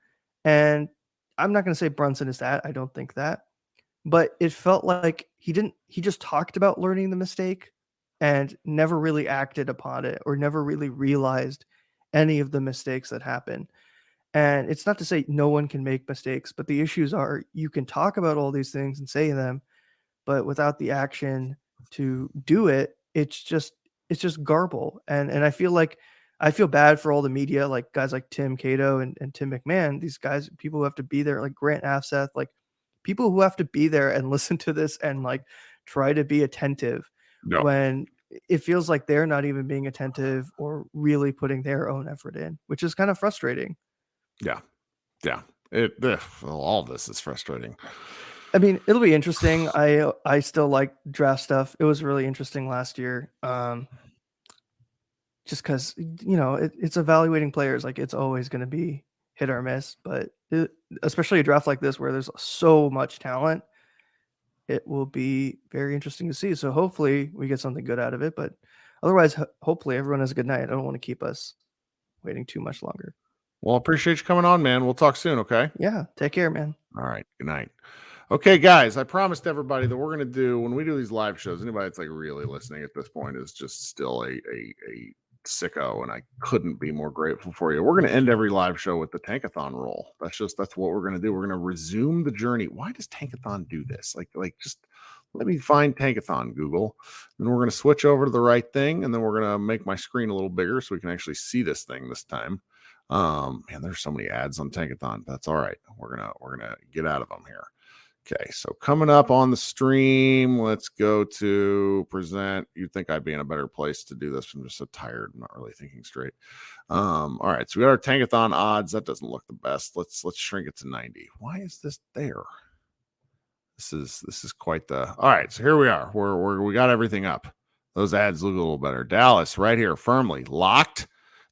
And I'm not going to say Brunson is that. I don't think that. But it felt like he just talked about learning the mistake and never really acted upon it or never really realized any of the mistakes that happened. And it's not to say no one can make mistakes, but the issues are you can talk about all these things and say them, but without the action to do it, it's just garble. And I feel bad for all the media, like guys like Tim Cato and Tim McMahon, these guys, people who have to be there, like Grant Afseth, like people who have to be there and listen to this and like try to be attentive when it feels like they're not even being attentive or really putting their own effort in, which is kind of frustrating. Yeah. All of this is frustrating. I mean, it'll be interesting. I still like draft stuff. It was really interesting last year. Just because, it's evaluating players. Like it's always going to be hit or miss, but especially a draft like this where there's so much talent, it will be very interesting to see. So hopefully we get something good out of it, but otherwise, hopefully everyone has a good night. I don't want to keep us waiting too much longer. Well, appreciate you coming on, man. We'll talk soon, okay? Yeah, take care, man. All right, good night. Okay, guys, I promised everybody that we're going to do, when we do these live shows, anybody that's like really listening at this point is just still a sicko, and I couldn't be more grateful for you. We're going to end every live show with the Tankathon rule. That's what we're going to do. We're going to resume the journey. Why does Tankathon do this? Like just let me find Tankathon, Google. Then we're going to switch over to the right thing, and then we're going to make my screen a little bigger so we can actually see this thing this time. Man, there's so many ads on Tankathon. That's all right. We're gonna get out of them here. Okay, so coming up on the stream, let's go to present. You'd think I'd be in a better place to do this. I'm just so tired. I'm not really thinking straight. All right, so we got our Tankathon odds. That doesn't look the best. Let's shrink it to 90. Why is this there? This is quite the. All right, so here we are. We got everything up. Those ads look a little better. Dallas right here, firmly locked.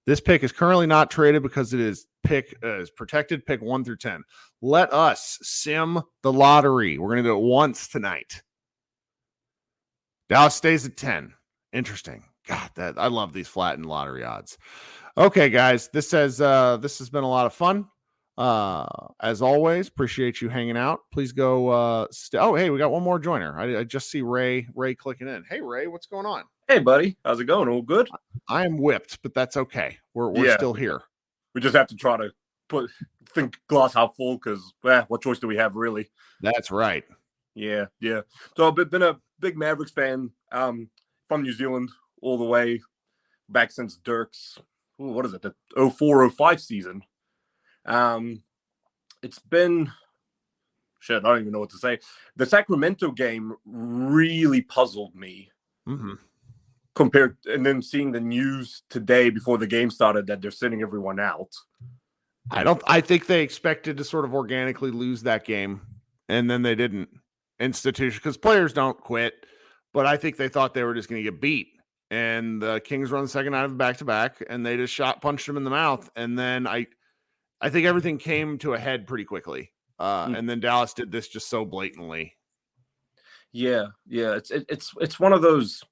This pick is currently not traded because it is protected pick 1 through 10. Let us sim the lottery. We're going to do it once tonight. Dallas stays at 10. Interesting. God, that I love these flattened lottery odds. Okay, guys, this has been a lot of fun. As always, appreciate you hanging out. Please go. Oh, hey, we got one more joiner. I just see Ray clicking in. Hey, Ray, what's going on? Hey, buddy, how's it going? All good? I am whipped, but that's okay. We're still here. We just have to try to think glass half full because what choice do we have, really? That's right. Yeah. So I've been a big Mavericks fan from New Zealand all the way back since Dirk's, what is it, the 04-05 season. It's been, I don't even know what to say. The Sacramento game really puzzled me. Mm-hmm. And then seeing the news today before the game started that they're sitting everyone out. I think they expected to sort of organically lose that game, and then they didn't. Because players don't quit, but I think they thought they were just going to get beat. And the Kings run the second night of a back-to-back, and they just punched them in the mouth. And then I think everything came to a head pretty quickly. And then Dallas did this just so blatantly. Yeah. It's one of those.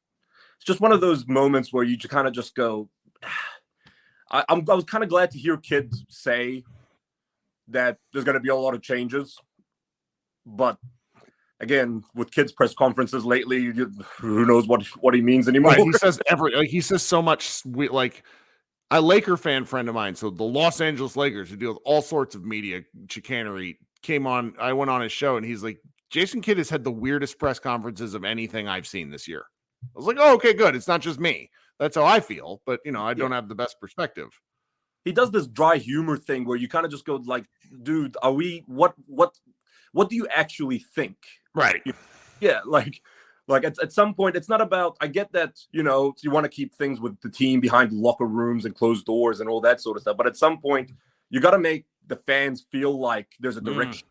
It's just one of those moments where you kind of just go. I was kind of glad to hear kids say that there's going to be a lot of changes, but again, with kids' press conferences lately, who knows what he means anymore? Right. He says so much. Like a Laker fan friend of mine, so the Los Angeles Lakers, who deal with all sorts of media chicanery, came on. I went on his show, and he's like, Jason Kidd has had the weirdest press conferences of anything I've seen this year. I was like, oh, okay, good. It's not just me. That's how I feel. But, I don't have the best perspective. He does this dry humor thing where you kind of just go like, dude, are we, what do you actually think? Right. Yeah. Like at some point, it's not about, I get that, you want to keep things with the team behind locker rooms and closed doors and all that sort of stuff. But at some point, you got to make the fans feel like there's a direction.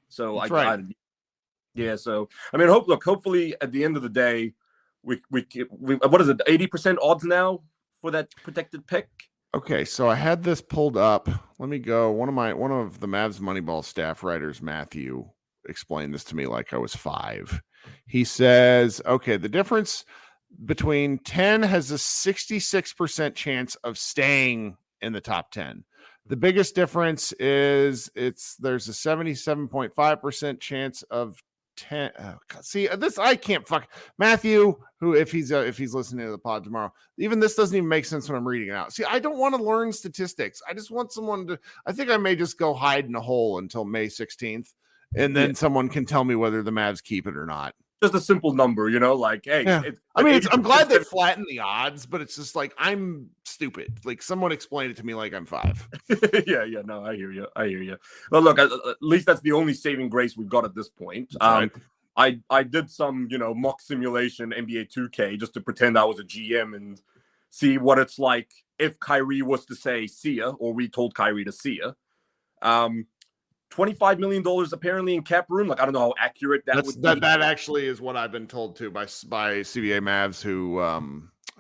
So so I mean, hopefully at the end of the day, we what is it, 80% odds now for that protected pick? Okay, so I had this pulled up. Let me go. One of the Mavs Moneyball staff writers, Matthew, explained this to me like I was 5. He says, okay, the difference between 10 has a 66% chance of staying in the top 10. The biggest difference is there's a 77.5% chance of 10. Oh, God. See, this I can't Matthew, who if he's listening to the pod tomorrow, even this doesn't even make sense when I'm reading it out. See, I don't want to learn statistics. I just want someone to. I think I may just go hide in a hole until May 16th, and then someone can tell me whether the Mavs keep it or not. Just a simple number, like, hey. Yeah. I'm glad they flattened the odds, but it's just like I'm stupid. Like someone explained it to me like I'm 5. yeah, no, I hear you. Well, look, at least that's the only saving grace we've got at this point. Right. I did some, mock simulation NBA 2K just to pretend I was a GM and see what it's like if Kyrie was to say see ya, or we told Kyrie to see ya. $25 million apparently in cap room. Like, I don't know how accurate that would be. That actually is what I've been told too by CBA Mavs who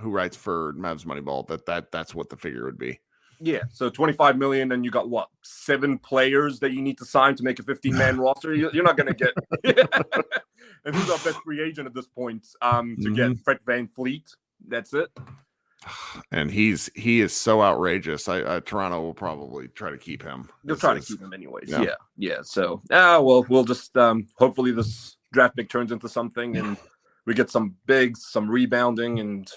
writes for Mavs Moneyball that's what the figure would be. Yeah, so 25 million, and you got what, 7 players that you need to sign to make a 15-man roster. You're not going to get. And who's our best free agent at this point? To get Fred VanVleet. That's it. And he is so outrageous. Toronto will probably try to keep him. They'll try to keep him anyways. Yeah. So, well, we'll just hopefully this draft pick turns into something, and we get some bigs, some rebounding, and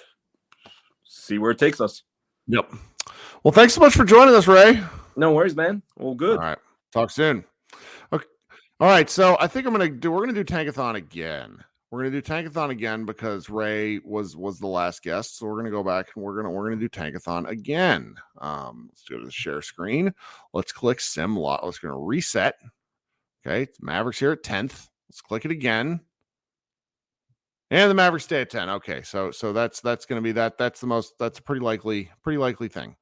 see where it takes us. Yep. Well, thanks so much for joining us, Ray. No worries, man. All good. All right. Talk soon. Okay. All right. So I think we're gonna do Tankathon again. We're gonna do Tankathon again because Ray was the last guest. So we're gonna go back and we're gonna do Tankathon again. Let's go to the share screen. Let's click Sim Lot. Let's gonna reset. Okay, Mavericks here at 10th. Let's click it again. And the Mavericks stay at 10. Okay, so that's gonna be that. That's a pretty likely thing.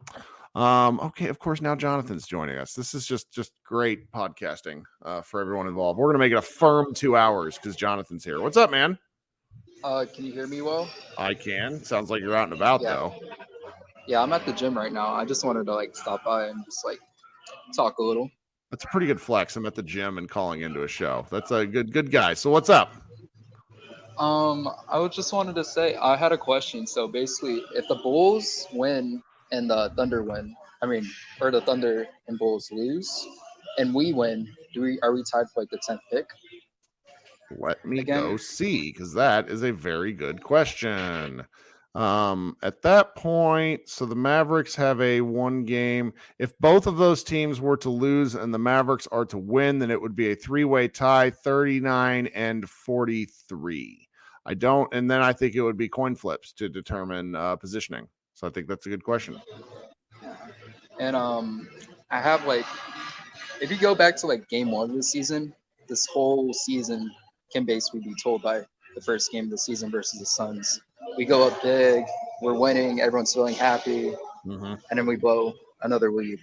Okay, of course, now Jonathan's joining us. This is just great podcasting for everyone involved. We're gonna make it a firm 2 hours because Jonathan's here. What's up, man? Can you hear me well? I can. Sounds like you're out and about though. Yeah, I'm at the gym right now. I just wanted to stop by and just talk a little. That's a pretty good flex. I'm at the gym and calling into a show. That's a good guy. So what's up? I just wanted to say I had a question. So basically, if the Bulls win and the Thunder win, or the Thunder and Bulls lose, and we win, are we tied for like the 10th pick? Let me Again? go see, because that is a very good question. At that point, so the Mavericks have a 1 game. If both of those teams were to lose and the Mavericks are to win, then it would be a 3-way tie, 39 and 43. And then I think it would be coin flips to determine positioning. So I think that's a good question. And I have like, if you go back to like game 1 of the season, this whole season can basically be told by the first game of the season versus the Suns. We go up big, we're winning, everyone's feeling happy, and then we blow another lead.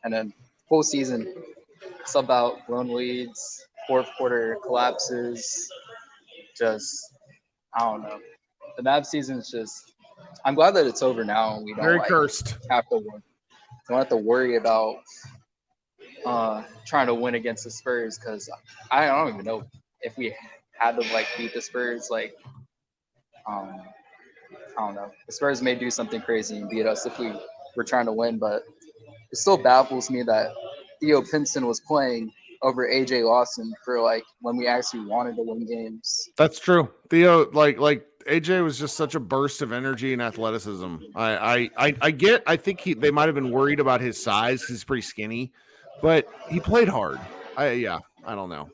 And then full season, sub out, blown leads, fourth quarter collapses. Just, I don't know. The Mavs season is just, I'm glad that it's over now and we don't Very cursed. don't have to worry about trying to win against the Spurs, because I don't even know if we had to like beat the Spurs. Like, I don't know. The Spurs may do something crazy and beat us if we were trying to win, but it still baffles me that Theo Pinson was playing over AJ Lawson for like when we actually wanted to win games. That's true. Theo, like AJ was just such a burst of energy and athleticism. I think they might have been worried about his size. He's pretty skinny, but he played hard. I don't know.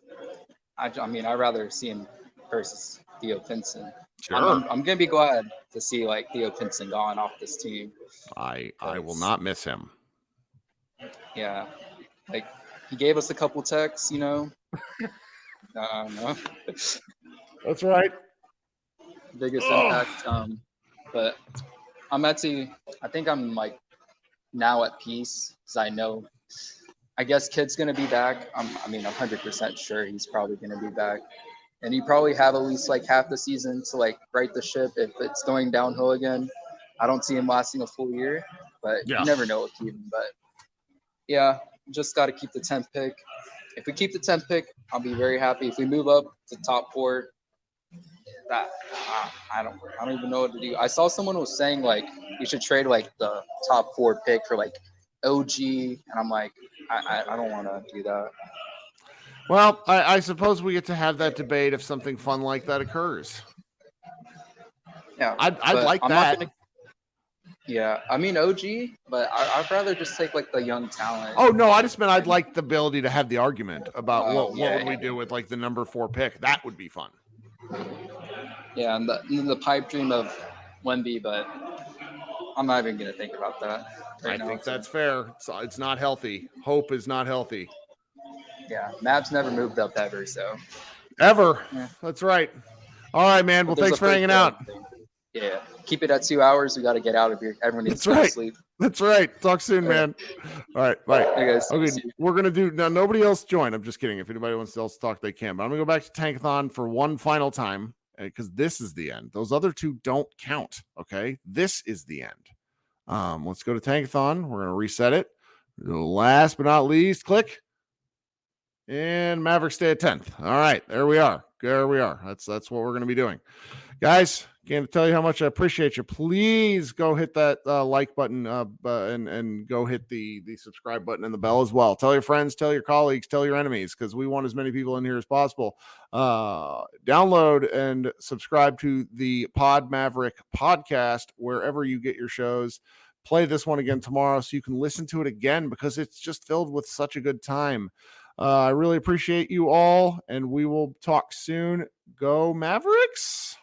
I mean, I'd rather see him versus Theo Pinson. Sure. I'm gonna be glad to see like Theo Pinson gone off this team. I will not miss him. Yeah, like he gave us a couple texts, you know. No. That's right. Biggest impact. But I think I'm like now at peace because I guess Kid's gonna be back. I'm 100% sure he's probably gonna be back, and you probably have at least like half the season to like right the ship if it's going downhill again. I don't see him lasting a full year, but you never know with Keaton. But yeah, just got to keep the 10th pick. If we keep the 10th pick, I'll be very happy. If we move up to top 4, that I don't even know what to do. I saw someone was saying like we should trade like the top 4 pick for like OG, and I'm like, I don't want to do that. Well, I suppose we get to have that debate if something fun like that occurs. Yeah, I'd like that. Yeah, I mean OG, but I'd rather just take like the young talent. Oh no, I just meant I'd like the ability to have the argument about what would we do with like the number 4 pick. That would be fun. Yeah, and the pipe dream of Wemby, but I'm not even gonna think about that. I think that's fair. It's not healthy. Hope is not healthy. Yeah, Mavs never moved up ever, so. Ever. Yeah. That's right. All right, man. Well, thanks for hanging out. Yeah, keep it at 2 hours. We got to get out of here. Everyone needs to sleep. That's right. Talk soon, man. All right, bye. Hey guys. Okay, we're gonna do now. Nobody else join. I'm just kidding. If anybody wants to talk, they can. But I'm gonna go back to Tankathon for one final time because this is the end. Those other 2 don't count. Okay, this is the end. Let's go to Tankathon. We're gonna reset it. Last but not least, click. And Mavericks stay at 10th. All right, there we are. That's what we're going to be doing. Guys, can't tell you how much I appreciate you. Please go hit that like button and go hit the subscribe button and the bell as well. Tell your friends, tell your colleagues, tell your enemies, because we want as many people in here as possible. Download and subscribe to the Pod Maverick podcast wherever you get your shows. Play this one again tomorrow so you can listen to it again because it's just filled with such a good time. I really appreciate you all, and we will talk soon. Go Mavericks!